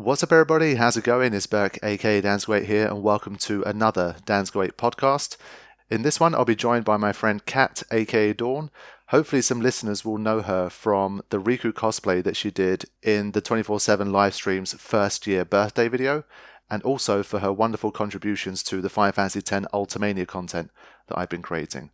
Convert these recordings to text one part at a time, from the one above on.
What's up, everybody? How's it going? It's Berk, aka Dansg08 here, and welcome to another Dansg08 podcast. In this one, I'll be joined by my friend Kat, aka Dawnne. Hopefully, some listeners will know her from the Riku cosplay that she did in the 24/7 live stream's first year birthday video, and also for her wonderful contributions to the Final Fantasy X Ultimania content that I've been creating.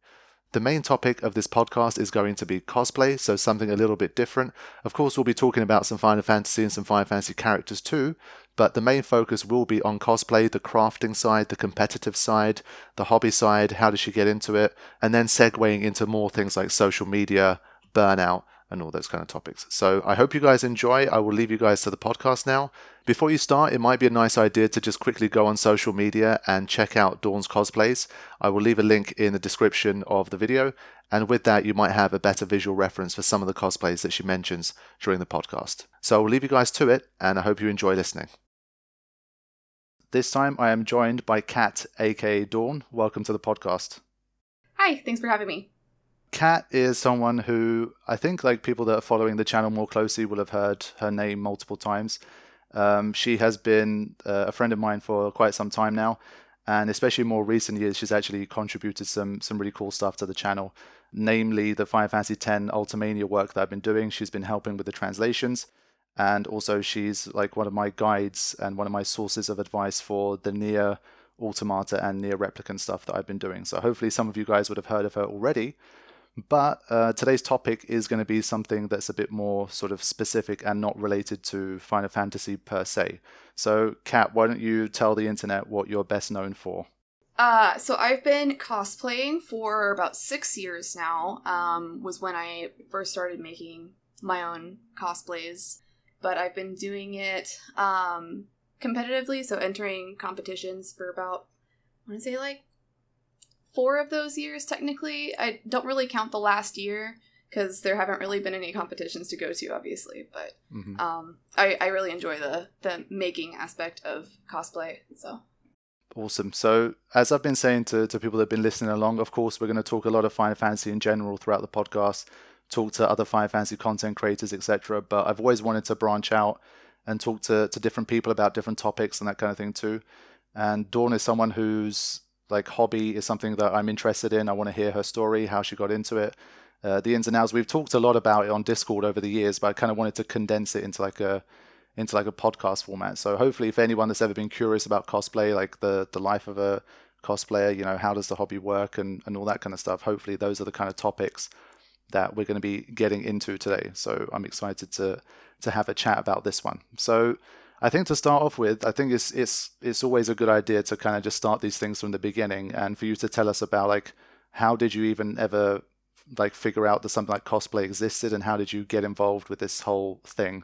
The main topic of this podcast is going to be cosplay, so something a little bit different. Of course, we'll be talking about some Final Fantasy and some Final Fantasy characters too, but the main focus will be on cosplay, the crafting side, the competitive side, the hobby side, how does she get into it, and then segueing into more things like social media, burnout, and all those kind of topics. So I hope you guys enjoy. I will leave you guys to the podcast now. Before you start, it might be a nice idea to just quickly go on social media and check out Dawnne's cosplays. I will leave a link in the description of the video, and with that you might have a better visual reference for some of the cosplays that she mentions during the podcast. So I will leave you guys to it, and I hope you enjoy listening. This time I am joined by Kat, aka Dawnne. Welcome to the podcast. Hi, thanks for having me. Kat is someone who I think like people that are following the channel more closely will have heard her name multiple times. She has been a friend of mine for quite some time now, and especially more recent years, she's actually contributed some really cool stuff to the channel, namely the Final Fantasy X Ultimania work that I've been doing. She's been helping with the translations, and also she's like one of my guides and one of my sources of advice for the Nier Automata and Nier Replicant stuff that I've been doing. So hopefully some of you guys would have heard of her already. But today's topic is going to be something that's a bit more sort of specific and not related to Final Fantasy per se. So, Kat, why don't you tell the internet what you're best known for? So I've been cosplaying for about 6 years now, was when I first started making my own cosplays. But I've been doing it competitively, so entering competitions for about, I want to say like 4 of those years, technically. I don't really count the last year, because there haven't really been any competitions to go to, obviously, but I really enjoy the making aspect of cosplay, so. Awesome. So, as I've been saying to people that have been listening along, of course, we're going to talk a lot of Final Fantasy in general throughout the podcast, talk to other Final Fantasy content creators, etc., but I've always wanted to branch out and talk to different people about different topics and that kind of thing too. And Dawnne is someone who's like hobby is something that I'm interested in. I want to hear her story, how she got into it, the ins and outs. We've talked a lot about it on Discord over the years, but I kind of wanted to condense it into like a podcast format. So hopefully, if anyone that's ever been curious about cosplay, like the life of a cosplayer, you know, how does the hobby work and all that kind of stuff, hopefully those are the kind of topics that we're going to be getting into today. So I'm excited to have a chat about this one. So I think to start off with, I think it's always a good idea to kind of just start these things from the beginning, and for you to tell us about like how did you even ever like figure out that something like cosplay existed, and how did you get involved with this whole thing?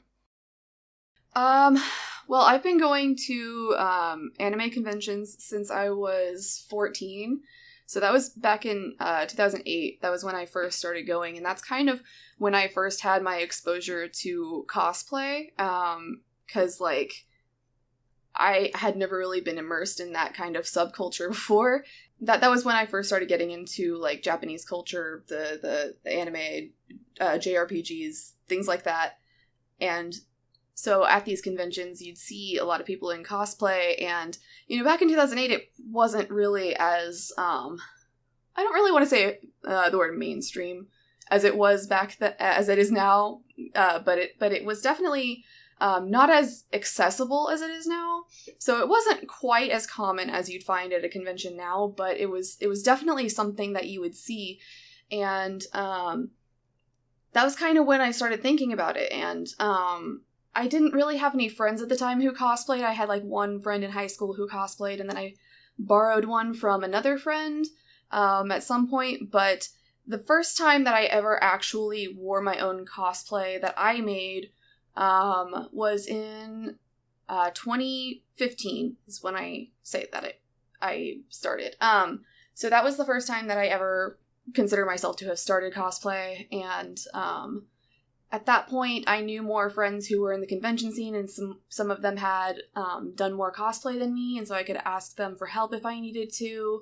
Well, I've been going to anime conventions since I was 14. So that was back in 2008. That was when I first started going, and that's kind of when I first had my exposure to cosplay. Because, like, I had never really been immersed in that kind of subculture before. That was when I first started getting into, like, Japanese culture, the anime, JRPGs, things like that. And so at these conventions, you'd see a lot of people in cosplay. And, you know, back in 2008, it wasn't really as, I don't really want to say the word mainstream as it was as it is now. But it was definitely not as accessible as it is now. So it wasn't quite as common as you'd find at a convention now, but it was definitely something that you would see. And that was kind of when I started thinking about it. And I didn't really have any friends at the time who cosplayed. I had like one friend in high school who cosplayed, and then I borrowed one from another friend at some point. But the first time that I ever actually wore my own cosplay that I made was in 2015 is when I say that I started. So that was the first time that I ever consider myself to have started cosplay, and at that point I knew more friends who were in the convention scene, and some of them had done more cosplay than me, and so I could ask them for help if I needed to.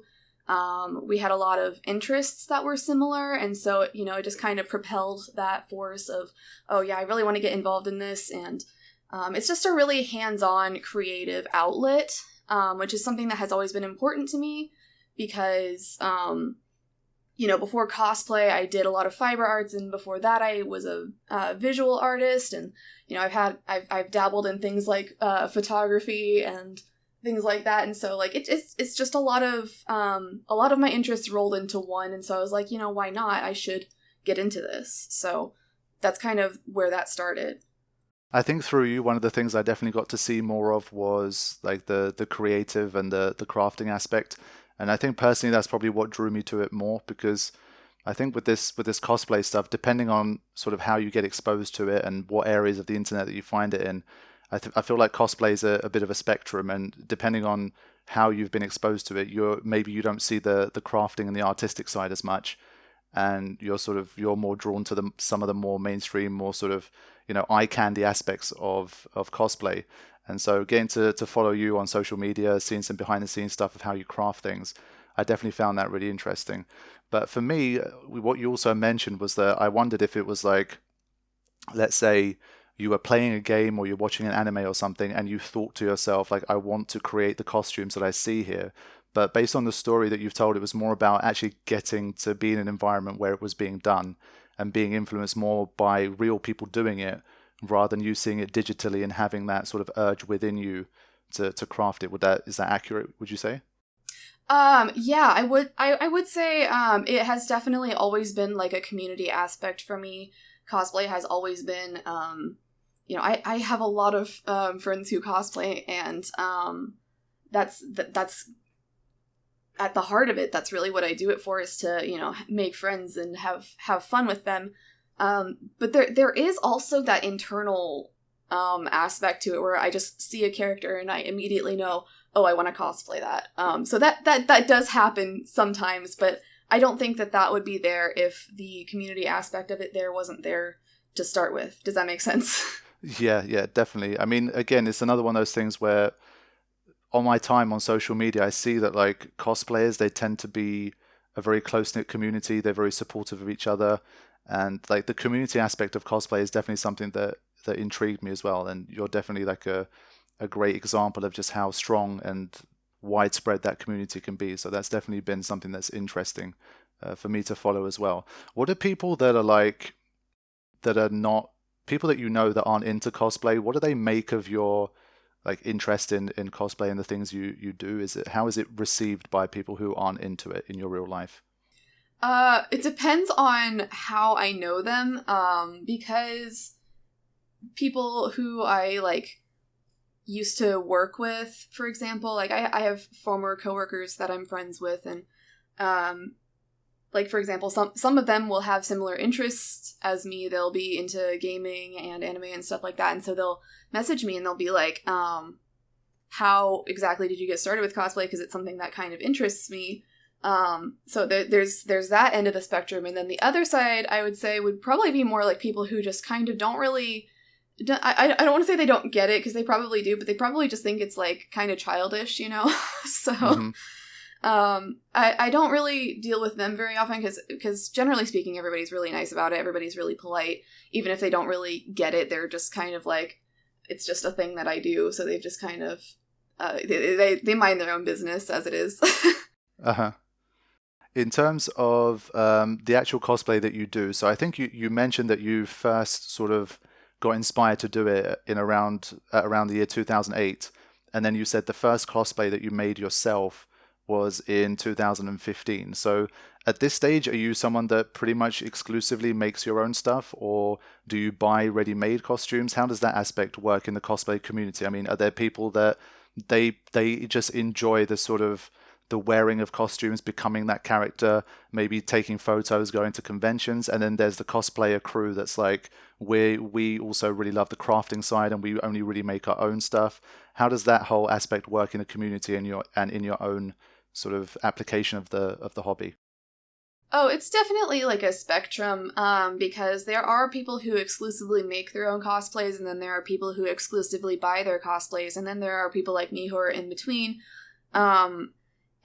We had a lot of interests that were similar, and so, you know, it just kind of propelled that force of, oh yeah, I really want to get involved in this. And It's just a really hands-on creative outlet, which is something that has always been important to me because, before cosplay, I did a lot of fiber arts, and before that, I was a visual artist, and I've dabbled in things like photography and things like that, and so like it's just a lot of my interests rolled into one, and so I was like, why not? I should get into this. So that's kind of where that started. I think through you, one of the things I definitely got to see more of was like the creative and the crafting aspect. And I think personally that's probably what drew me to it more, because I think with this cosplay stuff, depending on sort of how you get exposed to it and what areas of the internet that you find it in, I feel like cosplay is a bit of a spectrum, and depending on how you've been exposed to it, maybe you don't see the crafting and the artistic side as much, and you're more drawn to some of the more mainstream, more sort of eye candy aspects of cosplay. And so getting to follow you on social media, seeing some behind the scenes stuff of how you craft things, I definitely found that really interesting. But for me, what you also mentioned was that I wondered if it was like, let's say you were playing a game or you're watching an anime or something and you thought to yourself, like, I want to create the costumes that I see here. But based on the story that you've told, it was more about actually getting to be in an environment where it was being done and being influenced more by real people doing it, rather than you seeing it digitally and having that sort of urge within you to craft it. Is that accurate, would you say? Yeah, I would say it has definitely always been like a community aspect for me. Cosplay has always been I have a lot of friends who cosplay, and that's at the heart of it. That's really what I do it for, is to make friends and have fun with them. But there is also that internal aspect to it where I just see a character and I immediately know, oh, I want to cosplay that. So that does happen sometimes, but I don't think that would be there if the community aspect of it wasn't there to start with. Does that make sense? Yeah, definitely. I mean, again, it's another one of those things where on my time on social media, I see that like cosplayers, they tend to be a very close-knit community. They're very supportive of each other. And like the community aspect of cosplay is definitely something that intrigued me as well. And you're definitely like a great example of just how strong and widespread that community can be. So that's definitely been something that's interesting for me to follow as well. What are people that are not people that that aren't into cosplay? What do they make of your like interest in cosplay and the things you do? How is it received by people who aren't into it in your real life? It depends on how I know them, because people who I like used to work with, for example, like I have former coworkers that I'm friends with, and like for example, some of them will have similar interests as me. They'll be into gaming and anime and stuff like that, and so they'll message me and they'll be like, how exactly did you get started with cosplay? Because it's something that kind of interests me. So there's that end of the spectrum, and then the other side I would say would probably be more like people who just kind of don't really, I don't want to say they don't get it, because they probably do, but they probably just think it's like kind of childish, so mm-hmm. I don't really deal with them very often, because generally speaking, everybody's really nice about it. Everybody's really polite. Even if they don't really get it, they're just kind of like, it's just a thing that I do. So they've just kind of, they mind their own business as it is. Uh-huh. In terms of the actual cosplay that you do, so I think you mentioned that you first sort of got inspired to do it in around the year 2008, and then you said the first cosplay that you made yourself was in 2015. So at this stage, are you someone that pretty much exclusively makes your own stuff, or do you buy ready-made costumes? How does that aspect work in the cosplay community? I mean, are there people that they just enjoy the sort of the wearing of costumes, becoming that character, maybe taking photos, going to conventions, and then there's the cosplayer crew that's like, we also really love the crafting side and we only really make our own stuff. How does that whole aspect work in the community and in your own sort of application of the hobby? Oh, it's definitely like a spectrum, because there are people who exclusively make their own cosplays, and then there are people who exclusively buy their cosplays, and then there are people like me who are in between.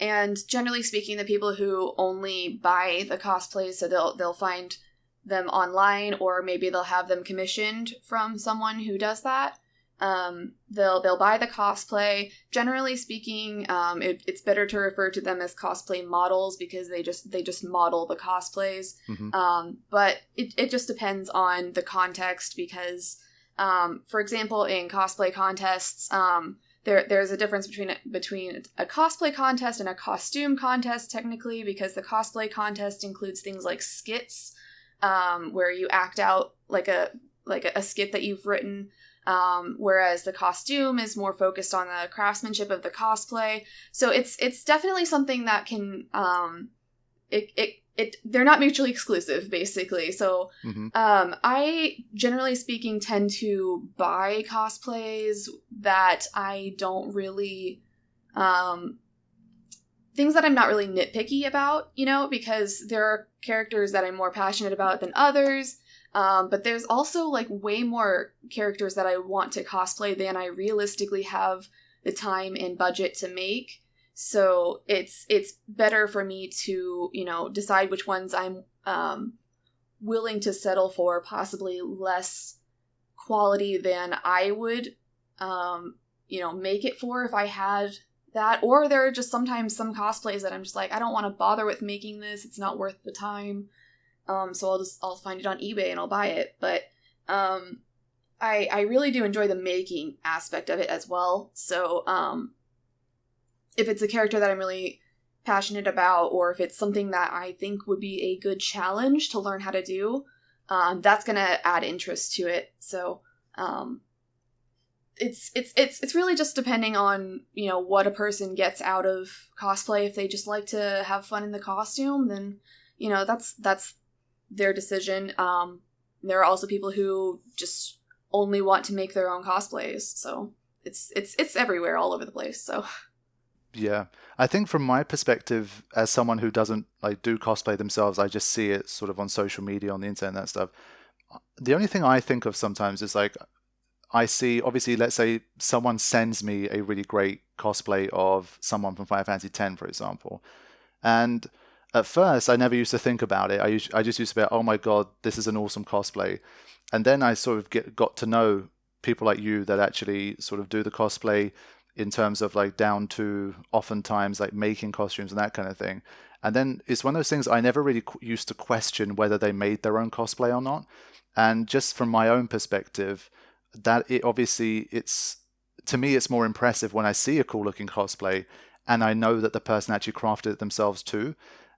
And generally speaking, the people who only buy the cosplays, so they'll find them online, or maybe they'll have them commissioned from someone who does that. They'll buy the cosplay. Generally speaking, it's better to refer to them as cosplay models because they just model the cosplays. But it just depends on the context because, for example, in cosplay contests, there's a difference between a cosplay contest and a costume contest technically, because the cosplay contest includes things like skits, where you act out like a skit that you've written. Whereas the costume is more focused on the craftsmanship of the cosplay. So it's definitely something that can, they're not mutually exclusive, basically. So, I, generally speaking, tend to buy cosplays that I don't really, things that I'm not really nitpicky about, because there are characters that I'm more passionate about than others. But there's also like way more characters that I want to cosplay than I realistically have the time and budget to make. So it's better for me to, decide which ones I'm willing to settle for possibly less quality than I would, make it for if I had that. Or there are just sometimes some cosplays that I'm just like, I don't want to bother with making this. It's not worth the time. So I'll find it on eBay and I'll buy it. But I really do enjoy the making aspect of it as well. So if it's a character that I'm really passionate about, or if it's something that I think would be a good challenge to learn how to do, that's gonna add interest to it. So it's really just depending on, what a person gets out of cosplay. If they just like to have fun in the costume, then that's their decision. There are also people who just only want to make their own cosplays, so it's everywhere, all over the place. So yeah, I think from my perspective, as someone who doesn't do cosplay themselves, I just see it sort of on social media, on the internet and that stuff. The only thing I think of sometimes is I see, obviously, let's say someone sends me a really great cosplay of someone from Final Fantasy X, for example, and at first, I never used to think about it. I just used to be like, oh my god, this is an awesome cosplay. And then I sort of got to know people like you that actually sort of do the cosplay in terms of down to oftentimes making costumes and that kind of thing. And then it's one of those things I never really used to question whether they made their own cosplay or not. And just from my own perspective, that to me, it's more impressive when I see a cool looking cosplay and I know that the person actually crafted it themselves too.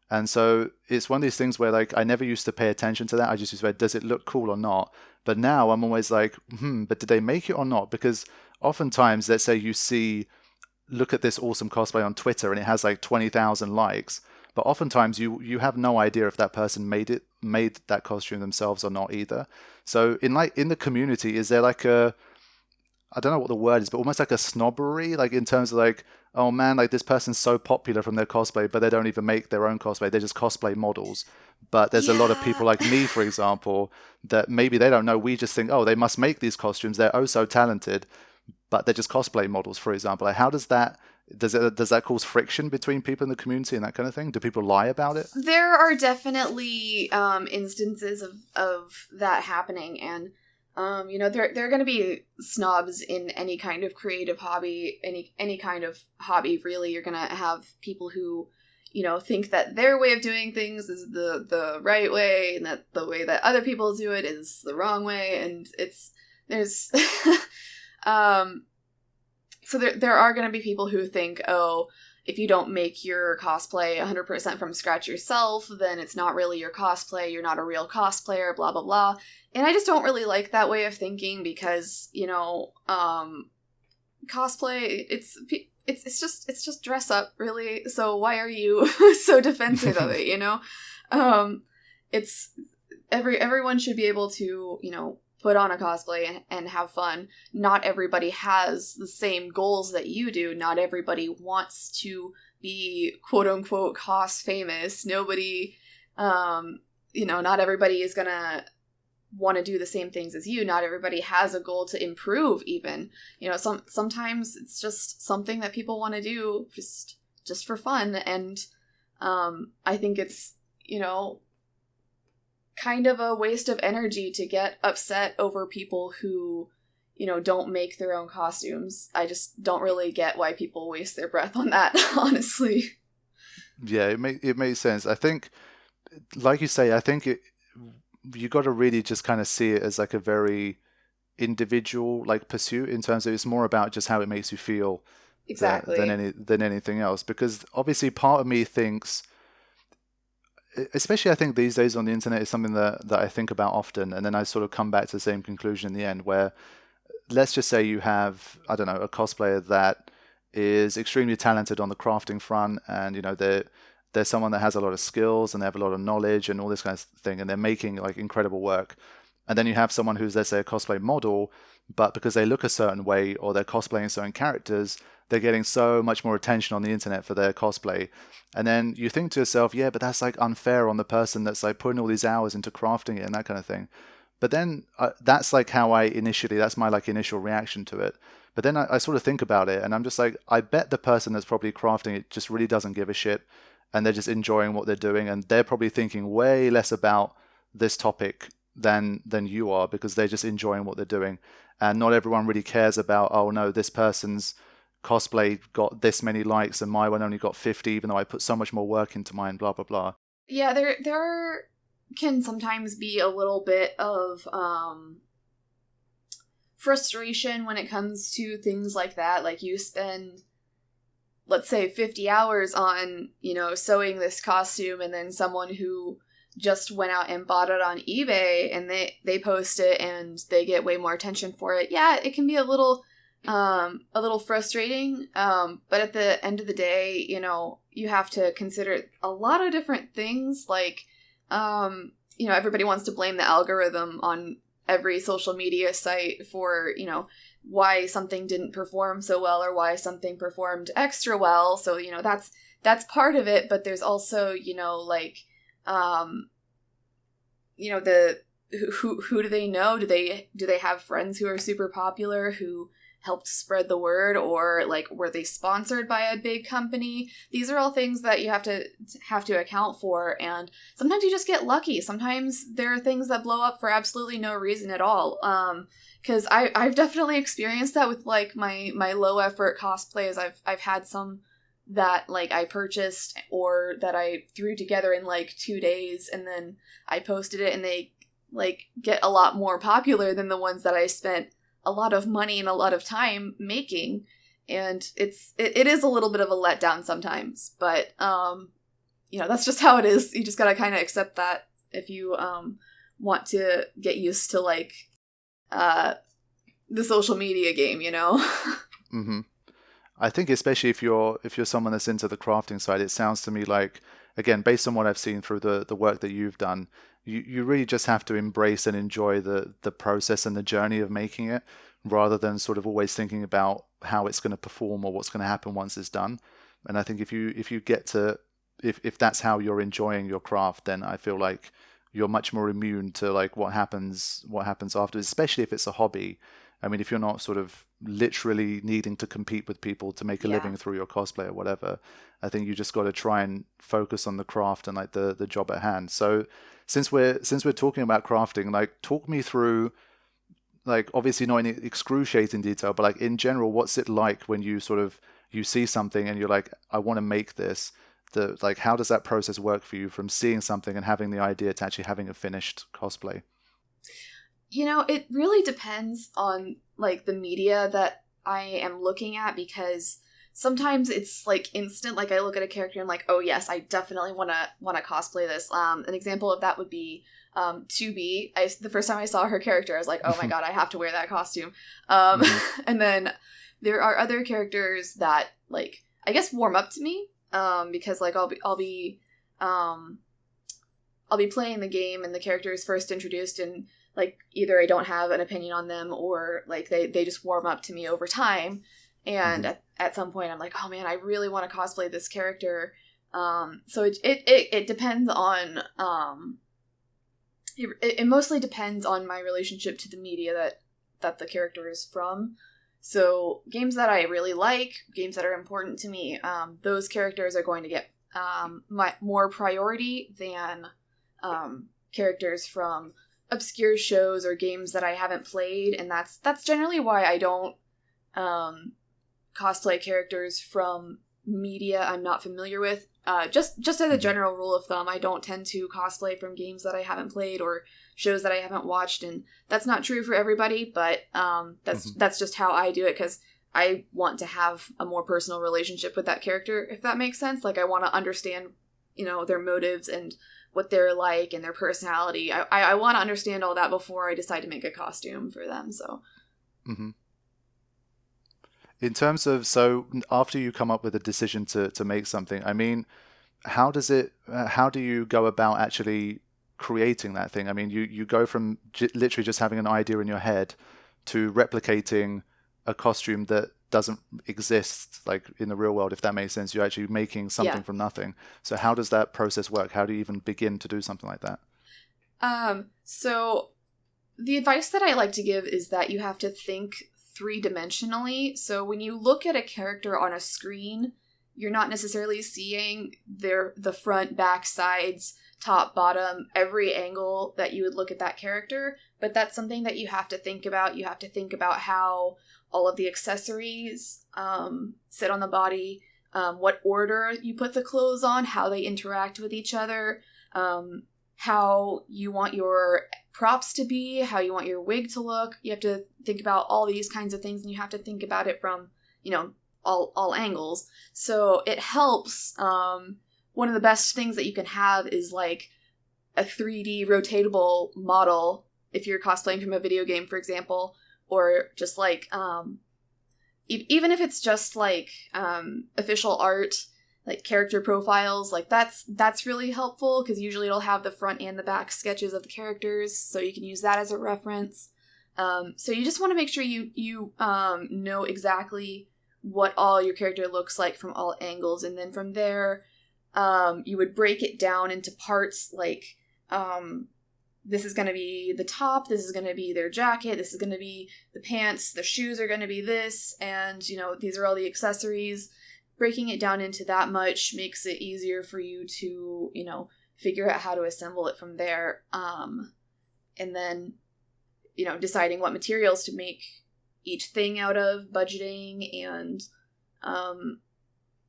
And so it's one of these things where I never used to pay attention to that. I just used to say, does it look cool or not? But now I'm always like, but did they make it or not? Because oftentimes, let's say look at this awesome cosplay on Twitter and it has 20,000 likes. But oftentimes you have no idea if that person made that costume themselves or not either. So in the community, is there I don't know what the word is, but almost like a snobbery, in terms of oh man, this person's so popular from their cosplay, but they don't even make their own cosplay. They're just cosplay models. But there's a lot of people like me, for example, that maybe they don't know. We just think, oh, they must make these costumes. They're oh so talented, but they're just cosplay models, for example. How does that cause friction between people in the community and that kind of thing? Do people lie about it? There are definitely instances of that happening, and there are going to be snobs in any kind of creative hobby, any kind of hobby, really. You're going to have people who, think that their way of doing things is the right way, and that the way that other people do it is the wrong way, and there's so there are going to be people who think, oh, if you don't make your cosplay 100% from scratch yourself, then it's not really your cosplay, you're not a real cosplayer, blah, blah, blah. And I just don't really like that way of thinking because, cosplay, it's just dress up, really. So why are you so defensive of it, It's everyone should be able to, put on a cosplay and have fun. Not everybody has the same goals that you do. Not everybody wants to be quote unquote cos famous. Nobody, not everybody is gonna want to do the same things as you. Not everybody has a goal to improve even. Sometimes it's just something that people want to do just for fun. And I think it's, kind of a waste of energy to get upset over people who, don't make their own costumes. I just don't really get why people waste their breath on that, honestly. Yeah, it makes sense. I think, like you say, I think you got to really just kind of see it as like a very individual like pursuit, in terms of it's more about just how it makes you feel Exactly. than anything else. Because obviously, part of me thinks, especially I think these days on the internet, is something that I think about often, and then I sort of come back to the same conclusion in the end, where let's just say you have, I don't know, a cosplayer that is extremely talented on the crafting front, and they're someone that has a lot of skills and they have a lot of knowledge and all this kind of thing, and they're making like incredible work. And then you have someone who's, let's say, a cosplay model, but because they look a certain way or they're cosplaying certain characters, they're getting so much more attention on the internet for their cosplay. And then you think to yourself, yeah, but that's like unfair on the person that's like putting all these hours into crafting it and that kind of thing. But then that's like how that's my like initial reaction to it. But then I sort of think about it and I'm just like, I bet the person that's probably crafting it just really doesn't give a shit, and they're just enjoying what they're doing, and they're probably thinking way less about this topic than you are, because they're just enjoying what they're doing. And not everyone really cares about, oh no, this person's cosplay got this many likes and my one only got 50, even though I put so much more work into mine, blah blah blah. Yeah, there can sometimes be a little bit of frustration when it comes to things like that. Like, you spend, let's say, 50 hours on, sewing this costume, and then someone who just went out and bought it on eBay and they post it and they get way more attention for it. Yeah, it can be a little frustrating. But at the end of the day, you have to consider a lot of different things. Like, everybody wants to blame the algorithm on every social media site for, why something didn't perform so well or why something performed extra well. So, that's part of it. But there's also, the who do they know? Do they have friends who are super popular who helped spread the word, or like were they sponsored by a big company? These are all things that you have to account for, and sometimes you just get lucky. Sometimes there are things that blow up for absolutely no reason at all. Because I've definitely experienced that with like my low effort cosplays. I've had some that like I purchased or that I threw together in like 2 days, and then I posted it and they like get a lot more popular than the ones that I spent a lot of money and a lot of time making. And it is a little bit of a letdown sometimes, but that's just how it is. You just gotta kind of accept that if you want to get used to like the social media game, Mm-hmm. I think especially if you're someone that's into the crafting side, it sounds to me like, again, based on what I've seen through the work that you've done, you really just have to embrace and enjoy the process and the journey of making it, rather than sort of always thinking about how it's going to perform or what's going to happen once it's done. And I think if you get to, if that's how you're enjoying your craft, then I feel like you're much more immune to like what happens after, especially if it's a hobby. I mean, if you're not sort of literally needing to compete with people to make a living through your cosplay or whatever, I think you just got to try and focus on the craft and like the job at hand. So since we're talking about crafting, like talk me through, like obviously not in excruciating detail, but like in general, what's it like when you see something and you're like, I want to make this. Like how does that process work for you from seeing something and having the idea to actually having a finished cosplay? It really depends on like the media that I am looking at, because sometimes it's like instant. Like I look at a character and I'm like, oh yes, I definitely want to cosplay this. An example of that would be 2B. The first time I saw her character, I was like, oh my god, I have to wear that costume. And then there are other characters that like I guess warm up to me, because like I'll be playing the game and the character is first introduced, and like either I don't have an opinion on them or like they just warm up to me over time. And at some point I'm like, oh man, I really want to cosplay this character. So it depends on, it mostly depends on my relationship to the media that the character is from. So games that I really like, games that are important to me, those characters are going to get more priority than characters from obscure shows or games that I haven't played, and that's generally why I don't cosplay characters from media I'm not familiar with. Just as a general rule of thumb, I don't tend to cosplay from games that I haven't played or shows that I haven't watched, and that's not true for everybody, but that's just how I do it, because I want to have a more personal relationship with that character, if that makes sense. Like, I want to understand, their motives and what they're like and their personality. I want to understand all that before I decide to make a costume for them, so. Mm-hmm. In terms of, so after you come up with a decision to make something, I mean, how do you go about actually creating that thing? I mean, you go from literally just having an idea in your head to replicating a costume that doesn't exist, like, in the real world, if that makes sense. You're actually making something from nothing. So how does that process work? How do you even begin to do something like that? So the advice that I like to give is that you have to think three-dimensionally. So when you look at a character on a screen, you're not necessarily seeing the front, back, sides, top, bottom, every angle that you would look at that character, but that's something that you have to think about. You have to think about how all of the accessories sit on the body, what order you put the clothes on, how they interact with each other, how you want your props to be, how you want your wig to look. You have to think about all these kinds of things, and you have to think about it from, all angles. So it helps. One of the best things that you can have is like a 3D rotatable model if you're cosplaying from a video game, for example, or just like even if it's just like official art, like character profiles, like that's really helpful, because usually it'll have the front and the back sketches of the characters, so you can use that as a reference. So you just want to make sure you know exactly what all your character looks like from all angles, and then from there you would break it down into parts, like this is going to be the top, this is going to be their jacket, this is going to be the pants, the shoes are going to be this, and these are all the accessories. Breaking it down into that much makes it easier for you to, figure out how to assemble it from there. And then, deciding what materials to make each thing out of, budgeting, and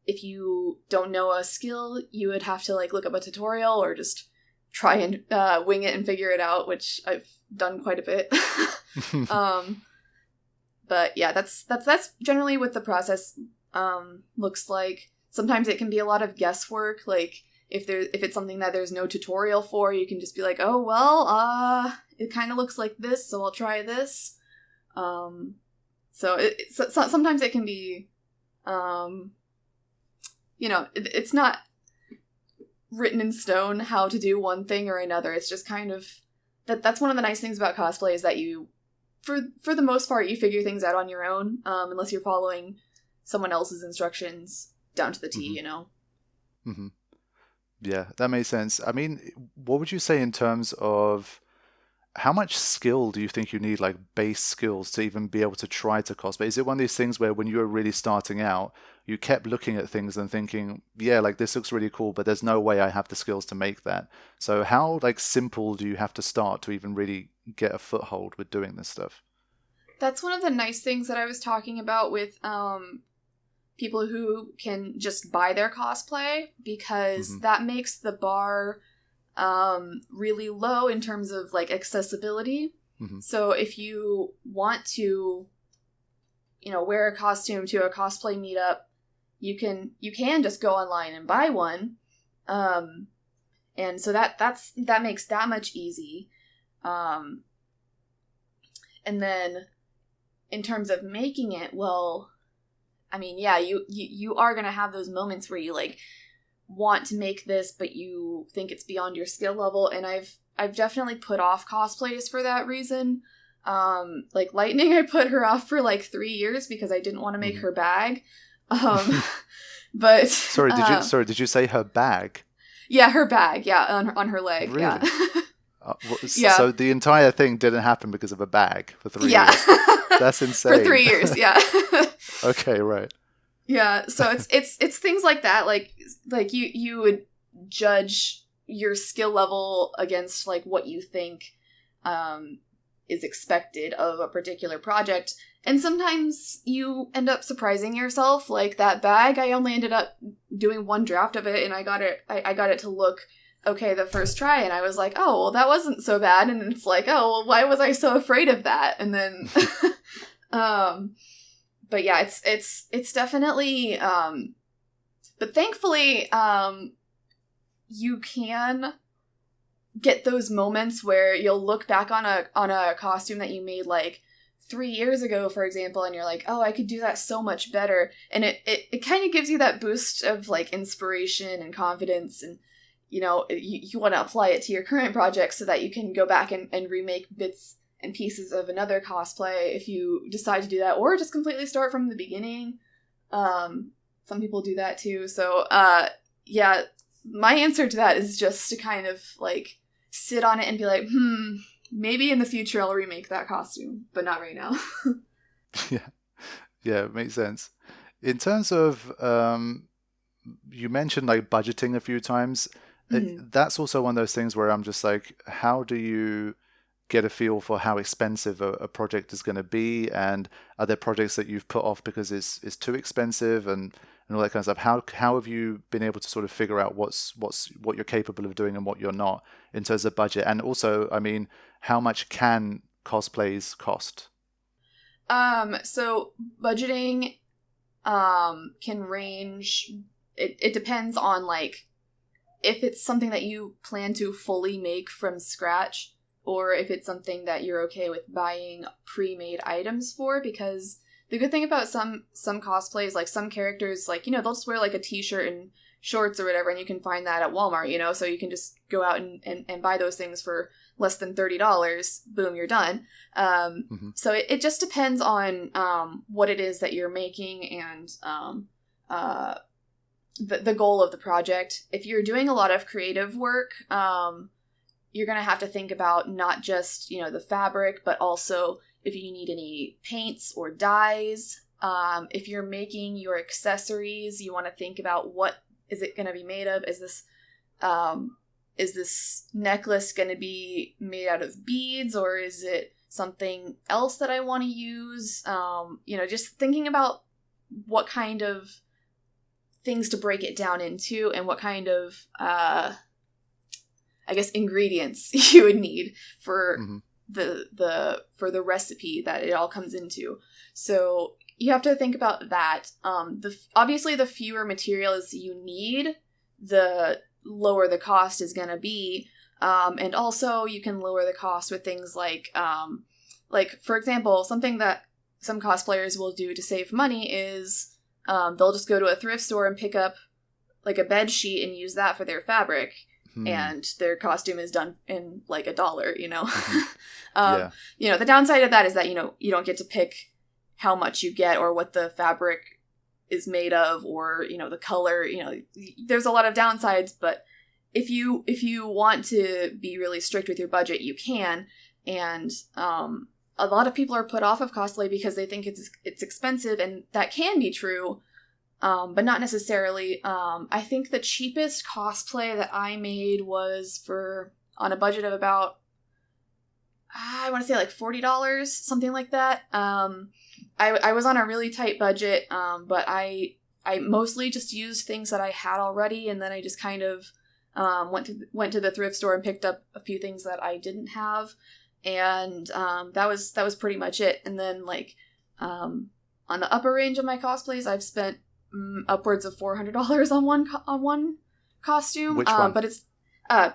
if you don't know a skill, you would have to look up a tutorial or just try and wing it and figure it out, which I've done quite a bit. But yeah, that's generally what the process looks like. Sometimes it can be a lot of guesswork, like if it's something that there's no tutorial for, you can just be like, oh well, it kind of looks like this, so I'll try this. So sometimes it can be it's not written in stone how to do one thing or another. It's just kind of that's one of the nice things about cosplay, is that you for the most part you figure things out on your own, unless you're following someone else's instructions down to the T, Mm-hmm. Yeah, that makes sense. I mean, what would you say in terms of how much skill do you think you need, like base skills, to even be able to try to cosplay? Is it one of these things where when you were really starting out, you kept looking at things and thinking, yeah, like this looks really cool, but there's no way I have the skills to make that. So how simple do you have to start to even really get a foothold with doing this stuff? That's one of the nice things that I was talking about with people who can just buy their cosplay, because that makes the bar really low in terms of accessibility. So if you want to wear a costume to a cosplay meetup, you can just go online and buy one, and so that makes that much easy. And then in terms of making it, well, I mean, yeah, you are gonna have those moments where you want to make this, but you think it's beyond your skill level, and I've definitely put off cosplays for that reason. Lightning, I put her off for 3 years because I didn't want to make her bag. But did you say her bag? Yeah, her bag. Yeah, on her leg. Really? Yeah. Yeah. So the entire thing didn't happen because of a bag for 3 years. That's insane. For 3 years, yeah. Okay, right. Yeah, so it's things like that, like you would judge your skill level against what you think is expected of a particular project. And sometimes you end up surprising yourself. Like that bag, I only ended up doing one draft of it, and I got it to look okay the first try, and I was like, oh, well, that wasn't so bad. And it's like, oh, well, why was I so afraid of that? And then but yeah, it's definitely but thankfully you can get those moments where you'll look back on a costume that you made like 3 years ago, for example, and you're like, oh, I could do that so much better. And it kind of gives you that boost of like inspiration and confidence, and you know, you want to apply it to your current project so that you can go back and remake bits and pieces of another cosplay if you decide to do that, or just completely start from the beginning. Some people do that too. So yeah, my answer to that is just to kind of like sit on it and be like, maybe in the future I'll remake that costume, but not right now. Yeah, it makes sense. In terms of, you mentioned like budgeting a few times. That's also one of those things where I'm just like, how do you get a feel for how expensive a project is going to be? And are there projects that you've put off because it's too expensive and all that kind of stuff? How have you been able to sort of figure out what you're capable of doing and what you're not in terms of budget? And also, I mean, how much can cosplays cost? So budgeting can range. It depends on like if it's something that you plan to fully make from scratch, or if it's something that you're okay with buying pre-made items for. Because the good thing about some cosplays, like some characters, like, you know, they'll just wear like a t-shirt and shorts or whatever, and you can find that at Walmart, you know, so you can just go out and buy those things for less than $30. Boom, you're done. So it just depends on what it is that you're making and the goal of the project. If you're doing a lot of creative work, you're going to have to think about not just, you know, the fabric, but also if you need any paints or dyes. If you're making your accessories, you want to think about what is it going to be made of? Is this necklace going to be made out of beads, or is it something else that I want to use? You know, just thinking about what kind of things to break it down into and what kind of, I guess, ingredients you would need for for the recipe that it all comes into. So you have to think about that. Obviously, the fewer materials you need, the lower the cost is going to be. And also, you can lower the cost with things like, for example, something that some cosplayers will do to save money is they'll just go to a thrift store and pick up like a bed sheet and use that for their fabric. And their costume is done in like $1, you know. You know, the downside of that is that, you know, you don't get to pick how much you get or what the fabric is made of, or, you know, the color. You know, there's a lot of downsides, but if you want to be really strict with your budget, you can. And a lot of people are put off of cosplay because they think it's expensive, and that can be true. But not necessarily. I think the cheapest cosplay that I made was on a budget of about, I want to say like $40, something like that. I was on a really tight budget, but I mostly just used things that I had already, and then I just kind of went to the thrift store and picked up a few things that I didn't have, and that was pretty much it. And then like on the upper range of my cosplays, I've spent upwards of $400 on one costume. Which one? But it's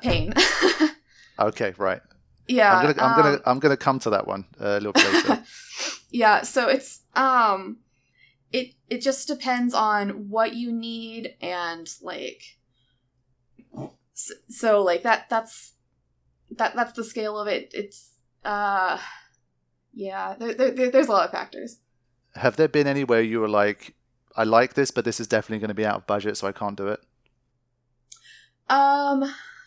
Paine. Okay, right. Yeah, I'm gonna come to that one a little bit later. Yeah, so it's it just depends on what you need, and like so like that's the scale of it. It's yeah, there's a lot of factors. Have there been any where you were like, I like this, but this is definitely going to be out of budget, so I can't do it?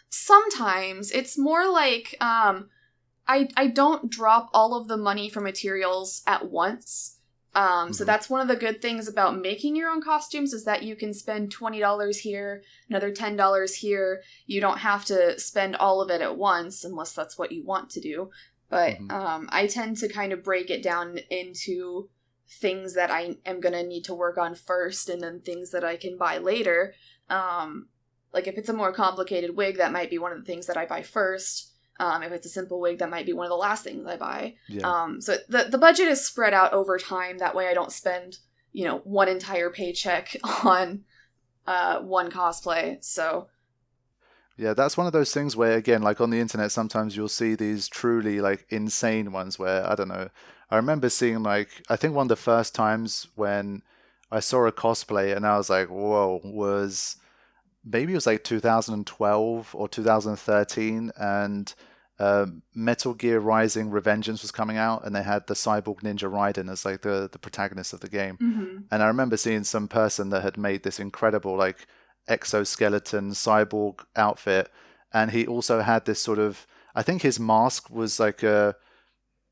Sometimes it's more like I don't drop all of the money for materials at once. So that's one of the good things about making your own costumes, is that you can spend $20 here, another $10 here. You don't have to spend all of it at once unless that's what you want to do. But I tend to kind of break it down into things that I am going to need to work on first and then things that I can buy later. Like if it's a more complicated wig, that might be one of the things that I buy first. If it's a simple wig, that might be one of the last things I buy. Yeah. So the budget is spread out over time. That way I don't spend, one entire paycheck on one cosplay. So yeah, that's one of those things where, again, like on the internet, sometimes you'll see these truly like insane ones where, I don't know, I remember seeing like, I think one of the first times when I saw a cosplay and I was like, whoa, maybe it was like 2012 or 2013, and Metal Gear Rising Revengeance was coming out, and they had the Cyborg Ninja Raiden as like the protagonist of the game. And I remember seeing some person that had made this incredible like exoskeleton cyborg outfit, and he also had this sort of, I think his mask was like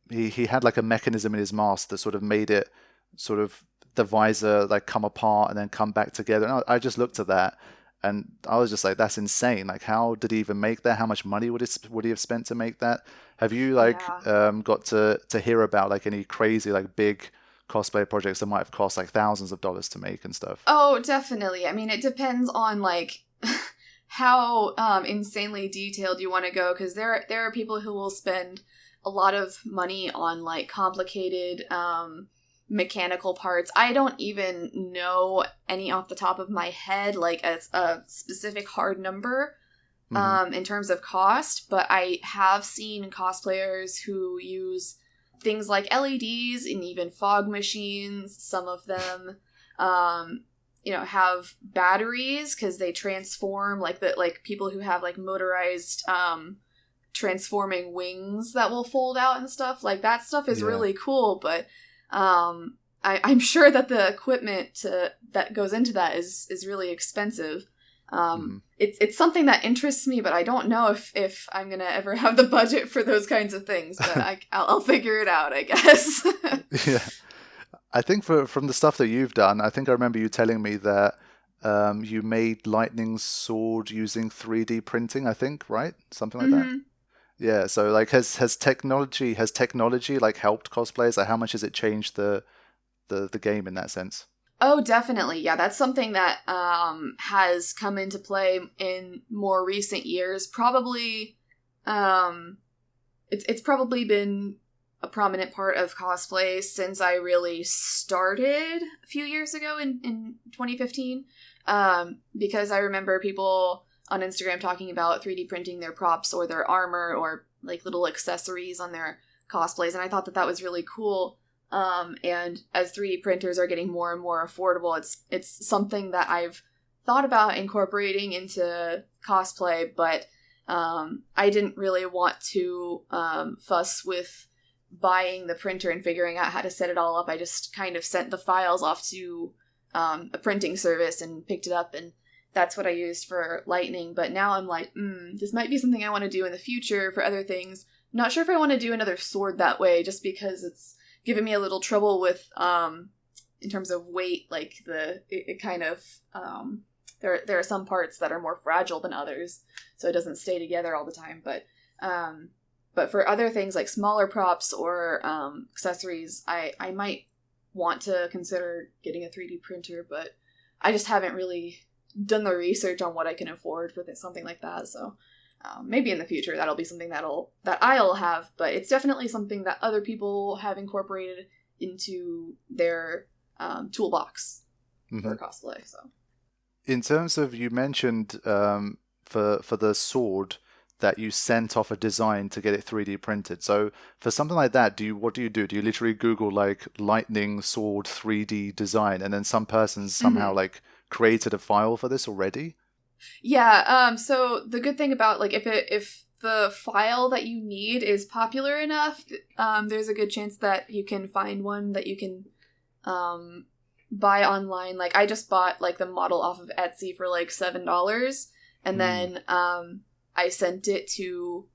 he had like a mechanism in his mask that sort of made it sort of the visor like come apart and then come back together. And I just looked at that and I was just like, that's insane. Like, how did he even make that? How much money would he have spent to make that? Have you like got to hear about like any crazy like big cosplay projects that might have cost like thousands of dollars to make and stuff? Oh, definitely. I mean, it depends on like how insanely detailed you want to go, because there are people who will spend a lot of money on like complicated mechanical parts. I don't even know any off the top of my head, like a specific hard number in terms of cost, but I have seen cosplayers who use things like LEDs and even fog machines. Some of them, have batteries because they transform, like people who have like motorized transforming wings that will fold out and stuff. Like that stuff is really cool, but I'm sure that the equipment that goes into that is really expensive. It's something that interests me, but I don't know if I'm gonna ever have the budget for those kinds of things. But I'll figure it out, I guess. Yeah, I think from the stuff that you've done, I think I remember you telling me that you made lightning sword using 3D printing. I think, right? Something like that. Yeah. So like, has technology like helped cosplayers? Like, how much has it changed the game in that sense? Oh, definitely. Yeah, that's something that has come into play in more recent years. Probably, it's probably been a prominent part of cosplay since I really started a few years ago in 2015. Because I remember people on Instagram talking about 3D printing their props or their armor or like little accessories on their cosplays, and I thought that was really cool. And as 3D printers are getting more and more affordable, it's something that I've thought about incorporating into cosplay, but I didn't really want to fuss with buying the printer and figuring out how to set it all up. I just kind of sent the files off to a printing service and picked it up, and that's what I used for Lightning. But now I'm like, this might be something I want to do in the future for other things. Not sure if I want to do another sword that way, just because it's given me a little trouble with in terms of weight. Like it kind of there are some parts that are more fragile than others, so it doesn't stay together all the time. But for other things like smaller props or accessories, I might want to consider getting a 3D printer, but I just haven't really done the research on what I can afford for something like that. So maybe in the future that'll be something that I'll have, but it's definitely something that other people have incorporated into their toolbox for cosplay. So, in terms of, you mentioned for the sword that you sent off a design to get it 3D printed. So for something like that, what do you do? Do you literally Google like lightning sword 3D design, and then some person somehow like created a file for this already? Yeah, so the good thing about like if the file that you need is popular enough, there's a good chance that you can find one that you can buy online. Like I just bought like the model off of Etsy for like $7, and then I sent it to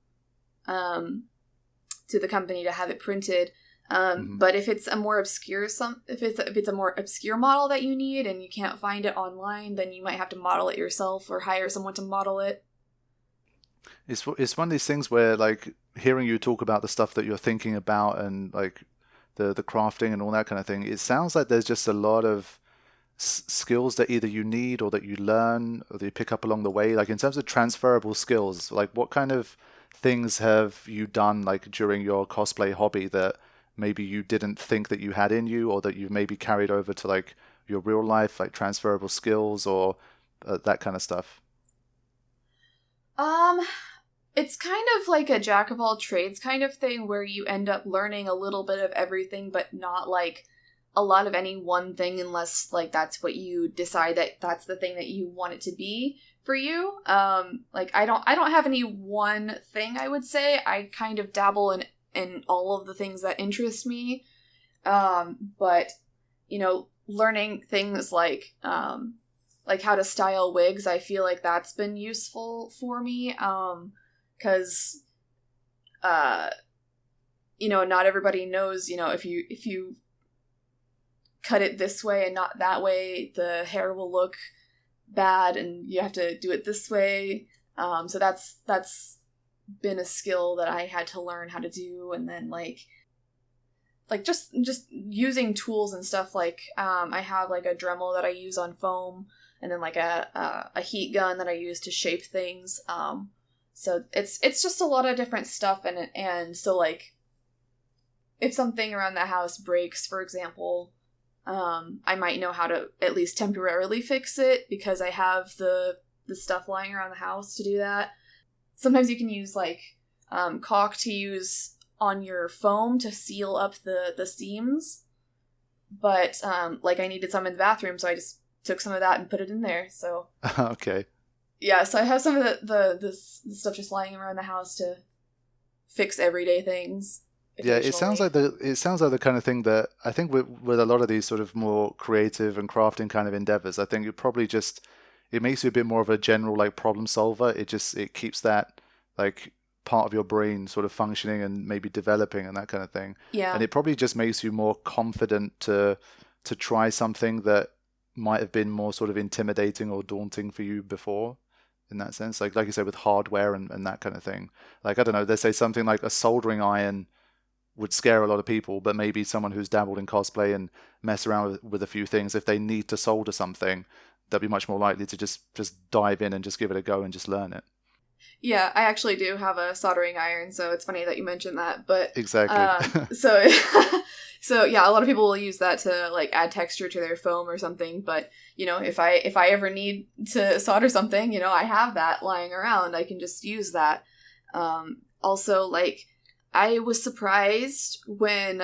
the company to have it printed. But if it's a more obscure if it's a more obscure model that you need and you can't find it online, then you might have to model it yourself or hire someone to model it. It's one of these things where, like, hearing you talk about the stuff that you're thinking about and like the crafting and all that kind of thing, it sounds like there's just a lot of skills that either you need or that you learn or that you pick up along the way. Like in terms of transferable skills, like what kind of things have you done like during your cosplay hobby that maybe you didn't think that you had in you, or that you've maybe carried over to like your real life, like transferable skills or that kind of stuff? Um, it's kind of like a jack of all trades kind of thing where you end up learning a little bit of everything, but not like a lot of any one thing unless like that's what you decide that that's the thing that you want it to be for you. Like I don't have any one thing I would say. I kind of dabble in all of the things that interest me. But you know, learning things like how to style wigs, I feel like that's been useful for me. Cause you know, not everybody knows, you know, if you cut it this way and not that way, the hair will look bad and you have to do it this way. So that's been a skill that I had to learn how to do. And then like just using tools and stuff, like I have like a Dremel that I use on foam, and then like a heat gun that I use to shape things. So it's just a lot of different stuff, and so like if something around the house breaks, for example, I might know how to at least temporarily fix it because I have the stuff lying around the house to do that. Sometimes you can use like caulk to use on your foam to seal up the seams, but like I needed some in the bathroom, so I just took some of that and put it in there. So Okay. yeah, so I have some of the stuff just lying around the house to fix everyday things. Yeah, it sounds like the kind of thing that I think with a lot of these sort of more creative and crafting kind of endeavors, I think it makes you a bit more of a general like problem solver. It keeps that like part of your brain sort of functioning and maybe developing and that kind of thing. Yeah. And it probably just makes you more confident to try something that might have been more sort of intimidating or daunting for you before, in that sense. Like you said, with hardware and that kind of thing. Like, I don't know, they say something like a soldering iron would scare a lot of people, but maybe someone who's dabbled in cosplay and mess around with a few things, if they need to solder something, they'll be much more likely to just dive in and just give it a go and just learn it. Yeah, I actually do have a soldering iron, so it's funny that you mentioned that. But exactly. So yeah, a lot of people will use that to like add texture to their foam or something. But you know, if I ever need to solder something, you know, I have that lying around. I can just use that. Also, like, I was surprised when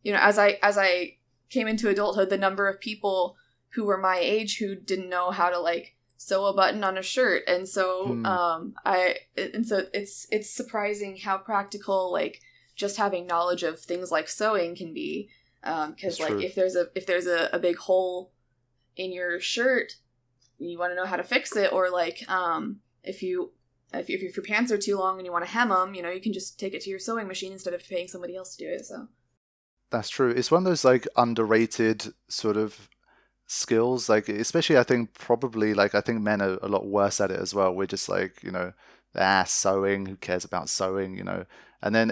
you know, as I came into adulthood, the number of people who were my age who didn't know how to like sew a button on a shirt. And so it's surprising how practical like just having knowledge of things like sewing can be, because like true. if there's a big hole in your shirt, you want to know how to fix it, or like if your pants are too long and you want to hem them, you know, you can just take it to your sewing machine instead of paying somebody else to do it. So that's true. It's one of those like underrated sort of skills, like especially I think men are a lot worse at it as well. We're just like, you know, sewing, who cares about sewing, you know? And then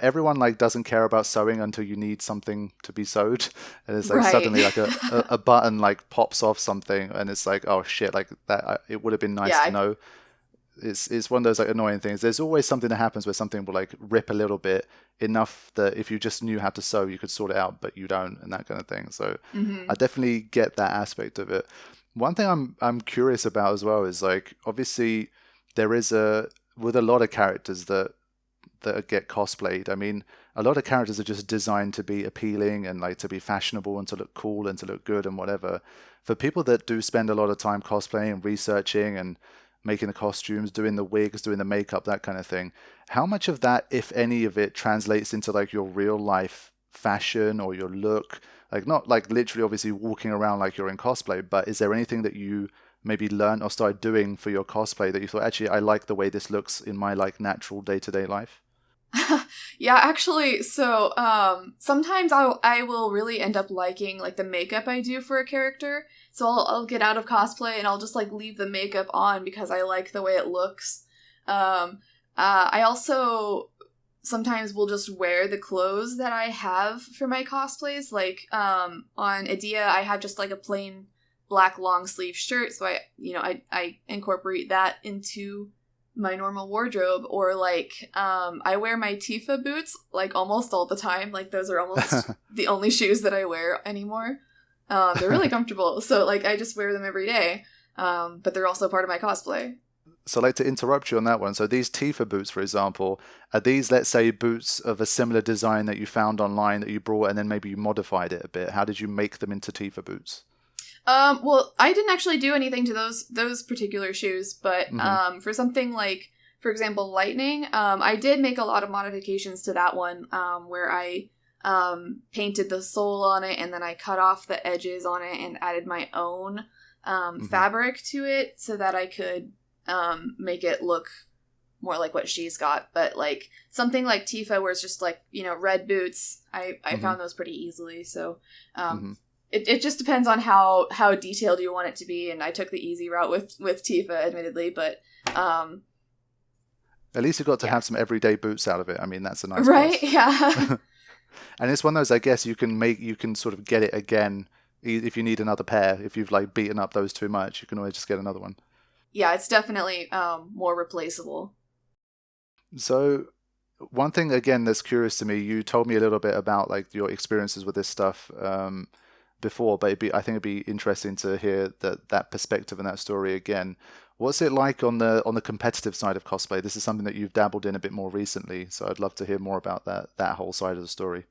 everyone like doesn't care about sewing until you need something to be sewed, and it's like suddenly like a button like pops off something, and it's like, oh shit, like that it would have been nice to know. It's one of those like annoying things. There's always something that happens where something will like rip a little bit enough that if you just knew how to sew, you could sort it out, but you don't, and that kind of thing. So I definitely get that aspect of it. One thing I'm curious about as well is like, obviously there is with a lot of characters that get cosplayed. I mean, a lot of characters are just designed to be appealing and like to be fashionable and to look cool and to look good and whatever. For people that do spend a lot of time cosplaying and researching and making the costumes, doing the wigs, doing the makeup, that kind of thing, how much of that, if any of it, translates into like your real life fashion or your look? Like, not like literally obviously walking around like you're in cosplay, but is there anything that you maybe learned or started doing for your cosplay that you thought, actually, I like the way this looks in my like natural day-to-day life? Yeah, actually, so sometimes I will really end up liking like the makeup I do for a character. So I'll get out of cosplay and I'll just like leave the makeup on because I like the way it looks. I also sometimes will just wear the clothes that I have for my cosplays. Like, on Adia, I have just like a plain black long sleeve shirt, so I incorporate that into my normal wardrobe. Or like, I wear my Tifa boots like almost all the time. Like, those are almost the only shoes that I wear anymore. They're really comfortable, so like I just wear them every day. But they're also part of my cosplay. So I'd like to interrupt you on that one. So these Tifa boots, for example, are these, let's say, boots of a similar design that you found online that you brought and then maybe you modified it a bit? How did you make them into Tifa boots? Well, I didn't actually do anything to those particular shoes, but for something like, for example, Lightning, I did make a lot of modifications to that one, where I painted the sole on it, and then I cut off the edges on it and added my own fabric to it so that I could make it look more like what she's got. But like something like Tifa, where it's just like, red boots, I found those pretty easily. So it just depends on how detailed you want it to be, and I took the easy route with Tifa, admittedly, but at least you got to have some everyday boots out of it. I mean, that's a nice right plus. Yeah. And it's one of those, I guess, you can sort of get it again if you need another pair. If you've like beaten up those too much, you can always just get another one. Yeah, it's definitely more replaceable. So one thing, again, that's curious to me, you told me a little bit about like your experiences with this stuff before, but I think it'd be interesting to hear that perspective and that story again. What's it like on the competitive side of cosplay? This is something that you've dabbled in a bit more recently, so I'd love to hear more about that whole side of the story.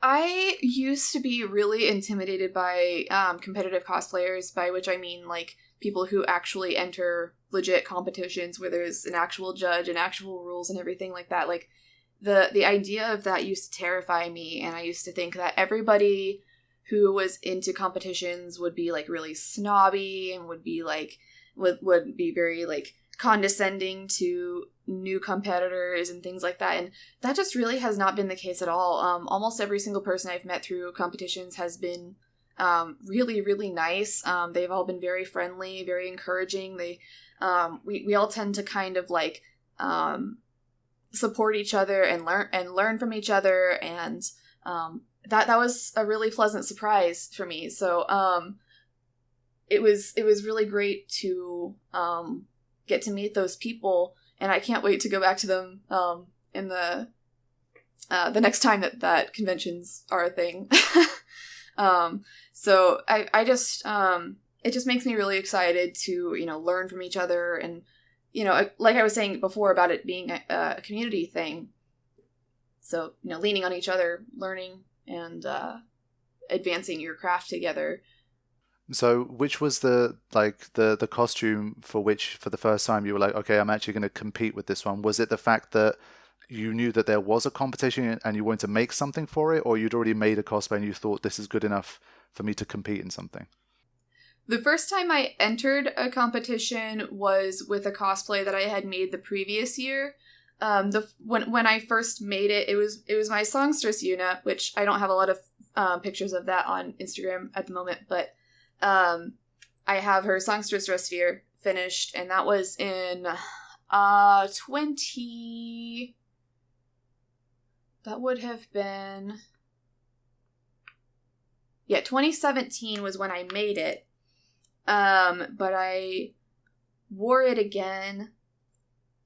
I used to be really intimidated by competitive cosplayers, by which I mean like people who actually enter legit competitions where there's an actual judge and actual rules and everything like that. Like the idea of that used to terrify me, and I used to think that everybody who was into competitions would be like really snobby and would be like would be very like condescending to new competitors and things like that. And that just really has not been the case at all. Almost every single person I've met through competitions has been really, really nice. They've all been very friendly, very encouraging. We all tend to kind of like support each other and learn from each other, and that was a really pleasant surprise for me. So it was really great to get to meet those people, and I can't wait to go back to them in the next time that conventions are a thing. So I just it just makes me really excited to learn from each other, and like I was saying before about it being a community thing. So leaning on each other, learning, and advancing your craft together. So which was the costume for which for the first time you were like, okay, I'm actually going to compete with this one? Was it the fact that you knew that there was a competition and you wanted to make something for it, or you'd already made a cosplay and you thought this is good enough for me to compete in something? The first time I entered a competition was with a cosplay that I had made the previous year. When I first made it, it was my songstress Yuna, which I don't have a lot of pictures of that on Instagram at the moment, but I have her songstress dress sphere finished, and that was in 2017 was when I made it. But I wore it again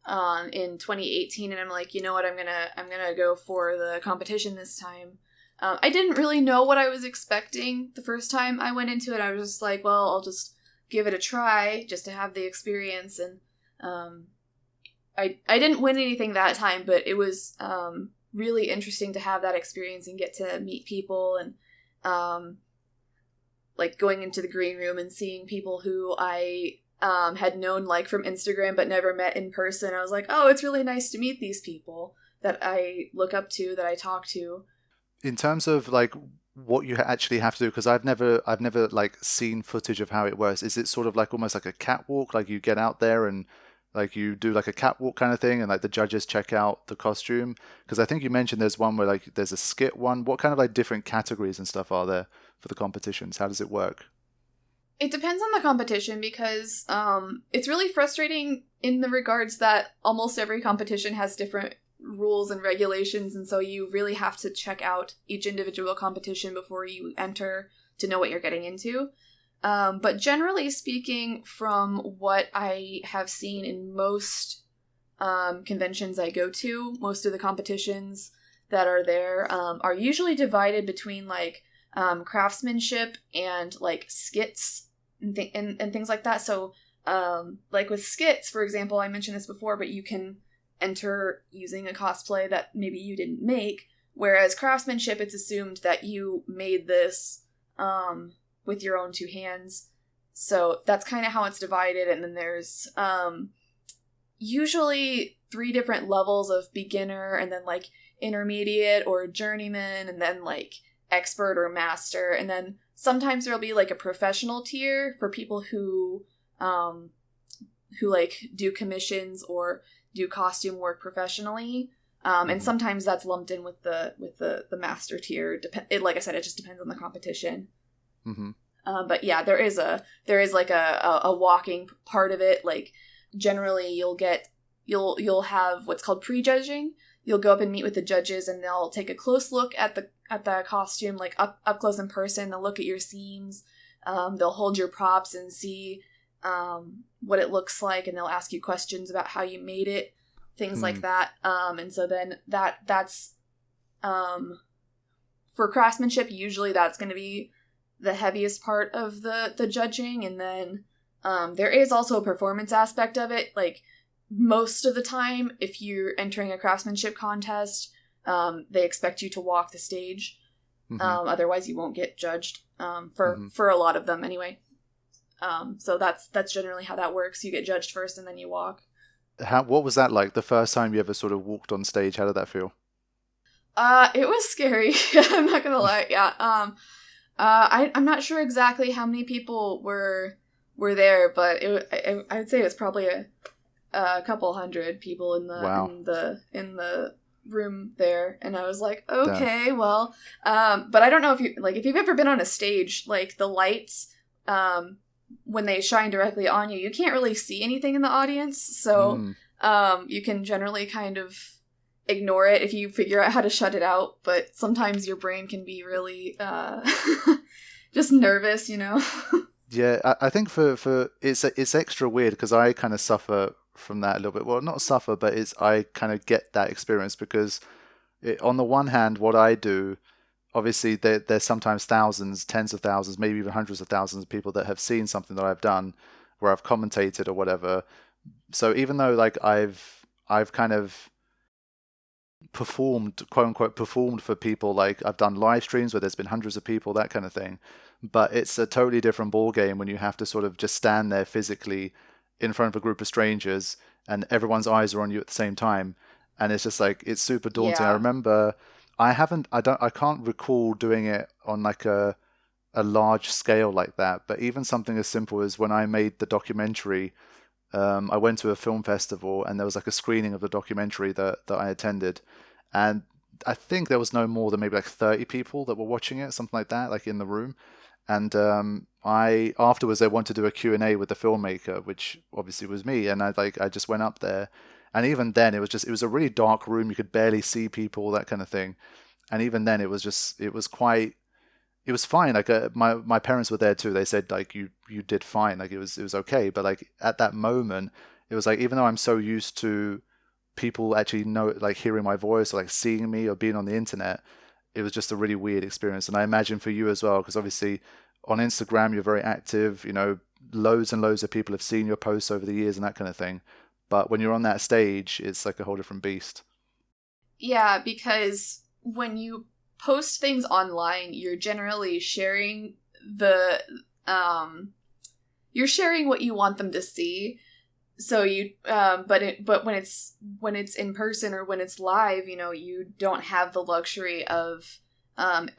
in 2018, and I'm like, you know what, I'm gonna go for the competition this time. I didn't really know what I was expecting the first time I went into it. I was just like, well, I'll just give it a try just to have the experience. And I didn't win anything that time, but it was really interesting to have that experience and get to meet people, and like going into the green room and seeing people who I had known like from Instagram but never met in person. I was like, oh, it's really nice to meet these people that I look up to, that I talk to. In terms of like what you actually have to do, because I've never like seen footage of how it works. Is it sort of like almost like a catwalk, like you get out there and like you do like a catwalk kind of thing, and like the judges check out the costume? Because I think you mentioned there's one where like there's a skit one. What kind of like different categories and stuff are there for the competitions? How does it work? It depends on the competition, because it's really frustrating in the regards that almost every competition has different rules and regulations, and so you really have to check out each individual competition before you enter to know what you're getting into. But generally speaking, from what I have seen in most conventions I go to, most of the competitions that are there are usually divided between like craftsmanship and like skits and things like that. So like with skits, for example, I mentioned this before, but you can enter using a cosplay that maybe you didn't make, whereas craftsmanship, it's assumed that you made this with your own two hands. So that's kind of how it's divided. And then there's usually 3 different levels of beginner, and then like intermediate or journeyman, and then like expert or master. And then sometimes there'll be like a professional tier for people who like do commissions or do costume work professionally. And sometimes that's lumped in with the master tier. Like I said, it just depends on the competition. Mm-hmm. But yeah, there is like a walking part of it. Like generally you'll have what's called prejudging. You'll go up and meet with the judges, and they'll take a close look at the costume, like up close in person. They'll look at your seams. They'll hold your props and see what it looks like, and they'll ask you questions about how you made it, things like that. And so then that's for craftsmanship, usually that's going to be the heaviest part of the judging. And then there is also a performance aspect of it. Like most of the time, if you're entering a craftsmanship contest, they expect you to walk the stage. Otherwise you won't get judged, for a lot of them anyway. So that's generally how that works. You get judged first and then you walk. What was that like the first time you ever sort of walked on stage? How did that feel? It was scary. I'm not gonna lie. Yeah. I'm not sure exactly how many people were there, but I would say it was probably a couple hundred people in the room there, and I was like, okay, yeah. Well, but I don't know if you've ever been on a stage, like the lights, when they shine directly on you, you can't really see anything in the audience, so you can generally kind of ignore it if you figure out how to shut it out, but sometimes your brain can be really just nervous, you know. Yeah, I think for it's extra weird because I kind of suffer from that a little bit. Well, not suffer, but I kind of get that experience because on the one hand, what I do, obviously there's sometimes thousands, tens of thousands, maybe even hundreds of thousands of people that have seen something that I've done where I've commentated or whatever. So even though like I've kind of performed, quote unquote, performed for people, like I've done live streams where there's been hundreds of people, that kind of thing, but it's a totally different ball game when you have to sort of just stand there physically in front of a group of strangers and everyone's eyes are on you at the same time, and it's just like it's super daunting. I remember I can't recall doing it on like a large scale like that, but even something as simple as when I made the documentary, I went to a film festival and there was like a screening of the documentary that I attended, and I think there was no more than maybe like 30 people that were watching it, something like that, like in the room. And I afterwards they wanted to do a Q&A with the filmmaker, which obviously was me, and I just went up there, and even then it was a really dark room, you could barely see people, that kind of thing. And even then it was fine. Like my parents were there too. They said like you did fine. Like it was okay. But like at that moment, it was like, even though I'm so used to people actually like hearing my voice or like seeing me or being on the internet, it was just a really weird experience. And I imagine for you as well, because obviously on Instagram you're very active. You know, loads and loads of people have seen your posts over the years and that kind of thing. But when you're on that stage, it's like a whole different beast. Yeah, because when you post things online, you're generally sharing you're sharing what you want them to see. So but when it's in person or when it's live, you know, you don't have the luxury of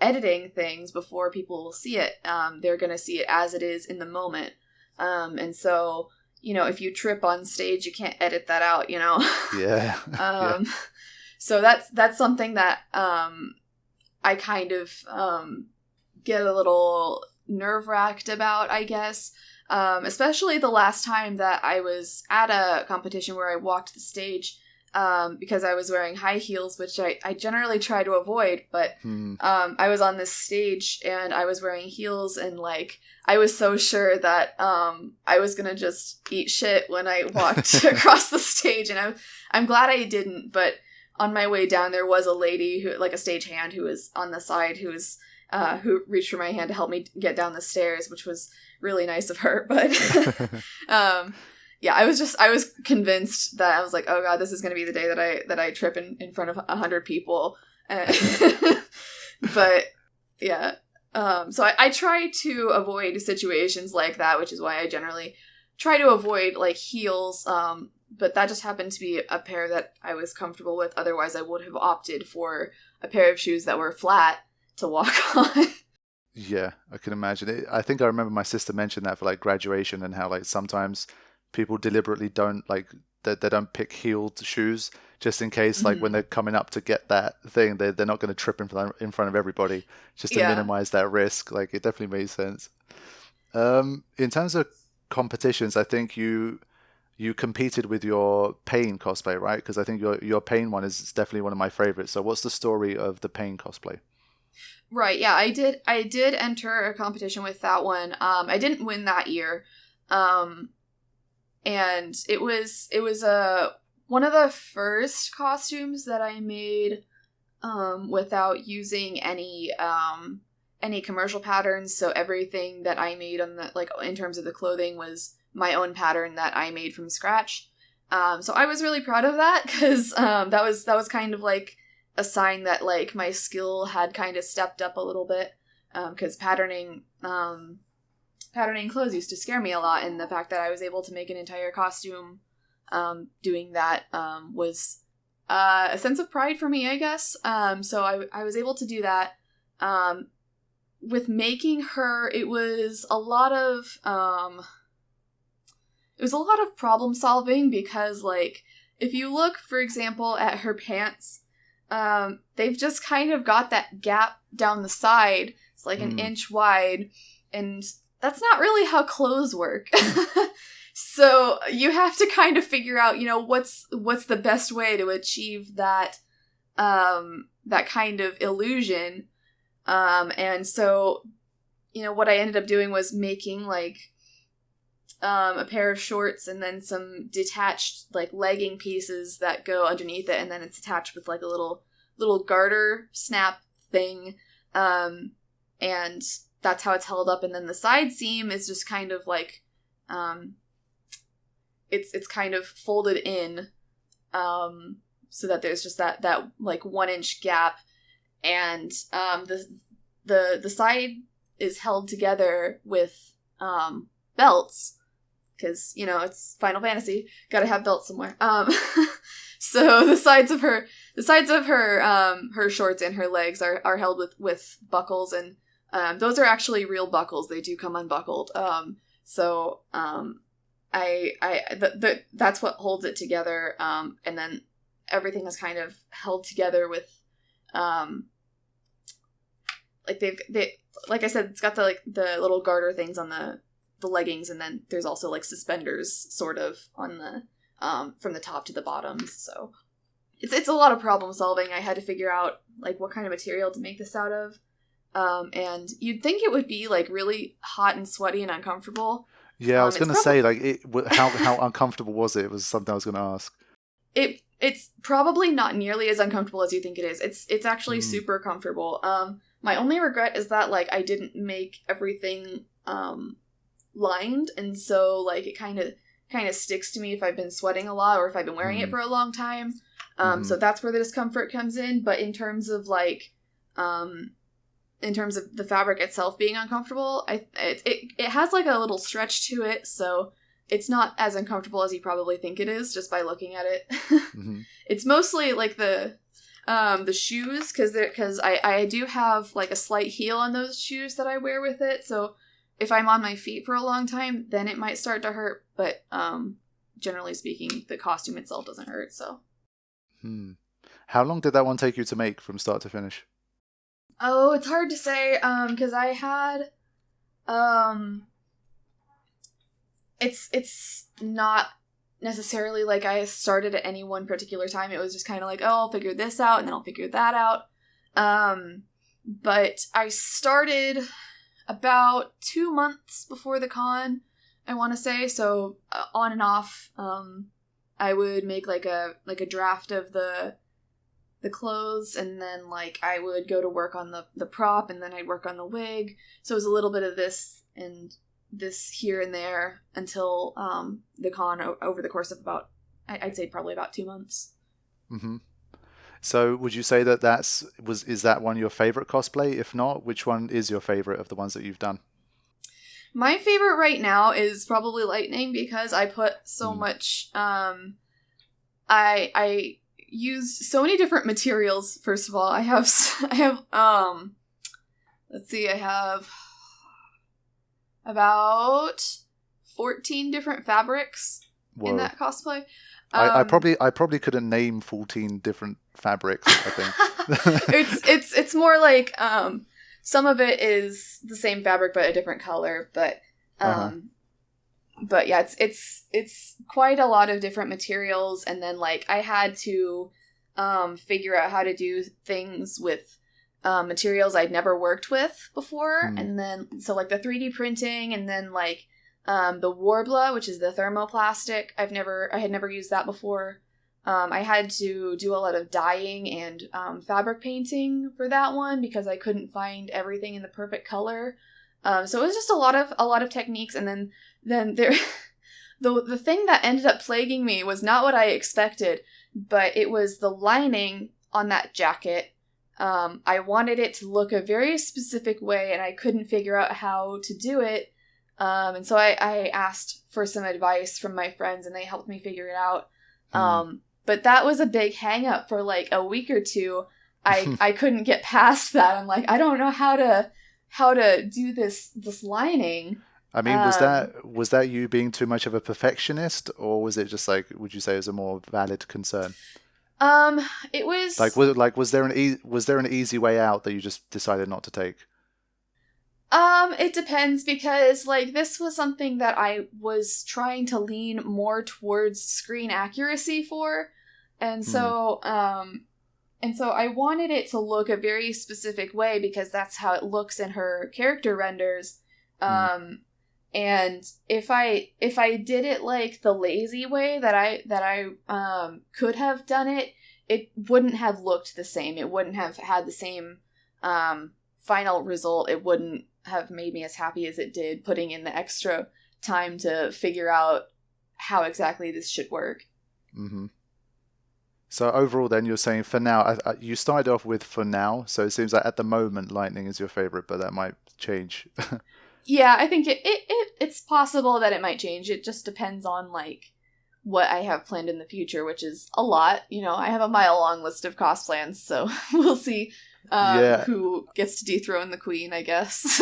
editing things before people will see it. They're going to see it as it is in the moment. And so, you know, if you trip on stage, you can't edit that out, you know? Yeah. Yeah. So that's something that I kind of get a little nerve-wracked about, I guess. Especially the last time that I was at a competition where I walked the stage, because I was wearing high heels, which I generally try to avoid, but I was on this stage and I was wearing heels, and like I was so sure that I was gonna just eat shit when I walked across the stage, and I'm glad I didn't. But on my way down, there was a lady who, like a stagehand, who was on the side, who reached for my hand to help me get down the stairs, which was really nice of her. But yeah, I was convinced that I was like, oh god, this is going to be the day that I trip in front of 100 people. But yeah, so I try to avoid situations like that, which is why I generally try to avoid like heels. But that just happened to be a pair that I was comfortable with. Otherwise, I would have opted for a pair of shoes that were flat to walk on. Yeah, I can imagine it. I think I remember my sister mentioned that for like graduation, and how like sometimes people deliberately don't like they don't pick heeled shoes just in case, like when they're coming up to get that thing, they're not going to trip in front of everybody, just to minimize that risk. Like, it definitely made sense. In terms of competitions, I think you competed with your Paine cosplay, right? Because I think your Paine one is definitely one of my favorites. So what's the story of the Paine cosplay? Right, yeah, I did enter a competition with that one. I didn't win that year. And it was one of the first costumes that I made without using any commercial patterns. So everything that I made on the, like, in terms of the clothing, was my own pattern that I made from scratch. So I was really proud of that, because that was kind of like a sign that like my skill had kind of stepped up a little bit, because patterning clothes used to scare me a lot, and the fact that I was able to make an entire costume doing that was a sense of pride for me, I guess. So I was able to do that. With making her, it was a lot of problem solving, because like if you look, for example, at her pants, they've just kind of got that gap down the side. It's like an inch wide, and that's not really how clothes work. So you have to kind of figure out, what's the best way to achieve that kind of illusion. And so, what I ended up doing was making like a pair of shorts, and then some detached like legging pieces that go underneath it, and then it's attached with like a little garter snap thing. And that's how it's held up. And then the side seam is just kind of like, it's kind of folded in, so that there's just that like 1 inch gap. And, the side is held together with, belts, because, it's Final Fantasy, gotta have belts somewhere. So the sides of her shorts and her legs are held with buckles, and those are actually real buckles. They do come unbuckled. So that's what holds it together. And then everything is kind of held together with, like like I said, it's got the little garter things on the leggings, and then there's also like suspenders sort of on the, from the top to the bottoms. So it's a lot of problem solving. I had to figure out like what kind of material to make this out of. And you'd think it would be like really hot and sweaty and uncomfortable. Yeah, I was going to say, like, how uncomfortable was it? It was something I was going to ask. It's probably not nearly as uncomfortable as you think it is. It's actually super comfortable. My only regret is that like I didn't make everything lined, and so like it kind of sticks to me if I've been sweating a lot or if I've been wearing it for a long time. So that's where the discomfort comes in. But in terms of like, in terms of the fabric itself being uncomfortable, it has like a little stretch to it, so it's not as uncomfortable as you probably think it is just by looking at it. It's mostly like the shoes, because I do have like a slight heel on those shoes that I wear with it, so if I'm on my feet for a long time, then it might start to hurt, but generally speaking, the costume itself doesn't hurt. So How long did that one take you to make from start to finish? Oh, it's hard to say, because I had It's not necessarily like I started at any one particular time. It was just kind of like, oh, I'll figure this out, and then I'll figure that out. But I started about 2 months before the con, I want to say. So on and off, I would make like a draft of the clothes, and then like I would go to work on the prop, and then I'd work on the wig. So it was a little bit of this and this here and there until the con over the course of about, I'd say probably about 2 months. Mm-hmm. So would you say that is that one your favorite cosplay? If not, which one is your favorite of the ones that you've done? My favorite right now is probably Lightning, because I put so much, I used so many different materials. First of all, I have let's see, I have about 14 different fabrics in that cosplay. I probably couldn't name 14 different fabrics, I think. it's more like some of it is the same fabric but a different color, but yeah, it's quite a lot of different materials. And then like I had to figure out how to do things with materials I'd never worked with before. And then so like the 3D printing, and then like the Warbla, which is the thermoplastic. I had never used that before. I had to do a lot of dyeing and fabric painting for that one because I couldn't find everything in the perfect color. So it was just a lot of techniques. And then there, the thing that ended up plaguing me was not what I expected, but it was the lining on that jacket. I wanted it to look a very specific way, and I couldn't figure out how to do it. And so I asked for some advice from my friends, and they helped me figure it out. But that was a big hang up for like a week or two. I couldn't get past that. I'm like, I don't know how to do this lining. I mean, was that you being too much of a perfectionist, or was it just like, would you say it was a more valid concern? It was was there an easy way out that you just decided not to take? It depends, because like this was something that I was trying to lean more towards screen accuracy for. And so I wanted it to look a very specific way because that's how it looks in her character renders. And if I did it like the lazy way that I could have done it, it wouldn't have looked the same. It wouldn't have had the same final result. It wouldn't have made me as happy as it did putting in the extra time to figure out how exactly this should work. Mm-hmm. So overall then you're saying for now, you started off with for now, so it seems like at the moment Lightning is your favorite, but that might change. Yeah, I think it's possible that it might change. It just depends on like what I have planned in the future, which is a lot. You know, I have a mile-long list of cos plans, so we'll see who gets to dethrone the queen, I guess.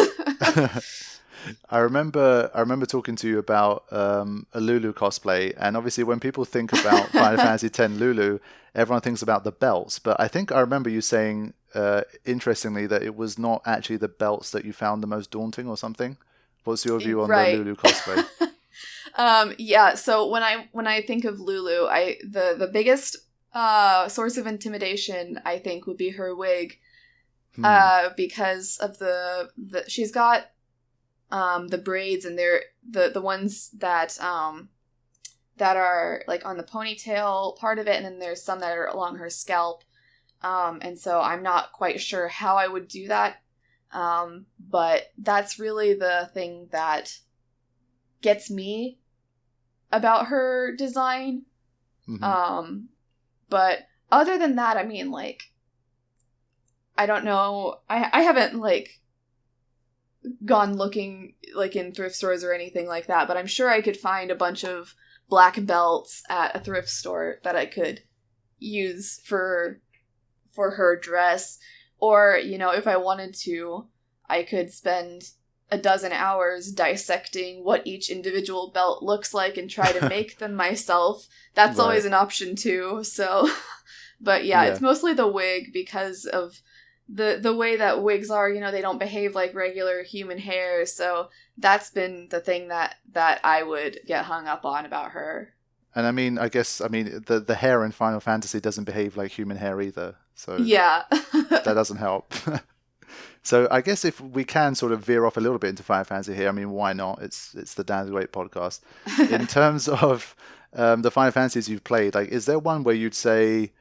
I remember talking to you about a Lulu cosplay, and obviously when people think about Final Fantasy X Lulu, everyone thinks about the belts. But I think I remember you saying, interestingly, that it was not actually the belts that you found the most daunting or something. What's your view on the Lulu cosplay? Yeah. So when I think of Lulu, the biggest source of intimidation I think would be her wig, because of the she's got the braids, and they're the ones that are like on the ponytail part of it, and then there's some that are along her scalp. And so I'm not quite sure how I would do that. But that's really the thing that gets me about her design. Mm-hmm. But other than that, I mean, like, I don't know. I haven't like gone looking like in thrift stores or anything like that, but I'm sure I could find a bunch of black belts at a thrift store that I could use for her dress. Or, you know, if I wanted to, I could spend a dozen hours dissecting what each individual belt looks like and try to make them myself. That's always an option too. So, but yeah, it's mostly the wig because of the way that wigs are, you know, they don't behave like regular human hair. So that's been the thing that I would get hung up on about her. And I mean, I guess, the hair in Final Fantasy doesn't behave like human hair either. So yeah, that doesn't help. So I guess if we can sort of veer off a little bit into Final Fantasy here, I mean, why not? It's the Dansg08 podcast. In terms of the Final Fantasies you've played, like, is there one where you'd say,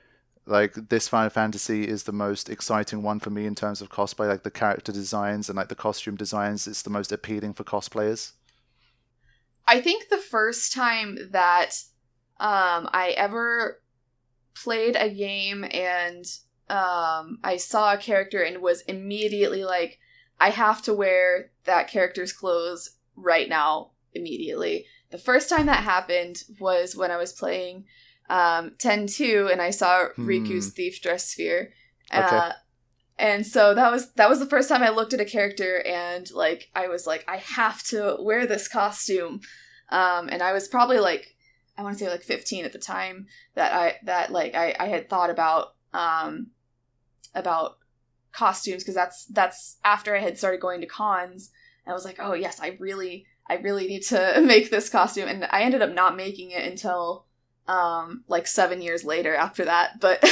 like, this Final Fantasy is the most exciting one for me in terms of cosplay, like the character designs and like the costume designs, it's the most appealing for cosplayers? I think the first time that I ever played a game and I saw a character and was immediately like, I have to wear that character's clothes right now, immediately. The first time that happened was when I was playing 10-2 and I saw Riku's Thief Dress Sphere. Okay. And so that was the first time I looked at a character and like I was like, I have to wear this costume. And I was probably like, I want to say like 15 at the time that I had thought about costumes, because that's after I had started going to cons. And I was like, oh yes, I really need to make this costume. And I ended up not making it until like 7 years later after that. But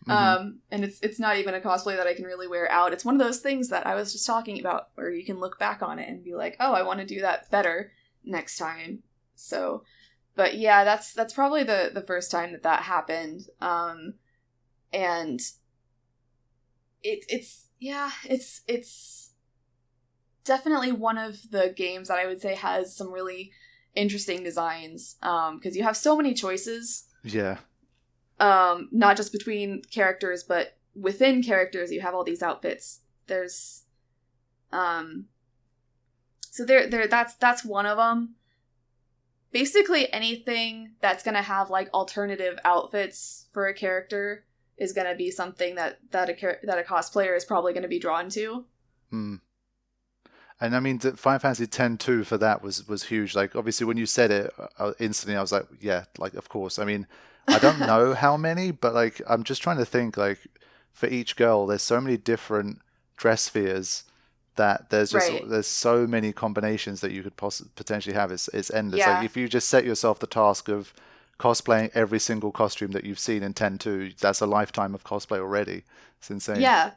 and it's not even a cosplay that I can really wear out. It's one of those things that I was just talking about where you can look back on it and be like, oh, I want to do that better next time. So, but yeah, that's probably the first time that happened. And it's definitely one of the games that I would say has some really interesting designs, because you have so many choices. Yeah. Not just between characters, but within characters, you have all these outfits. There's, so that's one of them. Basically, anything that's gonna have like alternative outfits for a character is gonna be something that a cosplayer is probably gonna be drawn to. And I mean, the Final Fantasy X-2 for that was huge. Like, obviously, when you said it, instantly I was like, yeah, like, of course. I mean, I don't know how many, but like, I'm just trying to think, like, for each girl, there's so many different dress spheres that there's just there's so many combinations that you could potentially have. It's endless. Yeah. Like, if you just set yourself the task of cosplaying every single costume that you've seen in X-2, that's a lifetime of cosplay already. It's insane. Yeah.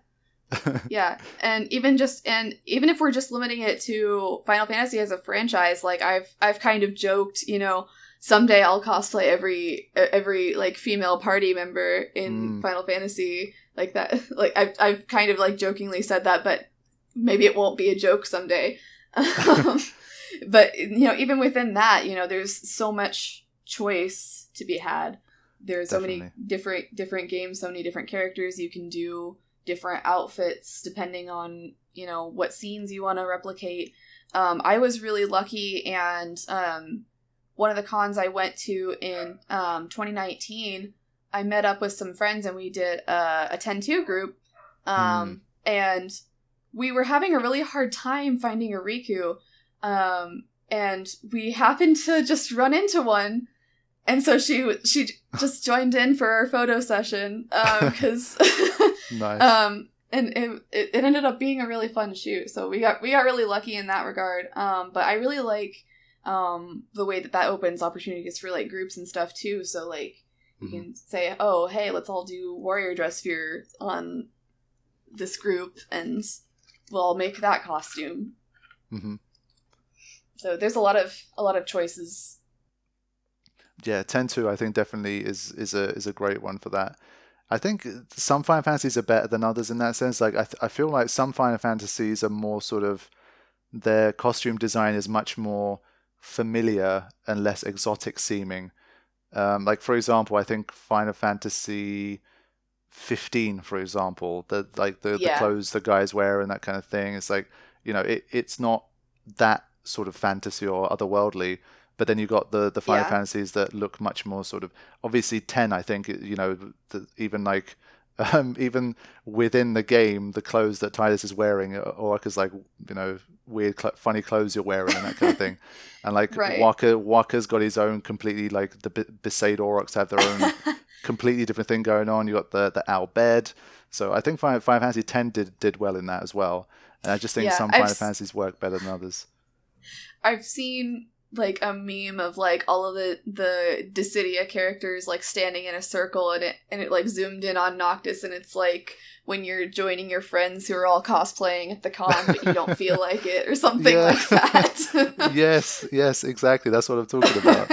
Yeah, and even if we're just limiting it to Final Fantasy as a franchise, like I've kind of joked, you know, someday I'll cosplay every like female party member in Final Fantasy, like that. Like I've kind of like jokingly said that, but maybe it won't be a joke someday. But you know, even within that, you know, there's so much choice to be had. There's Definitely. so many different games, so many different characters you can do. Different outfits depending on, you know, what scenes you want to replicate. I was really lucky, and one of the cons I went to in 2019, I met up with some friends and we did a 10-2 group, and we were having a really hard time finding a Riku, and we happened to just run into one. And so she just joined in for our photo session, because Nice. And it ended up being a really fun shoot. So we got really lucky in that regard. But I really like the way that opens opportunities for like groups and stuff too. So like you can say, oh hey, let's all do warrior dress sphere on this group, and we'll all make that costume. So there's a lot of choices. Yeah, 10-2 I think definitely is a great one for that. I think some Final Fantasies are better than others in that sense. Like I feel like some Final Fantasies are more sort of, their costume design is much more familiar and less exotic seeming. Like for example, I think Final Fantasy 15, for example, the clothes the guys wear and that kind of thing. It's like, you know, it's not that sort of fantasy or otherworldly. But then you got the Final Fantasies that look much more sort of, obviously 10, I think, you know, even like, even within the game, the clothes that Tidus is wearing are like, like, you know, weird, funny clothes you're wearing and that kind of thing. And like Waka's got his own completely, like the Besaid Aurochs have their own completely different thing going on. You got the owl bed. So I think Final Fantasy X did well in that as well. And I just think some Final Fantasies work better than others. I've seen like a meme of like all of the Dissidia characters like standing in a circle, and it like zoomed in on Noctis, and it's like when you're joining your friends who are all cosplaying at the con but you don't feel like it, or something like that. yes, exactly. That's what I'm talking about.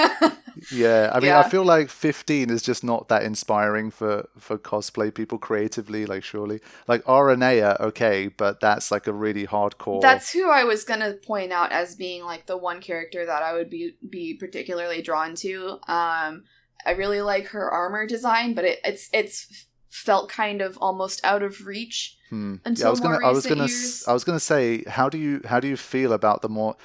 Yeah, I mean, I feel like 15 is just not that inspiring for cosplay people creatively, like, surely. Like, Aranea, okay, but that's like a really hardcore... That's who I was going to point out as being like the one character that I would be particularly drawn to. I really like her armor design, but it's felt kind of almost out of reach until more recent years. I was gonna say, how do you feel about the more...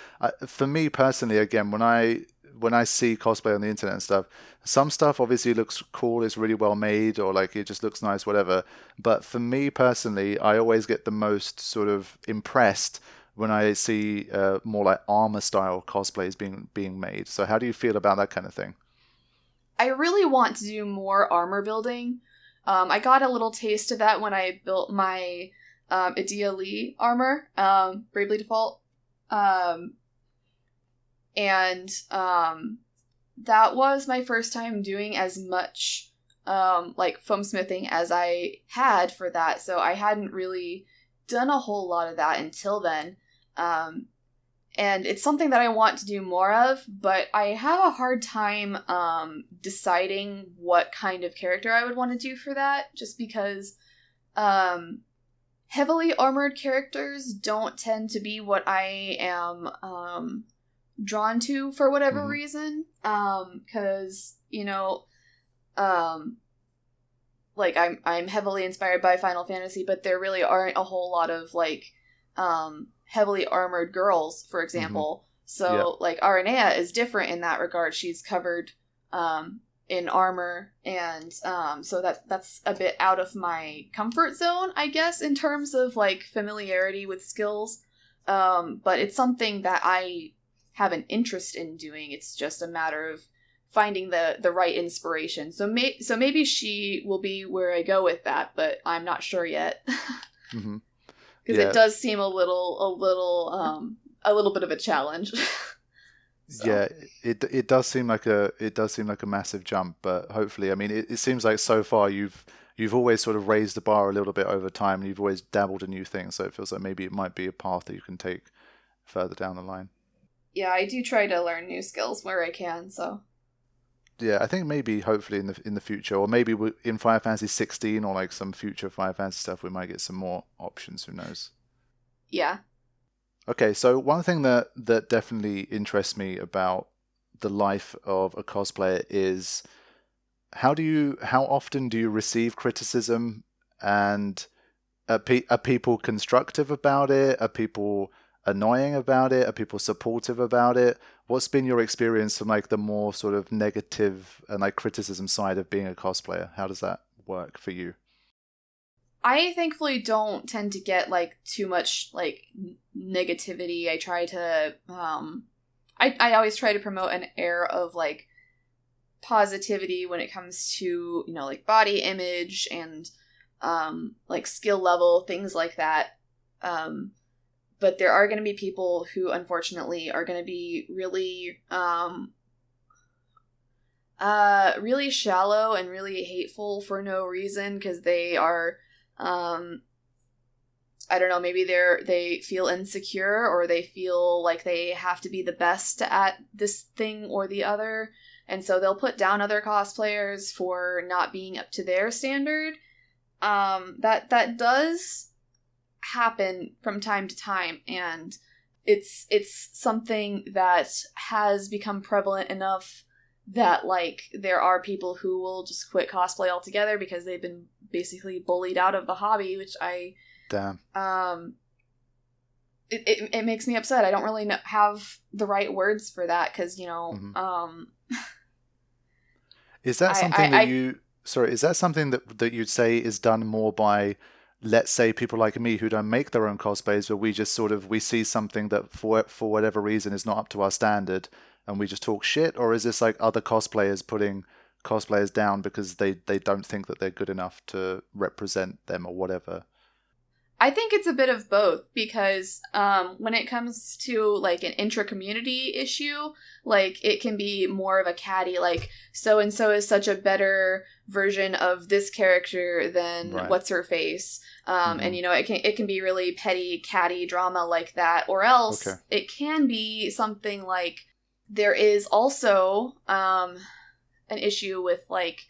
for me personally, again, when I see cosplay on the internet and stuff, some stuff obviously looks cool, it's really well made, or like it just looks nice, whatever. But for me personally, I always get the most sort of impressed when I see more like armor style cosplays being made. So how do you feel about that kind of thing? I really want to do more armor building. I got a little taste of that when I built my Adia Lee armor, Bravely Default. And that was my first time doing as much like foam smithing as I had for that, so I hadn't really done a whole lot of that until then. And it's something that I want to do more of, but I have a hard time deciding what kind of character I would want to do for that, just because heavily armored characters don't tend to be what I am drawn to for whatever reason, because like I'm heavily inspired by Final Fantasy, but there really aren't a whole lot of like heavily armored girls, for example. So like Aranea is different in that regard. She's covered in armor, and so that's a bit out of my comfort zone, I guess, in terms of like familiarity with skills, but it's something that I have an interest in doing. It's just a matter of finding the right inspiration. So maybe she will be where I go with that, but I'm not sure yet. Because it does seem a little bit of a challenge. So. Yeah, it does seem like a massive jump, but hopefully, I mean, it seems like so far you've always sort of raised the bar a little bit over time, and you've always dabbled in new things. So it feels like maybe it might be a path that you can take further down the line. Yeah, I do try to learn new skills where I can, so... Yeah, I think maybe, hopefully, in the future, or maybe in Final Fantasy 16 or like some future Final Fantasy stuff, we might get some more options, who knows? Yeah. Okay, so one thing that definitely interests me about the life of a cosplayer is how often do you receive criticism, and are people constructive about it? Are people annoying about it? Are people supportive about it? What's been your experience from like the more sort of negative and like criticism side of being a cosplayer? How does that work for you? I thankfully don't tend to get like too much like negativity. I try to I always try to promote an air of like positivity when it comes to, like body image and like skill level, things like that. But there are going to be people who, unfortunately, are going to be really, really shallow and really hateful for no reason, because they are, I don't know, maybe they feel insecure, or they feel like they have to be the best at this thing or the other, and so they'll put down other cosplayers for not being up to their standard. That does happen from time to time, and it's something that has become prevalent enough that like there are people who will just quit cosplay altogether because they've been basically bullied out of the hobby, which it makes me upset. I don't really have the right words for that, because is that something is that something that you'd say is done more by, let's say, people like me who don't make their own cosplays, but we just we see something that for whatever reason is not up to our standard, and we just talk shit? Or is this like other cosplayers putting cosplayers down because they don't think that they're good enough to represent them or whatever? I think it's a bit of both, because when it comes to like an intra-community issue, like it can be more of a catty, like so and so is such a better version of this character than what's her face, and it can be really petty catty drama like that, or else it can be something like there is also an issue with like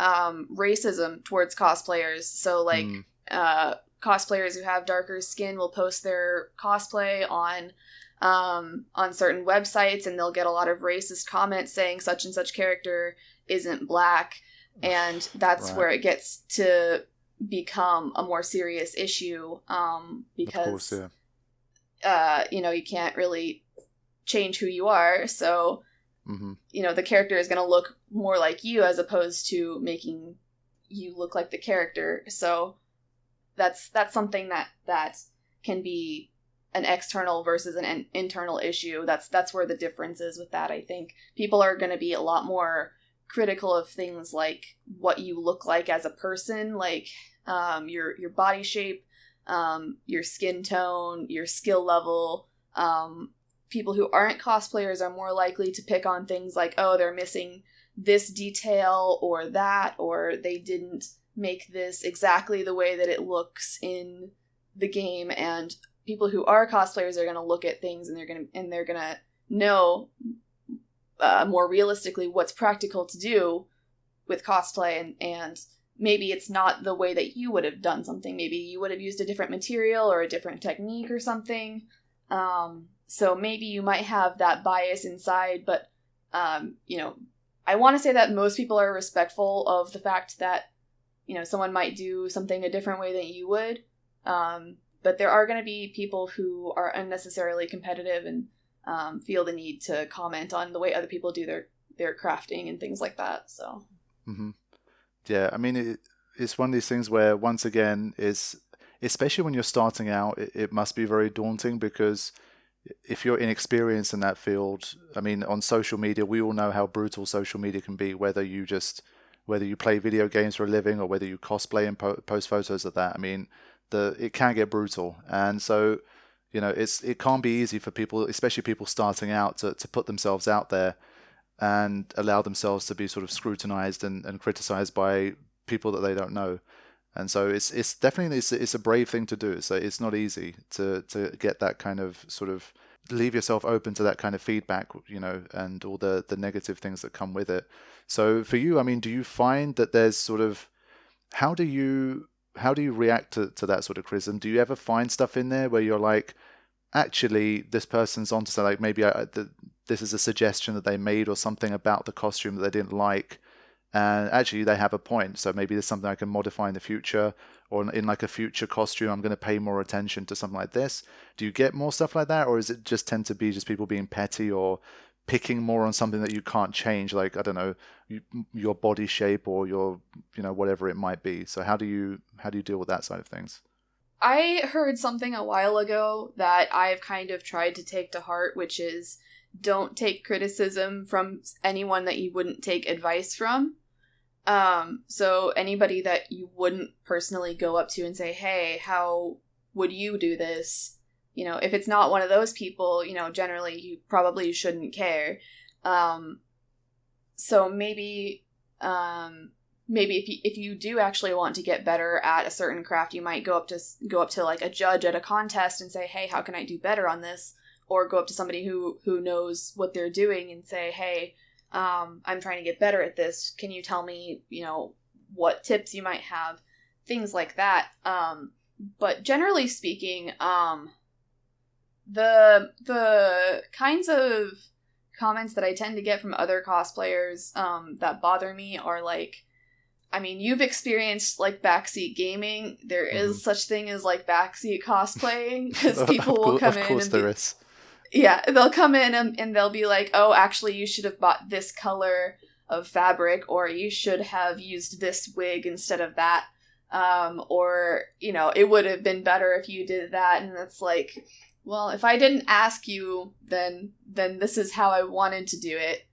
racism towards cosplayers. So like cosplayers who have darker skin will post their cosplay on certain websites, and they'll get a lot of racist comments saying such and such character isn't black, and that's where it gets to become a more serious issue, because of course, you can't really change who you are, so the character is going to look more like you as opposed to making you look like the character. So that's something that can be an external versus an internal issue. That's where the difference is with that. I think people are going to be a lot more critical of things like what you look like as a person, like your body shape, your skin tone, your skill level. People who aren't cosplayers are more likely to pick on things like, oh, they're missing this detail or that, or they didn't make this exactly the way that it looks in the game. And people who are cosplayers are going to look at things and they're going to know more realistically what's practical to do with cosplay, and maybe it's not the way that you would have done something. Maybe you would have used a different material or a different technique or something. So maybe you might have that bias inside, but I want to say that most people are respectful of the fact that someone might do something a different way than you would. But there are going to be people who are unnecessarily competitive and feel the need to comment on the way other people do their crafting and things like that. So, yeah, I mean, it's one of these things where, once again, especially when you're starting out, it must be very daunting, because if you're inexperienced in that field, I mean, on social media, we all know how brutal social media can be, whether you play video games for a living or whether you cosplay and post photos of that. I mean, it can get brutal. And so, it can't be easy for people, especially people starting out, to put themselves out there and allow themselves to be sort of scrutinized and criticized by people that they don't know. And so it's definitely it's a brave thing to do. So it's not easy to get that kind of sort of leave yourself open to that kind of feedback, and all the negative things that come with it. So for you, I mean, do you find that there's sort of, how do you react to that sort of criticism? Do you ever find stuff in there where you're like, actually, this person's onto something, like maybe this is a suggestion that they made or something about the costume that they didn't like, and actually they have a point, so maybe there's something I can modify in the future, or in like a future costume I'm going to pay more attention to something like this? Do you get more stuff like that, or is it just tend to be just people being petty or picking more on something that you can't change, like, I don't know, your body shape or your, whatever it might be? So how do you deal with that side of things? I heard something a while ago that I've kind of tried to take to heart, which is, don't take criticism from anyone that you wouldn't take advice from. So anybody that you wouldn't personally go up to and say, hey, how would you do this? If it's not one of those people, generally you probably shouldn't care. So maybe if you do actually want to get better at a certain craft, you might go up to like a judge at a contest and say, hey, how can I do better on this? Or go up to somebody who knows what they're doing and say, hey, I'm trying to get better at this. Can you tell me, what tips you might have? Things like that. But generally speaking, the kinds of comments that I tend to get from other cosplayers that bother me are like, I mean, you've experienced like backseat gaming. There is such thing as like backseat cosplaying, because people will come in. Of course, there is. Yeah, they'll come in and they'll be like, oh, actually, you should have bought this color of fabric, or you should have used this wig instead of that. Or, it would have been better if you did that. And it's like, well, if I didn't ask you, then this is how I wanted to do it.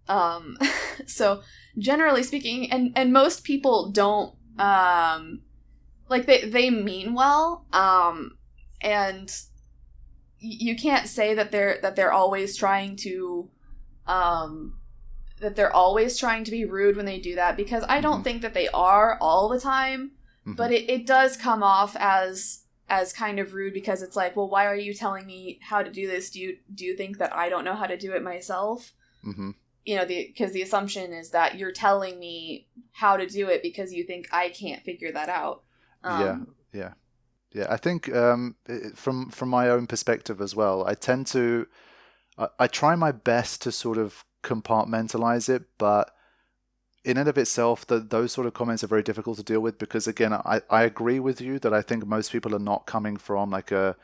So generally speaking, and most people don't, like they mean well, and you can't say that they're always trying to, that they're always trying to be rude when they do that, because I don't think that they are all the time, but it does come off as kind of rude, because it's like, well, why are you telling me how to do this? Do you think that I don't know how to do it myself? You know, because the assumption is that you're telling me how to do it because you think I can't figure that out. Yeah. I think from my own perspective as well, I tend to, I try my best to sort of compartmentalize it, but in and of itself, those sort of comments are very difficult to deal with, because again, I agree with you that I think most people are not coming from like a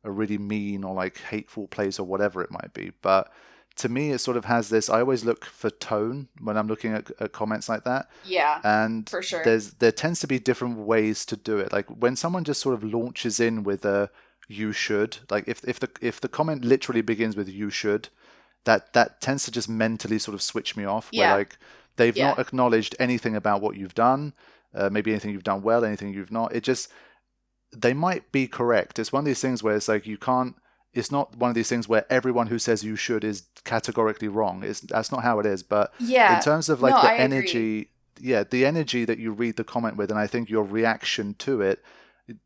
really mean or like hateful place or whatever it might be, but to me, it sort of has this. I always look for tone when I'm looking at comments like that. Yeah, and for sure. There tends to be different ways to do it. Like when someone just sort of launches in with a "you should," like if the comment literally begins with "you should," that tends to just mentally sort of switch me off. Yeah. Where like they've not acknowledged anything about what you've done, maybe anything you've done well, anything you've not. It just, they might be correct. It's one of these things where it's like you can't. It's not one of these things where everyone who says you should is categorically wrong. That's not how it is. But in terms of like the energy, the energy that you read the comment with, and I think your reaction to it,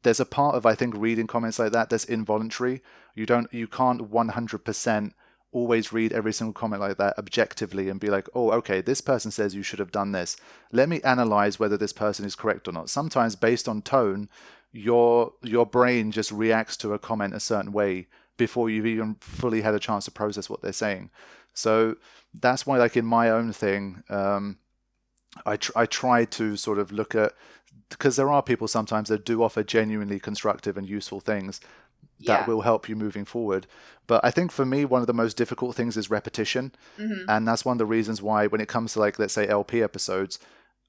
there's a part of, I think, reading comments like that that's involuntary. You can't 100% always read every single comment like that objectively and be like, oh, okay, this person says you should have done this. Let me analyze whether this person is correct or not. Sometimes based on tone, your brain just reacts to a comment a certain way before you've even fully had a chance to process what they're saying. So that's why, like in my own thing, I try to sort of look at, because there are people sometimes that do offer genuinely constructive and useful things that will help you moving forward. But I think for me, one of the most difficult things is repetition. And that's one of the reasons why when it comes to like, let's say LP episodes,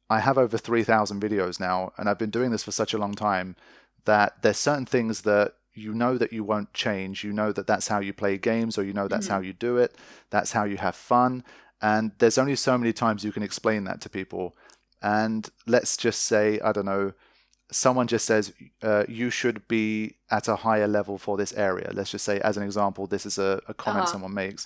I have over 3,000 videos now, and I've been doing this for such a long time that there's certain things that you know that you won't change. You know that that's how you play games, or you know that's how you do it. That's how you have fun. And there's only so many times you can explain that to people. And let's just say, I don't know, someone just says, you should be at a higher level for this area. Let's just say, as an example, this is a comment someone makes.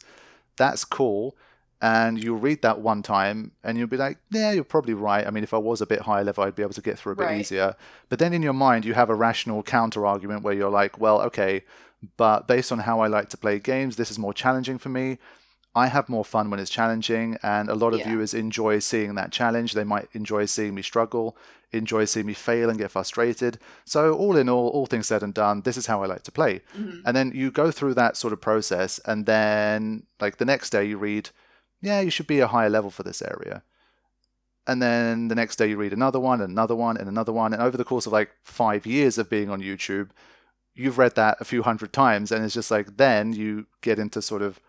That's cool. And you'll read that one time and you'll be like, yeah, you're probably right. I mean, if I was a bit higher level, I'd be able to get through a bit easier. But then in your mind, you have a rational counter argument where you're like, well, okay, but based on how I like to play games, this is more challenging for me. I have more fun when it's challenging, and a lot of viewers enjoy seeing that challenge. They might enjoy seeing me struggle, enjoy seeing me fail and get frustrated. So all in all things said and done, this is how I like to play. And then you go through that sort of process, and then like the next day you read, yeah, you should be a higher level for this area. And then the next day you read another one, and another one, and another one. And over the course of like 5 years of being on YouTube, you've read that a few hundred times. And it's just like, then you get into sort of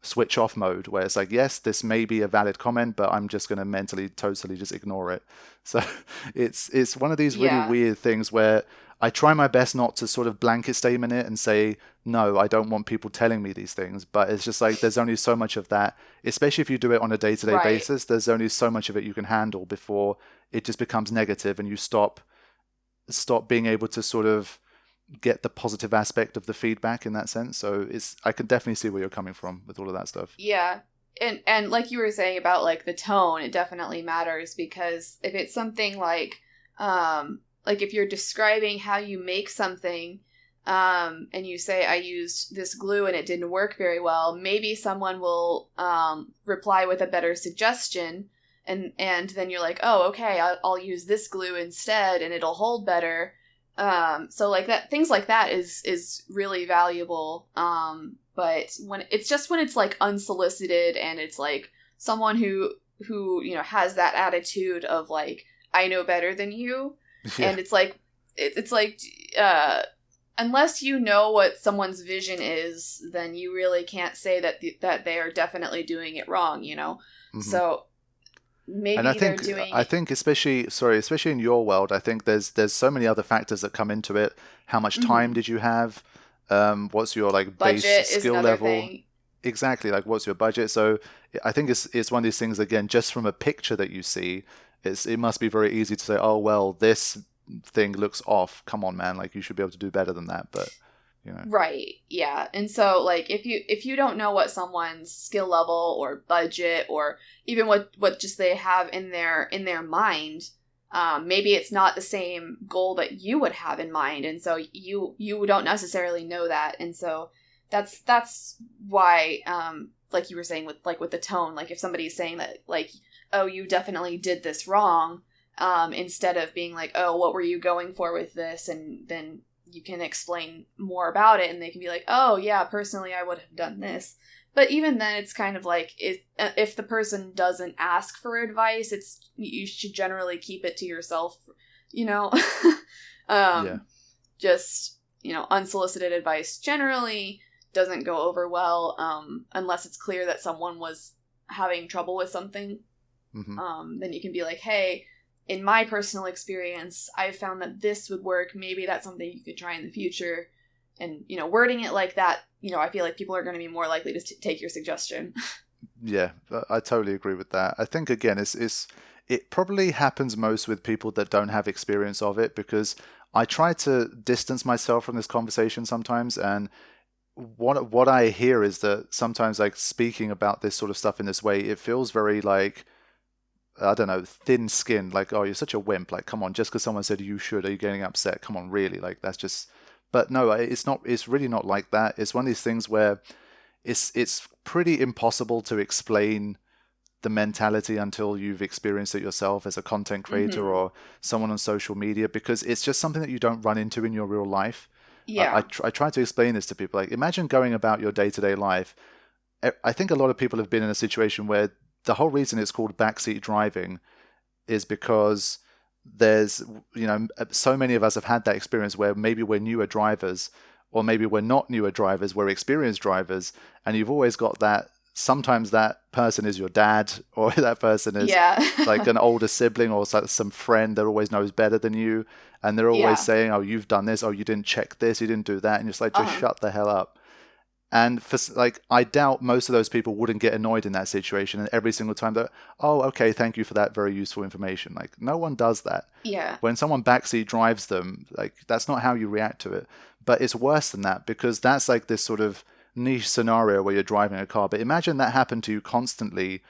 switch off mode where it's like, yes, this may be a valid comment, but I'm just going to mentally totally just ignore it. So it's one of these really weird things where I try my best not to sort of blanket statement it and say, no, I don't want people telling me these things. But it's just like, there's only so much of that, especially if you do it on a day-to-day basis. There's only so much of it you can handle before it just becomes negative and you stop being able to sort of get the positive aspect of the feedback in that sense. So I can definitely see where you're coming from with all of that stuff. Yeah. And like you were saying about like the tone, it definitely matters, because if it's something like if you're describing how you make something, and you say, I used this glue and it didn't work very well, maybe someone will reply with a better suggestion, and then you're like, oh, okay, I'll use this glue instead and it'll hold better. So like that, things like that is really valuable. But when it's like unsolicited, and it's like someone who has that attitude of like, I know better than you. And it's like unless you know what someone's vision is, then you really can't say that they are definitely doing it wrong, So maybe and I think especially in your world, I think there's so many other factors that come into it. How much time did you have? What's your like budget base skill level? Thing. exactly, like what's your budget? So I think it's one of these things, again, just from a picture that you see, it must be very easy to say, oh well, this thing looks off. Come on, man, like you should be able to do better than that. But Right. Yeah. And so like if you don't know what someone's skill level or budget or even what just they have in their mind, maybe it's not the same goal that you would have in mind, and so you don't necessarily know that. And so that's why like you were saying with the tone, like if somebody's saying that like, oh, you definitely did this wrong, instead of being like, oh, what were you going for with this, and then you can explain more about it, and they can be like, oh yeah, personally I would have done this. But even then, it's kind of like, if the person doesn't ask for advice, you should generally keep it to yourself, yeah. Just, unsolicited advice generally doesn't go over well, unless it's clear that someone was having trouble with something. Mm-hmm. Then you can be like, hey, in my personal experience, I've found that this would work. Maybe that's something you could try in the future. And, wording it like that, I feel like people are going to be more likely to take your suggestion. Yeah, I totally agree with that. I think, again, it probably happens most with people that don't have experience of it, because I try to distance myself from this conversation sometimes, and what I hear is that sometimes, like, speaking about this sort of stuff in this way, it feels very like, I don't know, thin-skinned, like, oh, you're such a wimp, like, come on, just because someone said you should, are you getting upset? Come on, really? Like, that's just... But no, it's not. It's really not like that. It's one of these things where it's pretty impossible to explain the mentality until you've experienced it yourself as a content creator Mm-hmm. or someone on social media, because it's just something that you don't run into in your real life. Yeah. I try to explain this to people. Like, imagine going about your day-to-day life. I think a lot of people have been in a situation where the whole reason it's called backseat driving is because there's, so many of us have had that experience where maybe we're newer drivers, or maybe we're not newer drivers, we're experienced drivers, and you've always got that. Sometimes that person is your dad, or that person is like an older sibling, or some friend that always knows better than you, and they're always saying, oh, you've done this, oh, you didn't check this, you didn't do that, and you're just like, just shut the hell up. And I doubt most of those people wouldn't get annoyed in that situation. And every single time they're, oh, okay, thank you for that very useful information. Like, no one does that. Yeah. When someone backseat drives them, like, that's not how you react to it. But it's worse than that, because that's like this sort of niche scenario where you're driving a car. But imagine that happened to you constantly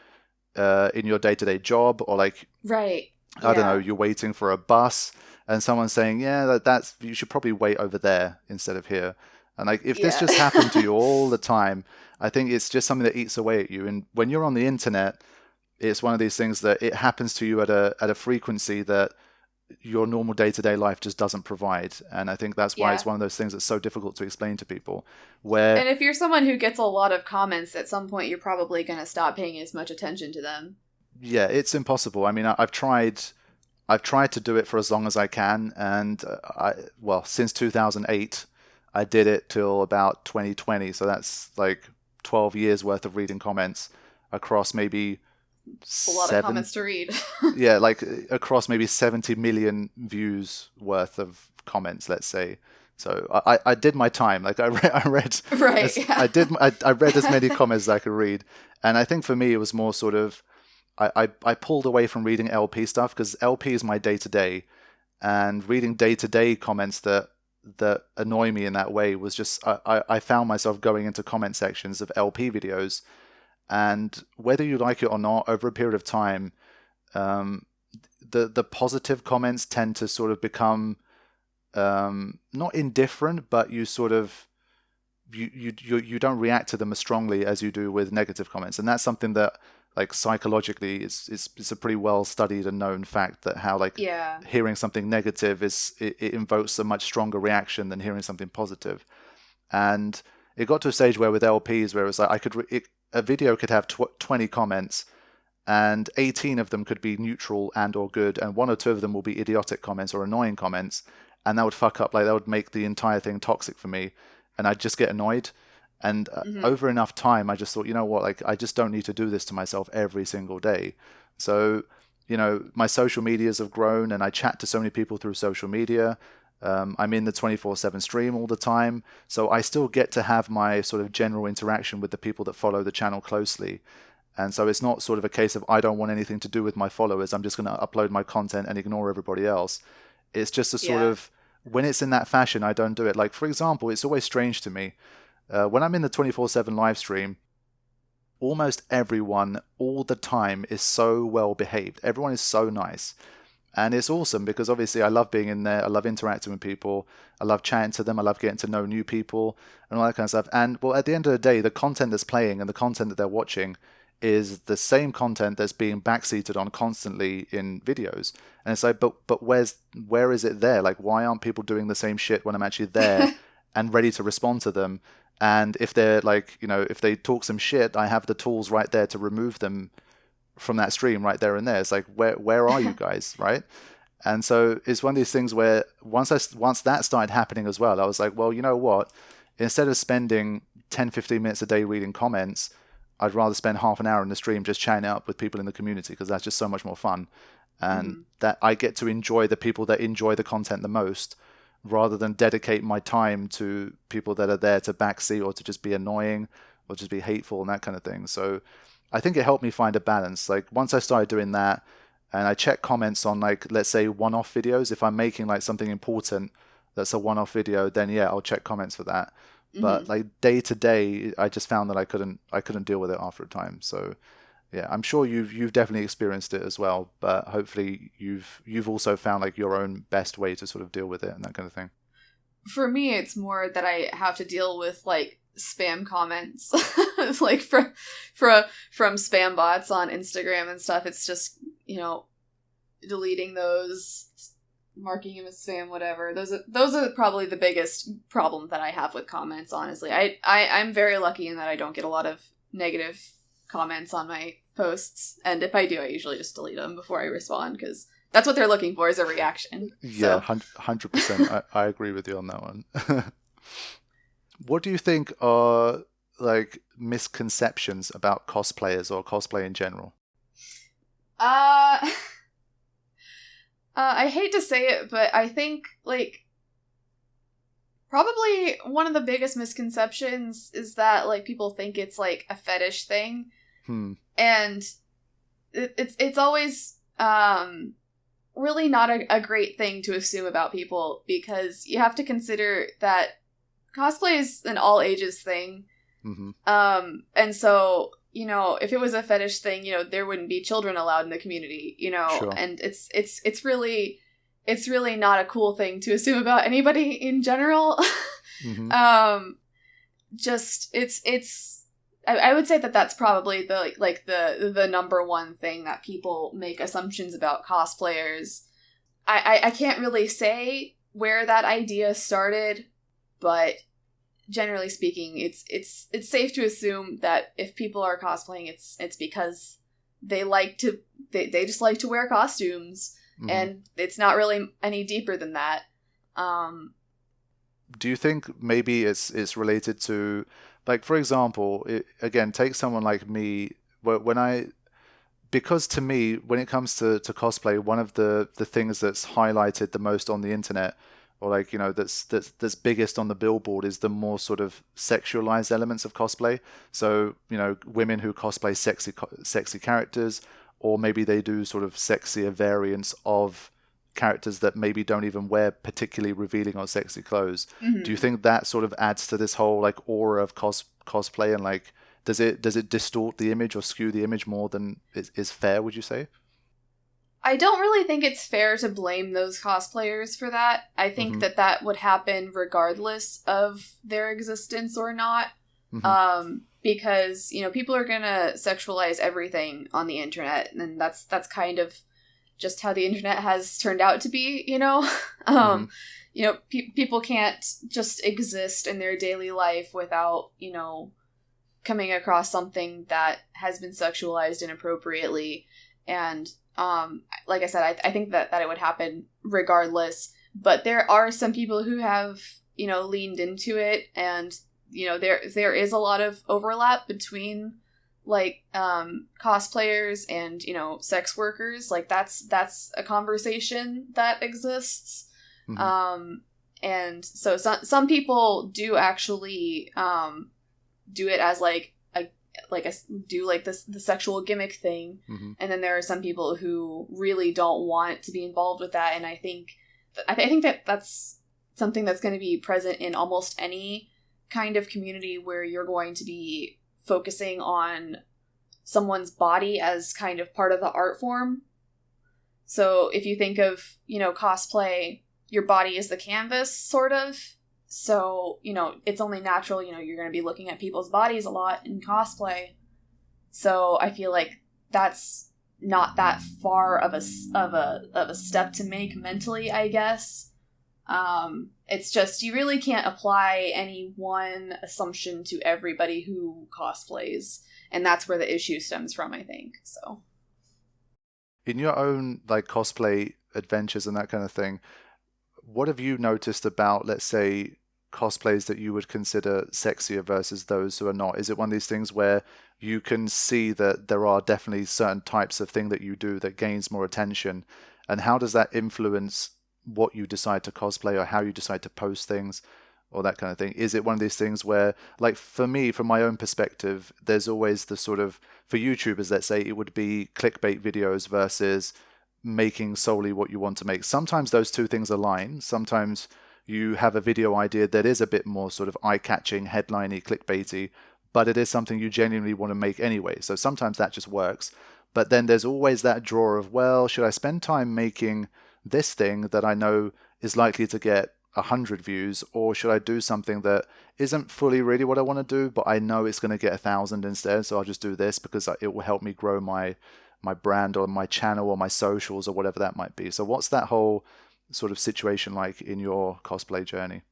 in your day-to-day job, or like, right. I don't know, you're waiting for a bus and someone's saying, yeah, that's you should probably wait over there instead of here. And like, if this just happened to you all the time, I think it's just something that eats away at you. And when you're on the internet, it's one of these things that it happens to you at a frequency that your normal day-to-day life just doesn't provide. And I think that's why it's one of those things that's so difficult to explain to people. And if you're someone who gets a lot of comments, at some point you're probably going to stop paying as much attention to them. Yeah, it's impossible. I mean, I've tried to do it for as long as I can, and since 2008. I did it till about 2020, so that's like 12 years worth of reading comments across maybe a lot of comments to read. Yeah, like across maybe 70 million views worth of comments, let's say. So I did my time. Like I read right. I read as many comments as I could read, and I think for me it was more sort of I pulled away from reading LP stuff, because LP is my day to day, and reading day to day comments that annoy me in that way was just I found myself going into comment sections of LP videos, and whether you like it or not, over a period of time, the positive comments tend to sort of become not indifferent, but you sort of you don't react to them as strongly as you do with negative comments. And that's something that, like, psychologically it's a pretty well studied and known fact, that how hearing something negative it invokes a much stronger reaction than hearing something positive. And it got to a stage where with LPs where it was like a video could have 20 comments, and 18 of them could be neutral and or good, and 1 or 2 of them will be idiotic comments or annoying comments, and that would fuck up, like that would make the entire thing toxic for me, and I'd just get annoyed. And over enough time, I just thought, you know what, like, I just don't need to do this to myself every single day. So, my social medias have grown, and I chat to so many people through social media. I'm in the 24/7 stream all the time, so I still get to have my sort of general interaction with the people that follow the channel closely. And so it's not sort of a case of I don't want anything to do with my followers, I'm just going to upload my content and ignore everybody else. It's just a sort of, when it's in that fashion, I don't do it. Like, for example, it's always strange to me, when I'm in the 24/7 live stream, almost everyone all the time is so well behaved. Everyone is so nice. And it's awesome because obviously I love being in there. I love interacting with people. I love chatting to them. I love getting to know new people and all that kind of stuff. And well, at the end of the day, the content that's playing and the content that they're watching is the same content that's being backseated on constantly in videos. And it's like, but where is it there? Like, why aren't people doing the same shit when I'm actually there and ready to respond to them? And if they're like, you know, if they talk some shit, I have the tools right there to remove them from that stream right there and there. It's like, where are you guys, right? And so it's one of these things where once that started happening as well, I was like, well, you know what? Instead of spending 10-15 minutes a day reading comments, I'd rather spend half an hour in the stream just chatting up with people in the community, because that's just so much more fun. And that I get to enjoy the people that enjoy the content the most, rather than dedicate my time to people that are there to backseat or to just be annoying or just be hateful and that kind of thing. So I think it helped me find a balance. Like, once I started doing that, and I check comments on, like, let's say one-off videos, if I'm making like something important that's a one-off video, then yeah, I'll check comments for that. But like day to day, I just found that I couldn't deal with it after a time. So yeah, I'm sure you've definitely experienced it as well, but hopefully you've also found like your own best way to sort of deal with it and that kind of thing. For me, it's more that I have to deal with like spam comments, like from spam bots on Instagram and stuff. It's just, you know, deleting those, marking him as spam, whatever. Those are probably the biggest problem that I have with comments, honestly. I'm very lucky in that I don't get a lot of negative comments on my posts, and if I do, I usually just delete them before I respond, because that's what they're looking for, is a reaction. Yeah, 100%. I agree with you on that one. What do you think are like misconceptions about cosplayers or cosplay in general? I hate to say it, but I think, like, probably one of the biggest misconceptions is that, like, people think it's, like, a fetish thing. And it's always, really not a great thing to assume about people, because you have to consider that cosplay is an all ages thing. And so, you know, if it was a fetish thing, you know, there wouldn't be children allowed in the community, you know. Sure. And it's really not a cool thing to assume about anybody in general. Just I would say that that's probably the number one thing that people make assumptions about cosplayers. I can't really say where that idea started, but generally speaking, it's safe to assume that if people are cosplaying, it's because they just like to wear costumes, and it's not really any deeper than that. Do you think maybe it's related to, like, for example, again, take someone like me, because to me, when it comes to cosplay, one of the things that's highlighted the most on the internet, or like, you know, that's biggest on the billboard, is the more sort of sexualized elements of cosplay. So, you know, women who cosplay sexy characters, or maybe they do sort of sexier variants of characters that maybe don't even wear particularly revealing or sexy clothes. Do you think that sort of adds to this whole like aura of cosplay, and like does it distort the image or skew the image more than is fair, would you say? I don't really think it's fair to blame those cosplayers for that. I think that would happen regardless of their existence or not. Because, you know, people are gonna sexualize everything on the internet, and that's kind of just how the internet has turned out to be, you know? You know, people can't just exist in their daily life without, you know, coming across something that has been sexualized inappropriately. And like I said, I think that it would happen regardless, but there are some people who have, you know, leaned into it, and, you know, there is a lot of overlap between, like, cosplayers and, you know, sex workers. Like, that's a conversation that exists. And so some people do actually do it as like the sexual gimmick thing. Mm-hmm. And then there are some people who really don't want to be involved with that. And I think that that's something that's going to be present in almost any kind of community where you're going to be focusing on someone's body as kind of part of the art form. So if you think of, cosplay, your body is the canvas, sort of. So, it's only natural, you're going to be looking at people's bodies a lot in cosplay. So I feel like that's not that far of a step to make mentally, I guess. It's just, you really can't apply any one assumption to everybody who cosplays. And that's where the issue stems from, I think. So, in your own like cosplay adventures and that kind of thing, what have you noticed about, let's say, cosplays that you would consider sexier versus those who are not? Is it one of these things where you can see that there are definitely certain types of thing that you do that gains more attention, and how does that influence what you decide to cosplay or how you decide to post things or that kind of thing? Is it one of these things where, like for me, from my own perspective, there's always the sort of, for YouTubers, let's say, it would be clickbait videos versus making solely what you want to make. Sometimes those two things align. Sometimes you have a video idea that is a bit more sort of eye-catching, headliney, clickbaity, but it is something you genuinely want to make anyway. So sometimes that just works. But then there's always that draw of, well, should I spend time making this thing that I know is likely to get 100 views, or should I do something that isn't fully really what I want to do, but I know it's going to get 1,000 instead, so I'll just do this because it will help me grow my brand or my channel or my socials or whatever that might be. So what's that whole sort of situation like in your cosplay journey?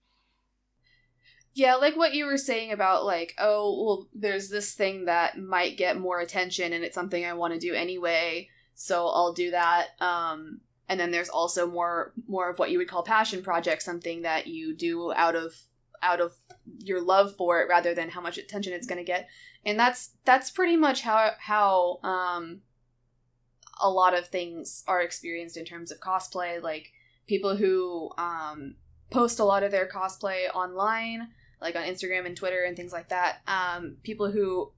Yeah, like what you were saying about like, oh, well, there's this thing that might get more attention and it's something I want to do anyway, so I'll do that. And then there's also more of what you would call passion projects, something that you do out of your love for it rather than how much attention it's going to get. And that's pretty much how a lot of things are experienced in terms of cosplay. Like people who post a lot of their cosplay online, like on Instagram and Twitter and things like that. People who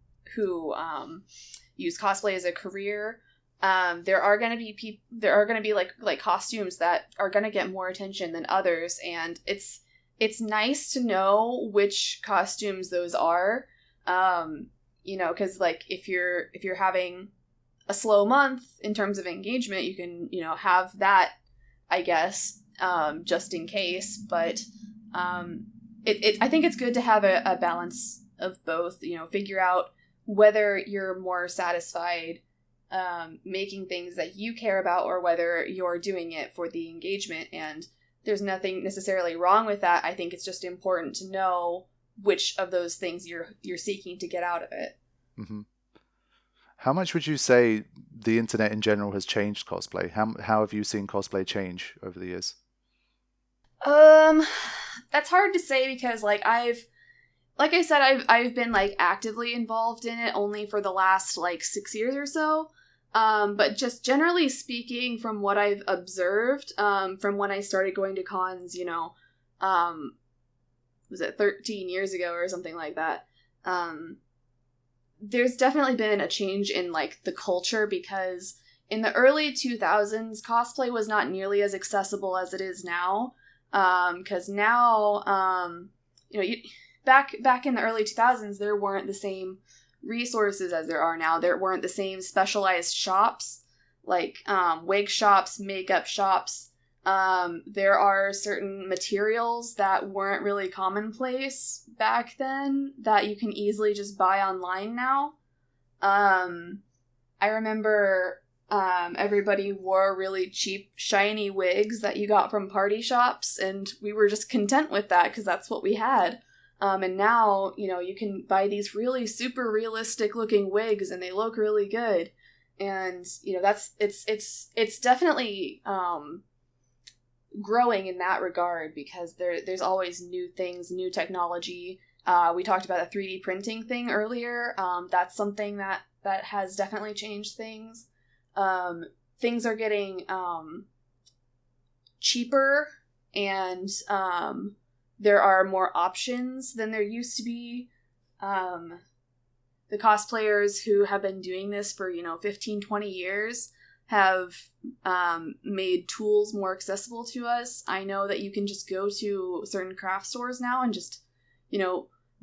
use cosplay as a career. There are going to be like costumes that are going to get more attention than others, and it's nice to know which costumes those are. Because like if you're having a slow month in terms of engagement, you can have that, I guess, just in case. But I think it's good to have a balance of both. Figure out whether you're more satisfied making things that you care about, or whether you're doing it for the engagement. And there's nothing necessarily wrong with that. I think it's just important to know which of those things you're seeking to get out of it. Mm-hmm. How much would you say the internet in general has changed cosplay? How have you seen cosplay change over the years? That's hard to say because like I said, I've been like actively involved in it only for the last like 6 years or so. But just generally speaking, from what I've observed, from when I started going to cons, was it 13 years ago or something like that? There's definitely been a change in like the culture, because in the early 2000s, cosplay was not nearly as accessible as it is now. Because now, back in the early 2000s, there weren't the same resources as there are now. There weren't the same specialized shops, like wig shops, makeup shops. There are certain materials that weren't really commonplace back then that you can easily just buy online now. I remember everybody wore really cheap, shiny wigs that you got from party shops, and we were just content with that because that's what we had. And now, you can buy these really super realistic looking wigs and they look really good. And, it's definitely, growing in that regard, because there's always new things, new technology. We talked about the 3D printing thing earlier. That's something that has definitely changed things. Things are getting, cheaper and there are more options than there used to be. The cosplayers who have been doing this for, 15, 20 years have made tools more accessible to us. I know that you can just go to certain craft stores now and just,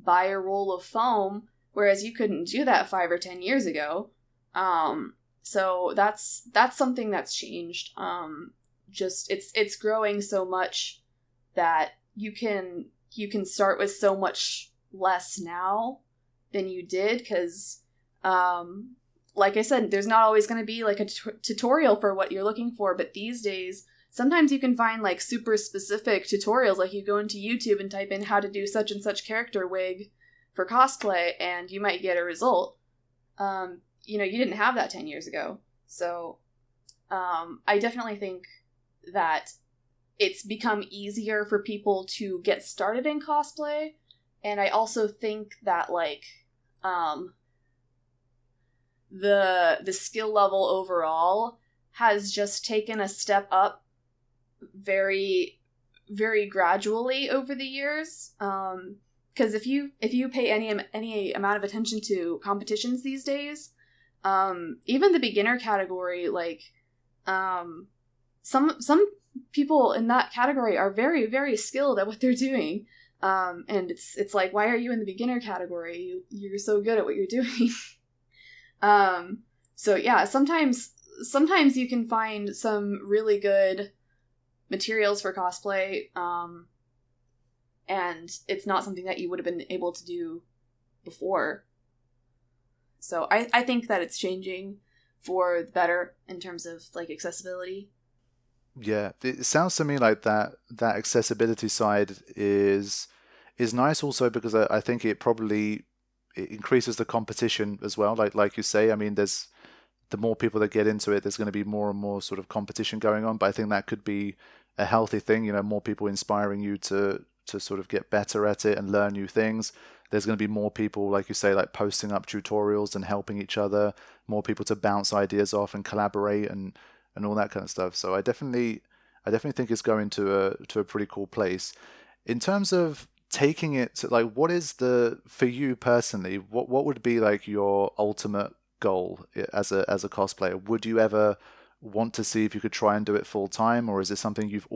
buy a roll of foam, whereas you couldn't do that 5 or 10 years ago. So that's something that's changed. Just it's growing so much that you can start with so much less now than you did, because like I said, there's not always going to be like a tutorial for what you're looking for, but these days sometimes you can find like super specific tutorials. Like you go into YouTube and type in how to do such and such character wig for cosplay, and you might get a result. You didn't have that 10 years ago. So I definitely think that it's become easier for people to get started in cosplay. And I also think that like the skill level overall has just taken a step up very, very gradually over the years. Because if you pay any amount of attention to competitions these days, even the beginner category, like some people in that category are very, very skilled at what they're doing. And it's like, why are you in the beginner category? You're so good at what you're doing. So yeah, sometimes you can find some really good materials for cosplay, and it's not something that you would have been able to do before. So I think that it's changing for the better in terms of like accessibility. Yeah, it sounds to me like that accessibility side is nice also, because I think it increases the competition as well. Like you say, I mean, there's the more people that get into it, there's going to be more and more sort of competition going on. But I think that could be a healthy thing, more people inspiring you to sort of get better at it and learn new things. There's going to be more people, like you say, like posting up tutorials and helping each other, more people to bounce ideas off and collaborate and all that kind of stuff. So I definitely think it's going to a pretty cool place. In terms of taking it to, like, what is for you personally, what would be like your ultimate goal as a cosplayer? Would you ever want to see if you could try and do it full time, or is it something you've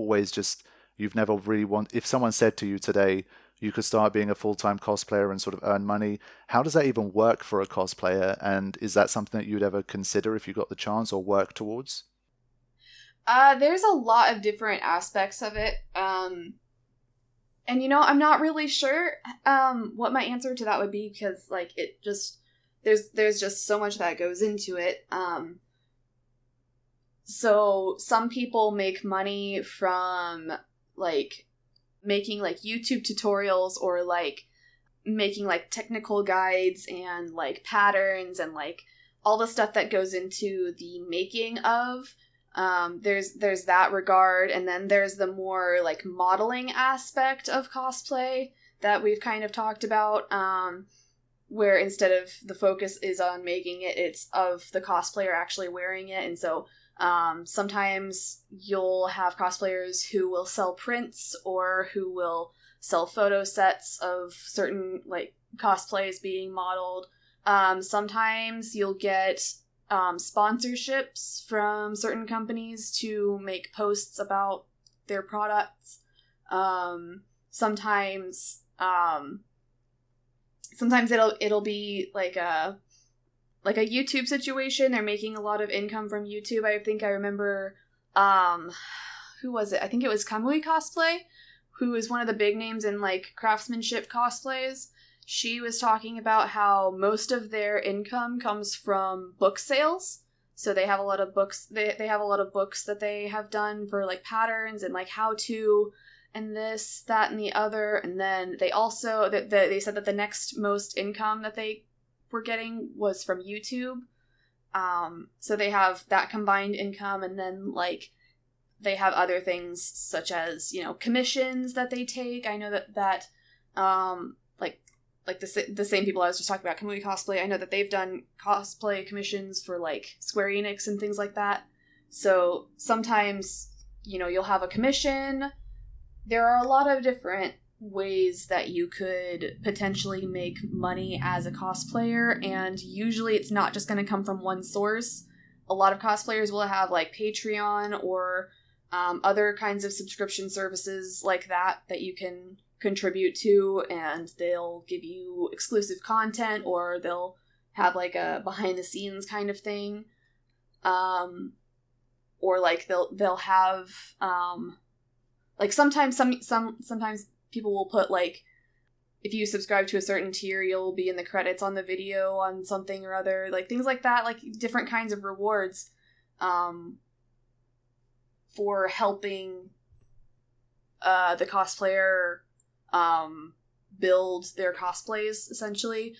never really if someone said to you today you could start being a full-time cosplayer and sort of earn money, how does that even work for a cosplayer? And is that something that you'd ever consider if you got the chance or work towards? There's a lot of different aspects of it. And I'm not really sure what my answer to that would be, because like it just there's just so much that goes into it. So some people make money from like making like YouTube tutorials, or like making like technical guides and like patterns and like all the stuff that goes into the making of. There's that regard, and then there's the more like modeling aspect of cosplay that we've kind of talked about, where instead of the focus is on making it, it's of the cosplayer actually wearing it. And so sometimes you'll have cosplayers who will sell prints or who will sell photo sets of certain like cosplays being modeled. Sometimes you'll get sponsorships from certain companies to make posts about their products. Sometimes it'll be like a YouTube situation. They're making a lot of income from YouTube. I think I remember, who was it? I think it was Kamui Cosplay, who is one of the big names in like craftsmanship cosplays. She was talking about how most of their income comes from book sales. So they have a lot of books. They have a lot of books that they have done for like patterns and like how to, and this, that, and the other. And then they also they said that the next most income that they were getting was from YouTube. So they have that combined income, and then like they have other things such as commissions that they take. I know that like the same people I was just talking about, Kamui Cosplay, I know that they've done cosplay commissions for like Square Enix and things like that. So sometimes you'll have a commission, there are a lot of different ways that you could potentially make money as a cosplayer, and usually it's not just going to come from one source. A lot of cosplayers will have like Patreon or other kinds of subscription services like that you can contribute to, and they'll give you exclusive content, or they'll have like a behind the scenes kind of thing, or like they'll have like sometimes sometimes people will put like, if you subscribe to a certain tier, you'll be in the credits on the video on something or other, like things like that, like different kinds of rewards for helping the cosplayer build their cosplays, essentially.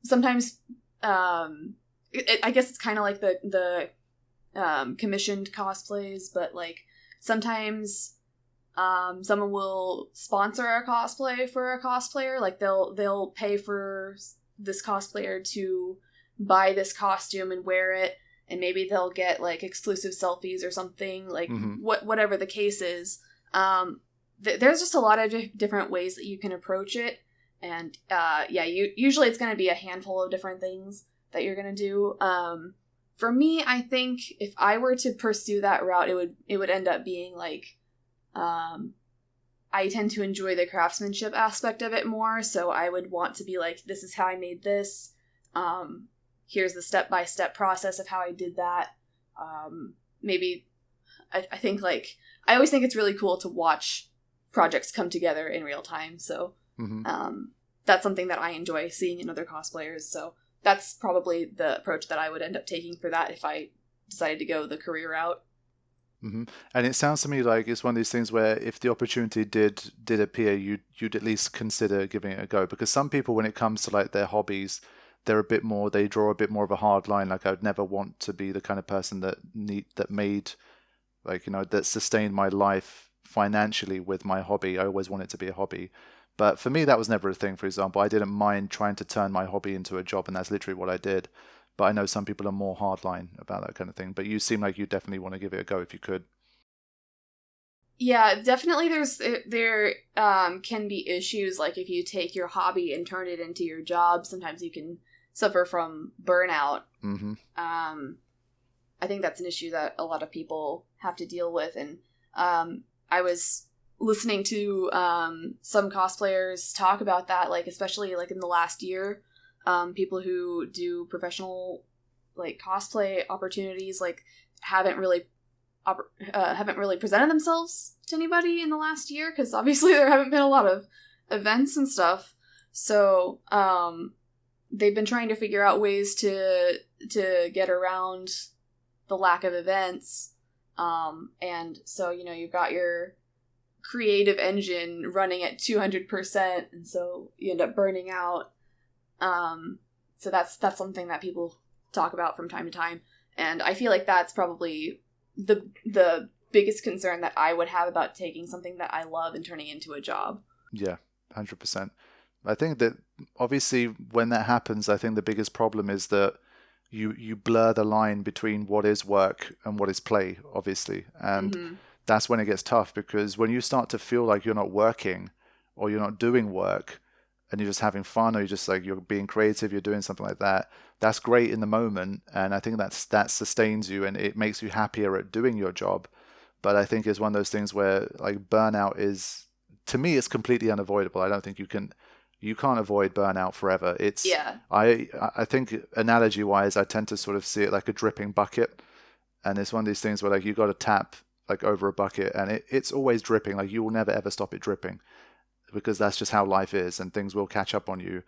Sometimes I guess it's kind of like the commissioned cosplays, but like sometimes someone will sponsor a cosplay for a cosplayer. Like they'll pay for this cosplayer to buy this costume and wear it, and maybe they'll get like exclusive selfies or something, like whatever the case is. There's just a lot of different ways that you can approach it, and usually it's going to be a handful of different things that you're going to do. For me, I think if I were to pursue that route, it would end up being like, I tend to enjoy the craftsmanship aspect of it more, so I would want to be like, this is how I made this, here's the step-by-step process of how I did that. Maybe, I think like, I always think it's really cool to watch projects come together in real time, so that's something that I enjoy seeing in other cosplayers, so that's probably the approach that I would end up taking for that if I decided to go the career route. And it sounds to me like it's one of these things where if the opportunity did appear, you'd at least consider giving it a go. Because some people, when it comes to like their hobbies, they draw a bit more of a hard line. Like, I would never want to be the kind of person that made, like, that sustained my life financially with my hobby. I always want it to be a hobby. But for me, that was never a thing. For example, I didn't mind trying to turn my hobby into a job, and that's literally what I did. But I know some people are more hardline about that kind of thing. But you seem like you definitely want to give it a go if you could. Yeah, definitely there can be issues, like if you take your hobby and turn it into your job, sometimes you can suffer from burnout. I think that's an issue that a lot of people have to deal with. And I was listening to some cosplayers talk about that, like especially like in the last year. People who do professional like cosplay opportunities like haven't really presented themselves to anybody in the last year, because obviously there haven't been a lot of events and stuff. So they've been trying to figure out ways to get around the lack of events. And so you've got your creative engine running at 200%, and so you end up burning out. So that's something that people talk about from time to time, and I feel like that's probably the biggest concern that I would have about taking something that I love and turning it into a job. Yeah, 100%. I think that obviously when that happens, I think the biggest problem is that you blur the line between what is work and what is play, obviously, and that's when it gets tough, because when you start to feel like you're not working or you're not doing work, and you're just having fun, or you're just like, you're being creative, you're doing something like that, that's great in the moment, and I think that sustains you and it makes you happier at doing your job. But I think it's one of those things where like burnout is, to me, it's completely unavoidable. I don't think you can't avoid burnout forever. I think analogy wise, I tend to sort of see it like a dripping bucket, and it's one of these things where like you got to tap like over a bucket, and it's always dripping. Like you will never ever stop it dripping, because that's just how life is, and things will catch up on you.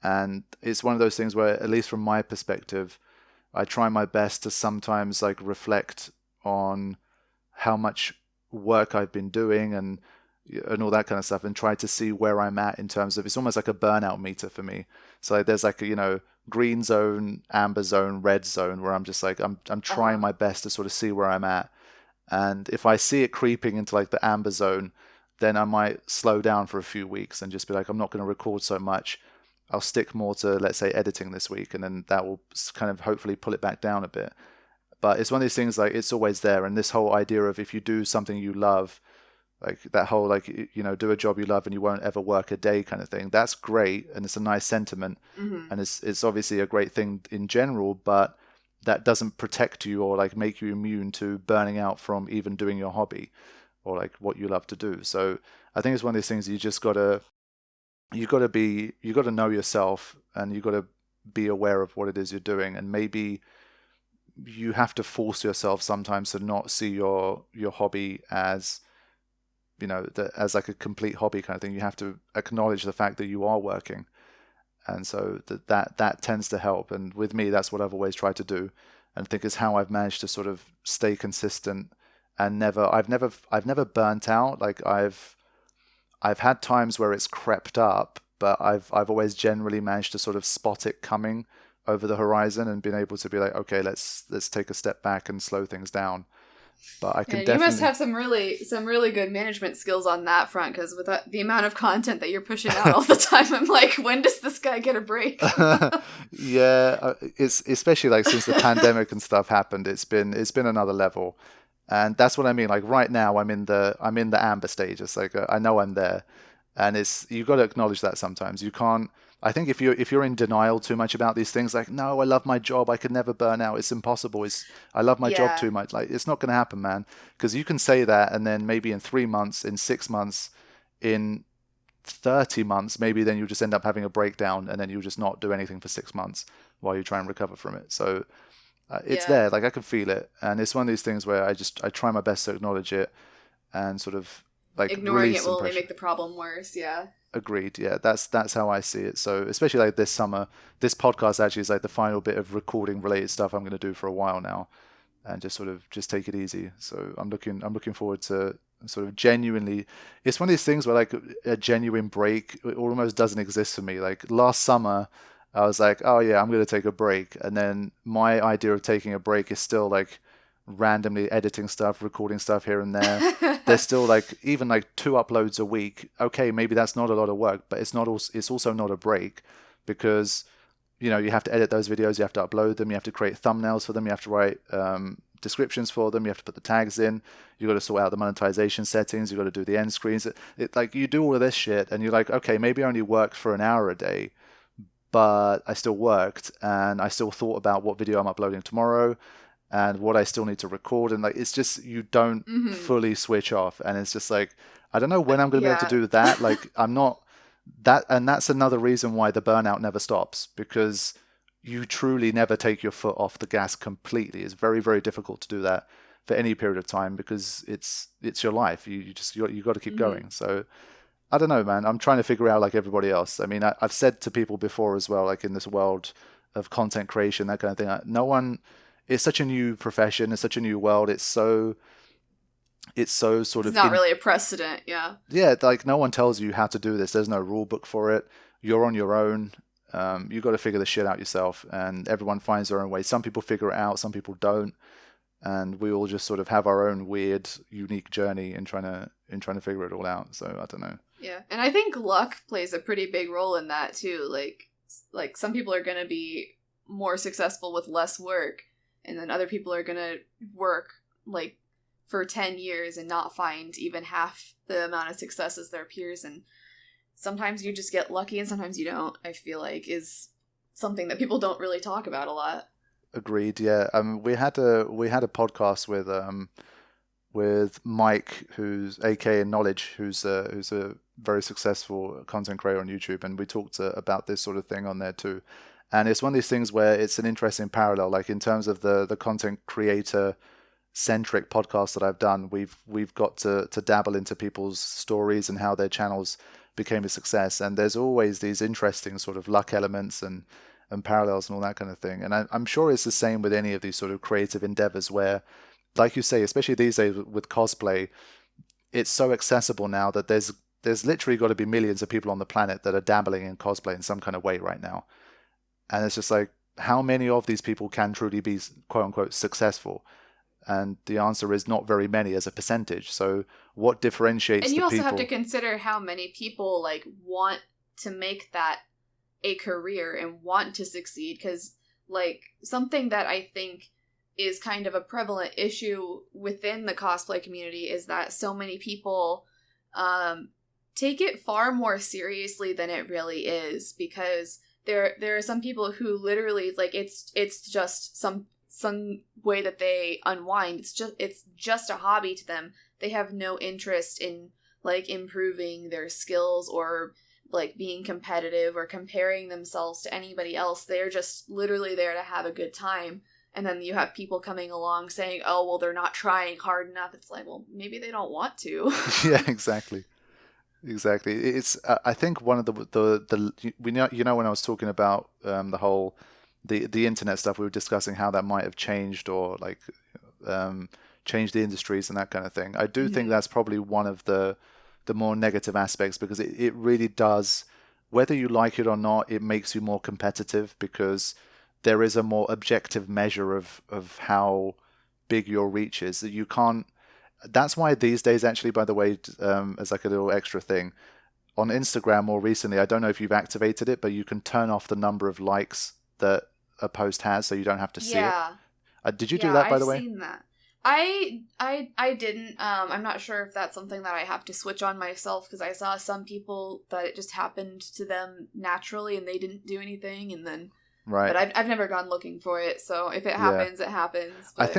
And it's one of those things where, at least from my perspective, I try my best to sometimes like reflect on how much work I've been doing and all that kind of stuff, and try to see where I'm at in terms of, it's almost like a burnout meter for me. So like, there's like a, green zone, amber zone, red zone, where I'm just like, I'm trying my best to sort of see where I'm at. And if I see it creeping into like the amber zone, then I might slow down for a few weeks and just be like, I'm not going to record so much. I'll stick more to, let's say, editing this week, and then that will kind of hopefully pull it back down a bit. But it's one of these things, like, it's always there. And this whole idea of, if you do something you love, Like that whole, like, do a job you love and you won't ever work a day kind of thing. That's great, and it's a nice sentiment, and it's obviously a great thing in general, but that doesn't protect you or like make you immune to burning out from even doing your hobby or like what you love to do. So I think it's one of these things you gotta know yourself, and you gotta be aware of what it is you're doing, and maybe you have to force yourself sometimes to not see your hobby as as like a complete hobby kind of thing. You have to acknowledge the fact that you are working, and so that tends to help. And with me, that's what I've always tried to do, and I think is how I've managed to sort of stay consistent and I've never burnt out. Like I've had times where it's crept up, but I've always generally managed to sort of spot it coming over the horizon and been able to be like, okay, let's take a step back and slow things down. But I can definitely... You must have some really good management skills on that front, because with the amount of content that you're pushing out all the time, I'm like, when does this guy get a break? Yeah, it's especially like since the pandemic and stuff happened, it's been another level, and that's what I mean. Like right now, I'm in the amber stage. It's like I know I'm there, and you got to acknowledge that sometimes. You can't. I think if you're in denial too much about these things, like, no, I love my job, I could never burn out, it's impossible, I love my job too much, like, it's not going to happen, man. Because you can say that, and then maybe in 3 months, in 6 months, in 30 months, maybe then you'll just end up having a breakdown, and then you'll just not do anything for 6 months while you try and recover from it. So it's there, like I can feel it, and it's one of these things where I try my best to acknowledge it and sort of like ignoring it will only make the problem worse. Agreed. Yeah, that's how I see it. So especially like this summer, this podcast actually is like the final bit of recording related stuff I'm going to do for a while now, and just take it easy. So I'm looking forward to sort of genuinely. It's one of these things where like a genuine break almost doesn't exist for me. Like last summer, I was like, oh yeah, I'm going to take a break, and then my idea of taking a break is still like randomly editing stuff, recording stuff here and there. There's still like even like 2 uploads a week. Okay, maybe that's not a lot of work, but it's also not a break, because you have to edit those videos, you have to upload them, you have to create thumbnails for them, you have to write descriptions for them, you have to put the tags in, you got to sort out the monetization settings, you got to do the end screens. It like you do all of this shit, and you're like, okay, maybe I only worked for an hour a day, but I still worked, and I still thought about what video I'm uploading tomorrow and what I still need to record, and like it's just you don't fully switch off, and it's just like I don't know when I'm going to be able to do that. Like I'm not that, and that's another reason why the burnout never stops, because you truly never take your foot off the gas completely. It's very, very difficult to do that for any period of time, because it's your life. You got to keep going. So I don't know, man. I'm trying to figure out like everybody else. I mean, I've said to people before as well, like in this world of content creation, that kind of thing. No one. It's such a new profession. It's such a new world. It's so sort of... It's not really a precedent, yeah. Yeah, like no one tells you how to do this. There's no rule book for it. You're on your own. You got to figure the shit out yourself, and everyone finds their own way. Some people figure it out, some people don't, and we all just sort of have our own weird, unique journey in trying to figure it all out. So I don't know. Yeah, and I think luck plays a pretty big role in that too. Like some people are going to be more successful with less work, and then other people are going to work like for 10 years and not find even half the amount of success as their peers. And sometimes you just get lucky and sometimes you don't, I feel like, is something that people don't really talk about a lot. Agreed. Yeah. We had a podcast with Mike, who's aka Knowledge, who's a very successful content creator on YouTube, and we talked about this sort of thing on there too. And it's one of these things where it's an interesting parallel, like in terms of the content creator centric podcasts that I've done, we've got to dabble into people's stories and how their channels became a success, and there's always these interesting sort of luck elements and parallels and all that kind of thing. And I'm sure it's the same with any of these sort of creative endeavors where, like you say, especially these days with cosplay, it's so accessible now that there's literally got to be millions of people on the planet that are dabbling in cosplay in some kind of way right now. And it's just like, how many of these people can truly be quote unquote successful? And the answer is not very many as a percentage. So what differentiates the people? And you also have to consider how many people like want to make that a career and want to succeed. Because like something that I think is kind of a prevalent issue within the cosplay community is that so many people take it far more seriously than it really is, because there are some people who literally, like, it's just some way that they unwind. It's just a hobby to them. They have no interest in, like, improving their skills or, like, being competitive or comparing themselves to anybody else. They're just literally there to have a good time. And then you have people coming along saying, oh, well, they're not trying hard enough. It's like, well, maybe they don't want to. Yeah, exactly. Exactly. It's I think one of the we know, you know, when I was talking about the whole the internet stuff, we were discussing how that might have changed or like changed the industries and that kind of thing. I do think that's probably one of the more negative aspects, because it really does, whether you like it or not, it makes you more competitive, because there is a more objective measure of how big your reach is. That you can't. That's why these days, actually, by the way, as like a little extra thing, on Instagram more recently, I don't know if you've activated it, but you can turn off the number of likes that a post has, so you don't have to see it. Did you do that, by the way? I've seen that. I didn't. I'm not sure if that's something that I have to switch on myself, because I saw some people that it just happened to them naturally and they didn't do anything, and then. Right. But I've never gone looking for it, so if it happens, it happens. But...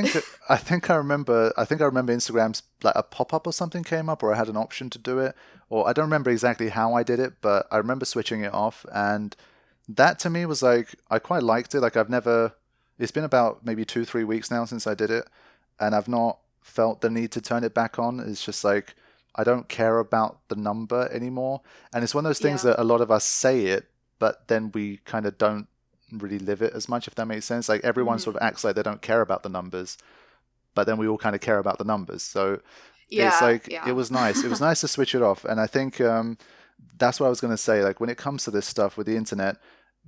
I think I remember Instagram's, like, a pop-up or something came up, or I had an option to do it, or I don't remember exactly how I did it, but I remember switching it off, and that to me was like, I quite liked it. Like, it's been about maybe 2-3 weeks now since I did it, and I've not felt the need to turn it back on. It's just like, I don't care about the number anymore, and it's one of those things that a lot of us say it, but then we kind of don't really live it as much, if that makes sense. Like, everyone sort of acts like they don't care about the numbers, but then we all kind of care about the numbers. So it's like, it was nice. It was nice to switch it off. And I think that's what I was going to say. Like, when it comes to this stuff with the internet,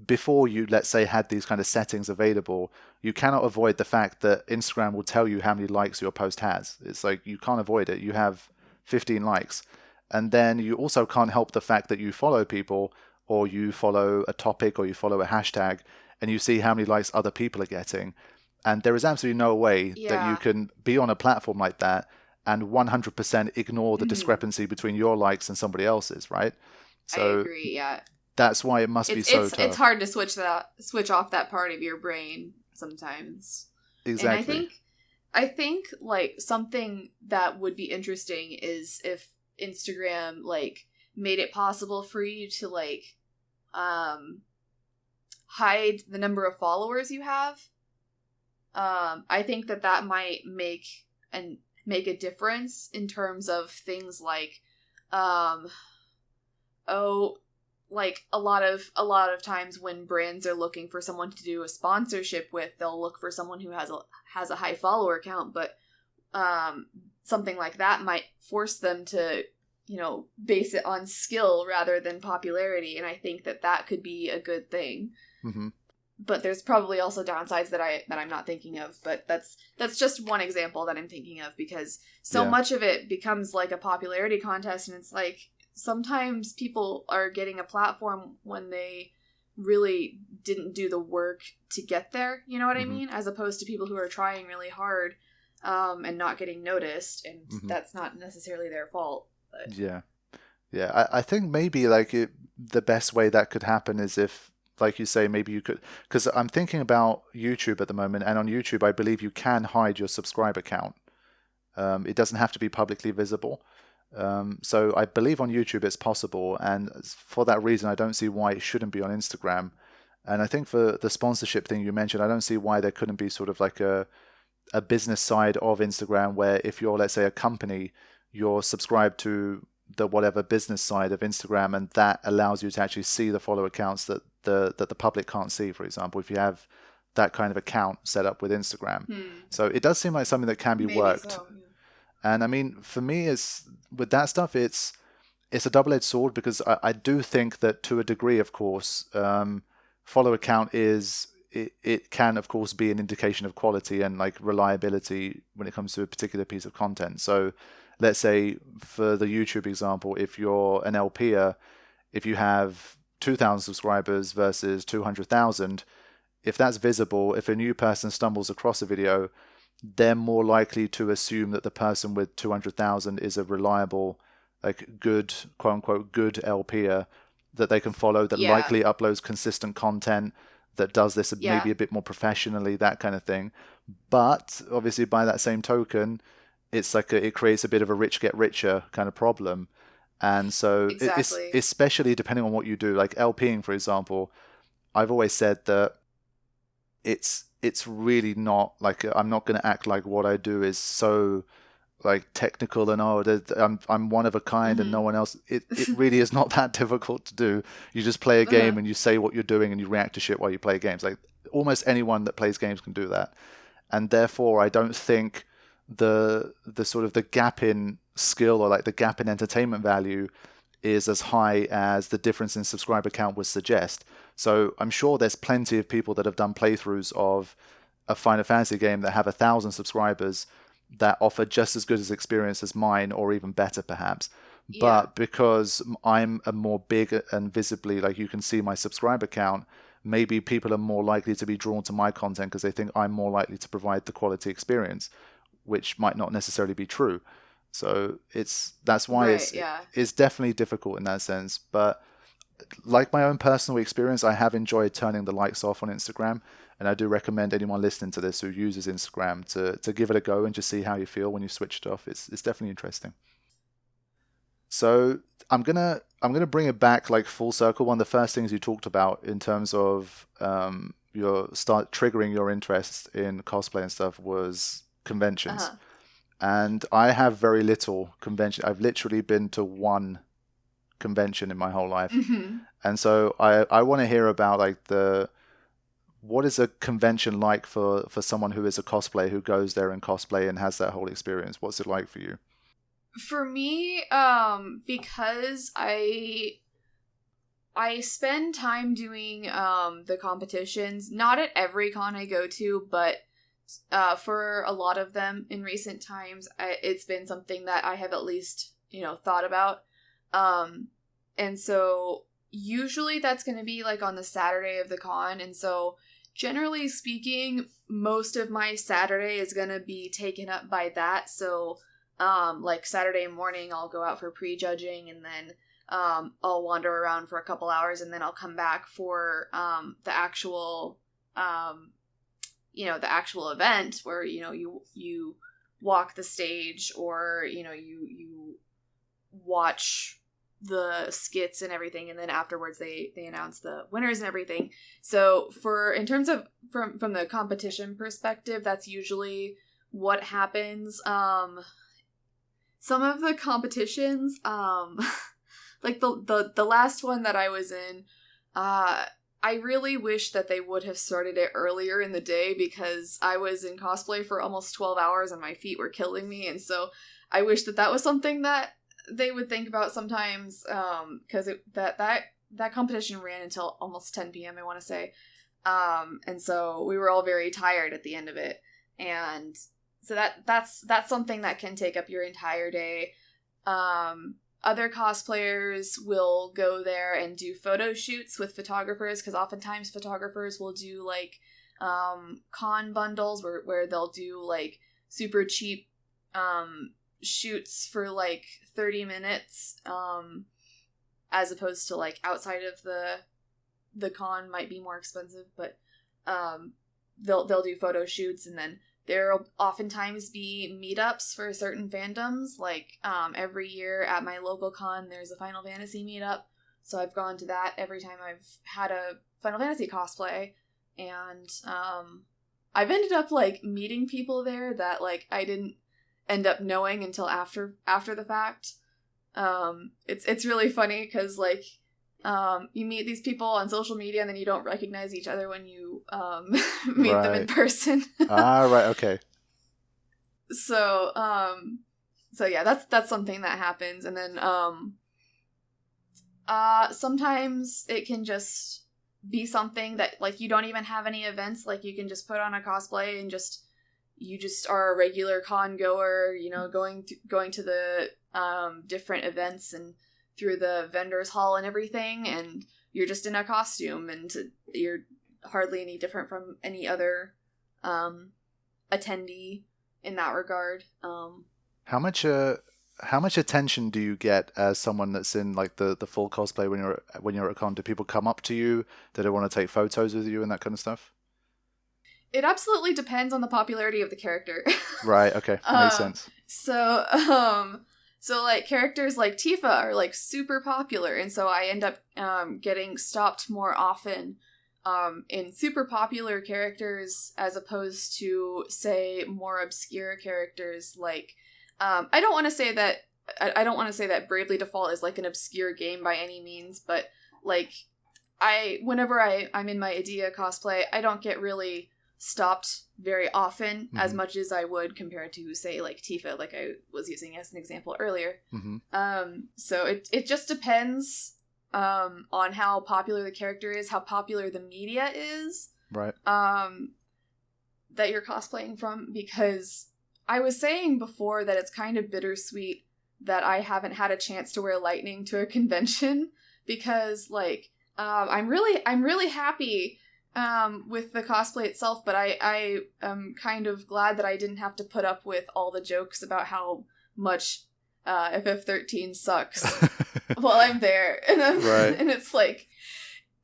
before you, let's say, had these kind of settings available, you cannot avoid the fact that Instagram will tell you how many likes your post has. It's like, you can't avoid it. You have 15 likes. And then you also can't help the fact that you follow people, or you follow a topic, or you follow a hashtag, and you see how many likes other people are getting. And there is absolutely no way that you can be on a platform like that and 100% ignore the discrepancy between your likes and somebody else's, right? So I agree, yeah. That's why it must be so tough. It's hard to switch off that part of your brain sometimes. Exactly. And I think like something that would be interesting is if Instagram, like, made it possible for you to, like, hide the number of followers you have. I think that might make a difference in terms of things like, like a lot of times when brands are looking for someone to do a sponsorship with, they'll look for someone who has a high follower count, but something like that might force them to, you know, base it on skill rather than popularity, and I think that could be a good thing. Mm-hmm. But there's probably also downsides that I'm not thinking of. But that's just one example that I'm thinking of, because so much of it becomes like a popularity contest, and it's like sometimes people are getting a platform when they really didn't do the work to get there. You know what I mean? As opposed to people who are trying really hard and not getting noticed, and that's not necessarily their fault. But. Yeah. I think maybe like the best way that could happen is if, like you say, maybe you could, because I'm thinking about YouTube at the moment, and on YouTube I believe you can hide your subscriber count. It doesn't have to be publicly visible. So I believe on YouTube it's possible, and for that reason I don't see why it shouldn't be on Instagram. And I think for the sponsorship thing you mentioned, I don't see why there couldn't be sort of like a business side of Instagram, where if you're, let's say, a company, you're subscribed to the whatever business side of Instagram, and that allows you to actually see the follower counts that the public can't see, for example, if you have that kind of account set up with Instagram. So it does seem like something that can be worked. So, yeah. And I mean, for me, with that stuff, it's a double-edged sword, because I do think that to a degree, of course, follower count it can, of course, be an indication of quality and like reliability when it comes to a particular piece of content. So let's say for the YouTube example, if you're an LPer, if you have 2,000 subscribers versus 200,000, if that's visible, if a new person stumbles across a video, they're more likely to assume that the person with 200,000 is a reliable like good, quote unquote, good LPer that they can follow that likely uploads consistent content, that does this maybe a bit more professionally, that kind of thing. But obviously by that same token, it's like it creates a bit of a rich get richer kind of problem. And so it's especially depending on what you do, like LPing, for example, I've always said that it's really not like, I'm not going to act like what I do is so like technical and I'm one of a kind and no one else. It really is not that difficult to do. You just play a game and you say what you're doing and you react to shit while you play games. Like almost anyone that plays games can do that. And therefore I don't think the sort of the gap in skill or like the gap in entertainment value is as high as the difference in subscriber count would suggest. So I'm sure there's plenty of people that have done playthroughs of a Final Fantasy game that have 1,000 subscribers that offer just as good as experience as mine, or even better perhaps. But because I'm a more big and visibly, like you can see my subscriber count, maybe people are more likely to be drawn to my content because they think I'm more likely to provide the quality experience, which might not necessarily be true. So that's why it's definitely difficult in that sense. But like my own personal experience, I have enjoyed turning the likes off on Instagram. And I do recommend anyone listening to this who uses Instagram to give it a go and just see how you feel when you switch it off. It's definitely interesting. So I'm gonna bring it back like full circle. One of the first things you talked about in terms of your start triggering your interest in cosplay and stuff was conventions. And I have very little convention. I've literally been to one convention in my whole life. And so I want to hear about like what is a convention like for someone who is a cosplayer, who goes there and cosplay and has that whole experience? What's it like for you? For me, because I spend time doing the competitions, not at every con I go to, but for a lot of them in recent times, it's been something that I have at least, thought about. And so usually that's going to be like on the Saturday of the con. And so generally speaking, most of my Saturday is going to be taken up by that. So like Saturday morning, I'll go out for prejudging, and then I'll wander around for a couple hours, and then I'll come back for the actual the actual event where you walk the stage, or you watch the skits and everything, and then afterwards they announce the winners and everything. So in terms of from the competition perspective, that's usually what happens. Some of the competitions, like the last one that I was in, I really wish that they would have started it earlier in the day, because I was in cosplay for almost 12 hours and my feet were killing me. And so I wish that was something that they would think about sometimes, because that competition ran until almost 10 p.m. I want to say. And so we were all very tired at the end of it. And so that's something that can take up your entire day. Other cosplayers will go there and do photo shoots with photographers, because oftentimes photographers will do like con bundles where they'll do like super cheap shoots for like 30 minutes, as opposed to like outside of the con might be more expensive, but they'll do photo shoots. And then there'll oftentimes be meetups for certain fandoms. Like every year at my local con, there's a Final Fantasy meetup. So I've gone to that every time I've had a Final Fantasy cosplay. And I've ended up like meeting people there that like I didn't end up knowing until after the fact. It's really funny because like you meet these people on social media and then you don't recognize each other when you meet them in person. Right, okay. So yeah, that's something that happens. And then sometimes it can just be something that like you don't even have any events, like you can just put on a cosplay and you just are a regular con goer, going to the different events and through the vendors hall and everything, and you're just in a costume and you're hardly any different from any other attendee in that regard. How much how much attention do you get as someone that's in like the full cosplay when you're at a con? Do people come up to you? Do they want to take photos with you and that kind of stuff? It absolutely depends on the popularity of the character. Right. Okay. Makes sense. So like characters like Tifa are like super popular, and so I end up getting stopped more often in super popular characters as opposed to, say, more obscure characters like I don't want to say that Bravely Default is like an obscure game by any means, but like whenever I'm in my Idea cosplay, I don't get really stopped very often as much as I would compared to, say, like Tifa, like I was using as an example earlier. So it just depends on how popular the character is, how popular the media is, right? That you're cosplaying from, because I was saying before that it's kind of bittersweet that I haven't had a chance to wear lightning to a convention, because like I'm really happy with the cosplay itself, but I am kind of glad that I didn't have to put up with all the jokes about how much FF13 sucks while I'm there, and right. And it's like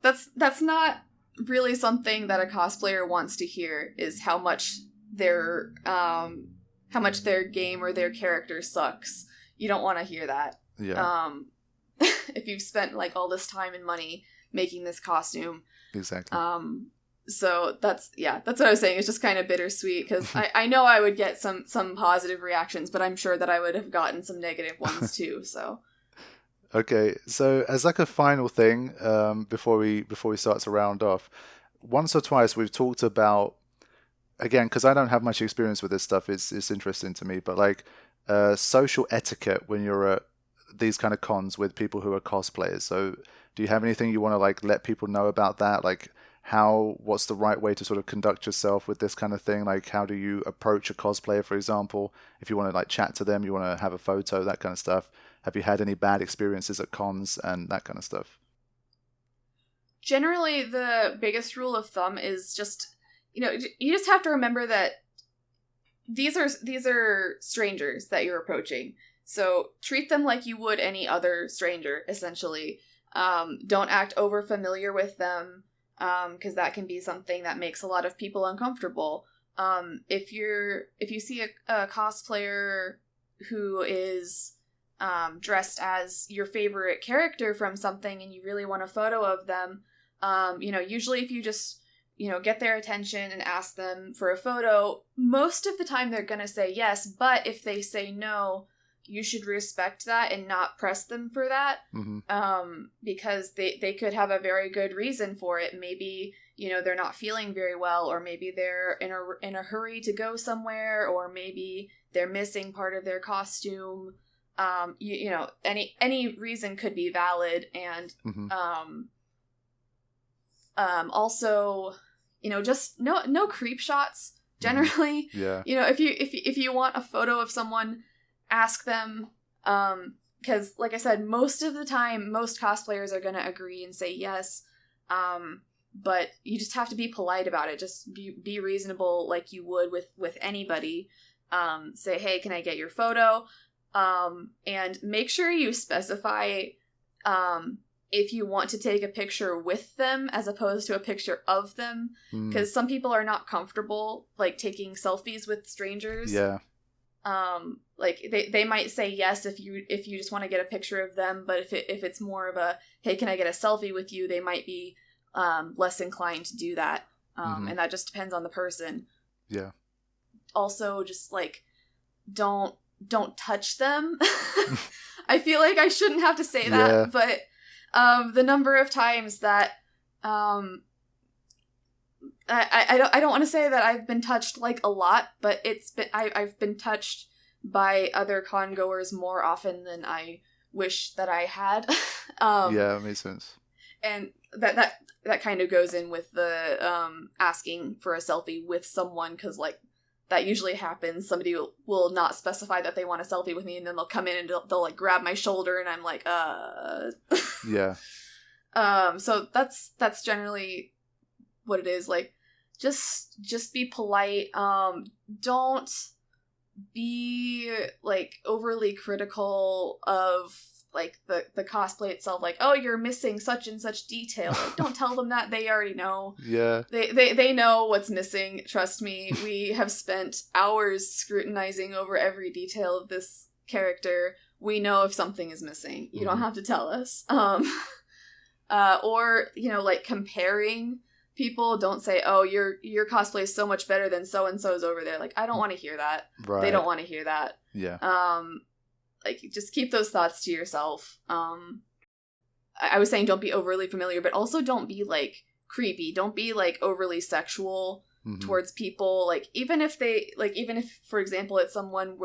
that's not really something that a cosplayer wants to hear, is how much their game or their character sucks. You don't want to hear that. Yeah. If you've spent like all this time and money making this costume. Exactly. So that's what I was saying. It's just kind of bittersweet, because I know I would get some positive reactions, but I'm sure that I would have gotten some negative ones too. So. Okay, so as like a final thing, before we start to round off, once or twice we've talked about, again, because I don't have much experience with this stuff, it's interesting to me, but like social etiquette when you're at these kind of cons with people who are cosplayers. So do you have anything you want to like let people know about that? Like what's the right way to sort of conduct yourself with this kind of thing? Like how do you approach a cosplayer, for example, if you want to like chat to them, you want to have a photo, that kind of stuff? Have you had any bad experiences at cons and that kind of stuff? Generally, the biggest rule of thumb is just, you just have to remember that these are strangers that you're approaching. So treat them like you would any other stranger, essentially. Don't act over familiar with them, because that can be something that makes a lot of people uncomfortable. If you see a cosplayer who is dressed as your favorite character from something and you really want a photo of them, usually if you just get their attention and ask them for a photo, most of the time they're gonna say yes, but if they say no, you should respect that and not press them for that, because they could have a very good reason for it. Maybe, they're not feeling very well, or maybe they're in a hurry to go somewhere, or maybe they're missing part of their costume. Any reason could be valid, and also, just no creep shots generally. Yeah. If you want a photo of someone, ask them, because like I said, most of the time most cosplayers are going to agree and say yes, but you just have to be polite about it. Just be reasonable, like you would with anybody. Say, hey, can I get your photo? And make sure you specify if you want to take a picture with them as opposed to a picture of them, because some people are not comfortable like taking selfies with strangers. Yeah. Like they might say yes if you just want to get a picture of them, but if it's more of a, hey, can I get a selfie with you, they might be less inclined to do that. And that just depends on the person. Yeah. Also, just like don't touch them. I feel like I shouldn't have to say that, but the number of times that I don't want to say that I've been touched like a lot, but I've been touched by other con goers more often than I wish that I had. Yeah, that makes sense. And that kind of goes in with the asking for a selfie with someone, because like that usually happens. Somebody will not specify that they want a selfie with me, and then they'll come in and they'll like grab my shoulder, and I'm like, Yeah. So that's generally what it is. Like, just be polite. Don't be like overly critical of like the cosplay itself, like, oh, you're missing such and such detail. Like, don't tell them that, they already know. Yeah. They know what's missing. Trust me, we have spent hours scrutinizing over every detail of this character. We know if something is missing. You don't have to tell us. Or, you know, like comparing people. Don't say, oh, your cosplay is so much better than so and so's over there. Like, I don't want to hear that. Right. They don't want to hear that. Yeah. Like, just keep those thoughts to yourself. I was saying don't be overly familiar, but also don't be, like, creepy. Don't be, like, overly sexual towards people. Like, even if, for example, it's someone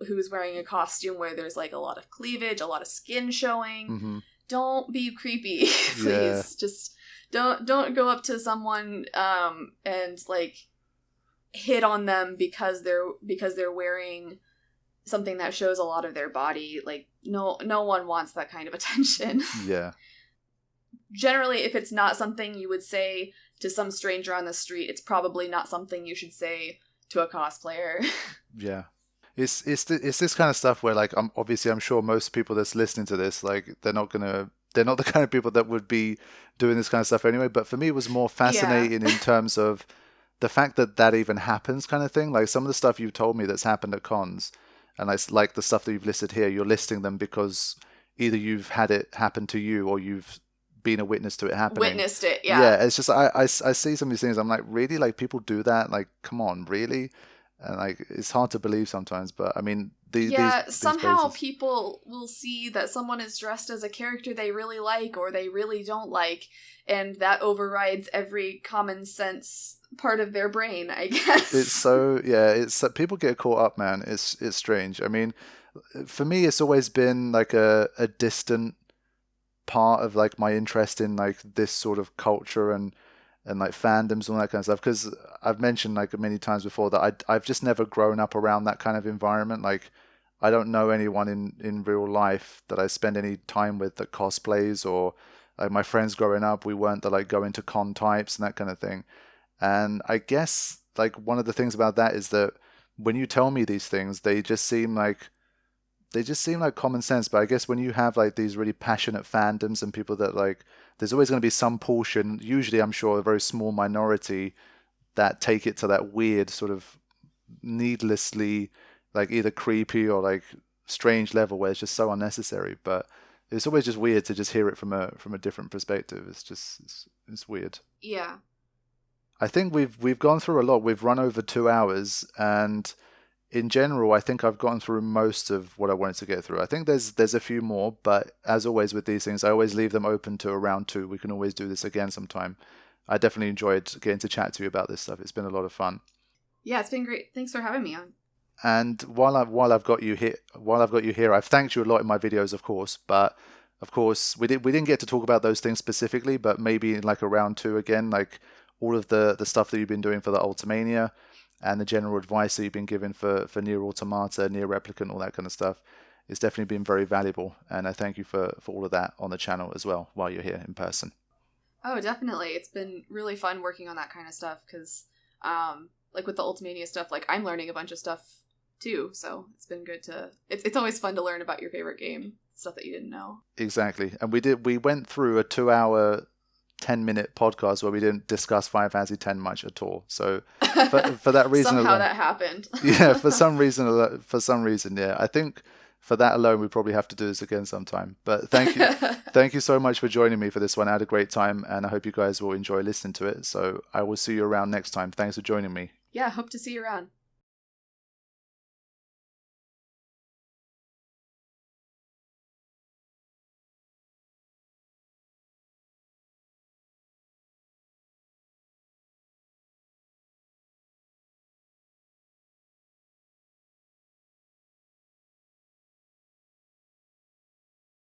who's wearing a costume where there's, like, a lot of cleavage, a lot of skin showing, don't be creepy, please. Yeah. Just don't go up to someone and, like, hit on them because they're wearing something that shows a lot of their body. Like, no one wants that kind of attention. Yeah. Generally, if it's not something you would say to some stranger on the street, it's probably not something you should say to a cosplayer. Yeah. It's this kind of stuff where, like, I'm sure most people that's listening to this, like, they're not the kind of people that would be doing this kind of stuff anyway. But for me, it was more fascinating in terms of the fact that even happens, kind of thing. Like, some of the stuff you've told me that's happened at cons, and it's like the stuff that you've listed here, you're listing them because either you've had it happen to you or you've been a witness to it happening. Witnessed it, yeah. Yeah, it's just, I see some of these things, I'm like, really? Like, people do that? Like, come on, really? And, like, it's hard to believe sometimes, but I mean, these somehow places... people will see that someone is dressed as a character they really like or they really don't like, and that overrides every common sense part of their brain, I guess. It's so, yeah, it's people get caught up, man. It's strange. I mean, for me, it's always been like a distant part of, like, my interest in, like, this sort of culture and like fandoms and all that kind of stuff, because I've mentioned, like, many times before that I've just never grown up around that kind of environment. Like, I don't know anyone in real life that I spend any time with that cosplays, or like my friends growing up, we weren't the, like, going to con types and that kind of thing. And I guess, like, one of the things about that is that when you tell me these things, they just seem like common sense. But I guess when you have, like, these really passionate fandoms and people that, like, there's always going to be some portion, usually I'm sure a very small minority, that take it to that weird sort of needlessly, like, either creepy or, like, strange level where it's just so unnecessary. But it's always just weird to just hear it from a different perspective. It's just it's weird. Yeah. I think we've gone through a lot. We've run over 2 hours, and in general, I think I've gotten through most of what I wanted to get through. I think there's a few more, but as always with these things, I always leave them open to a round 2. We can always do this again sometime. I definitely enjoyed getting to chat to you about this stuff. It's been a lot of fun. Yeah, it's been great. Thanks for having me on. And while I've got you here, I've thanked you a lot in my videos, of course. But of course, we didn't get to talk about those things specifically. But maybe in, like, a round 2 again, like all of the stuff that you've been doing for the Ultimania, and the general advice that you've been given for Nier Automata, Nier Replicant, all that kind of stuff. It's definitely been very valuable, and I thank you for all of that on the channel as well while you're here in person. Oh, definitely. It's been really fun working on that kind of stuff because, like, with the Ultimania stuff, like, I'm learning a bunch of stuff too, so it's been good to... It's always fun to learn about your favorite game, stuff that you didn't know. Exactly. And we went through a 2-hour 10-minute podcast where we didn't discuss Final Fantasy X much at all. So for that reason somehow alone, that happened. Yeah, for some reason, yeah. I think for that alone, we probably have to do this again sometime. But thank you so much for joining me for this one. I had a great time, and I hope you guys will enjoy listening to it. So I will see you around next time. Thanks for joining me. Yeah, hope to see you around.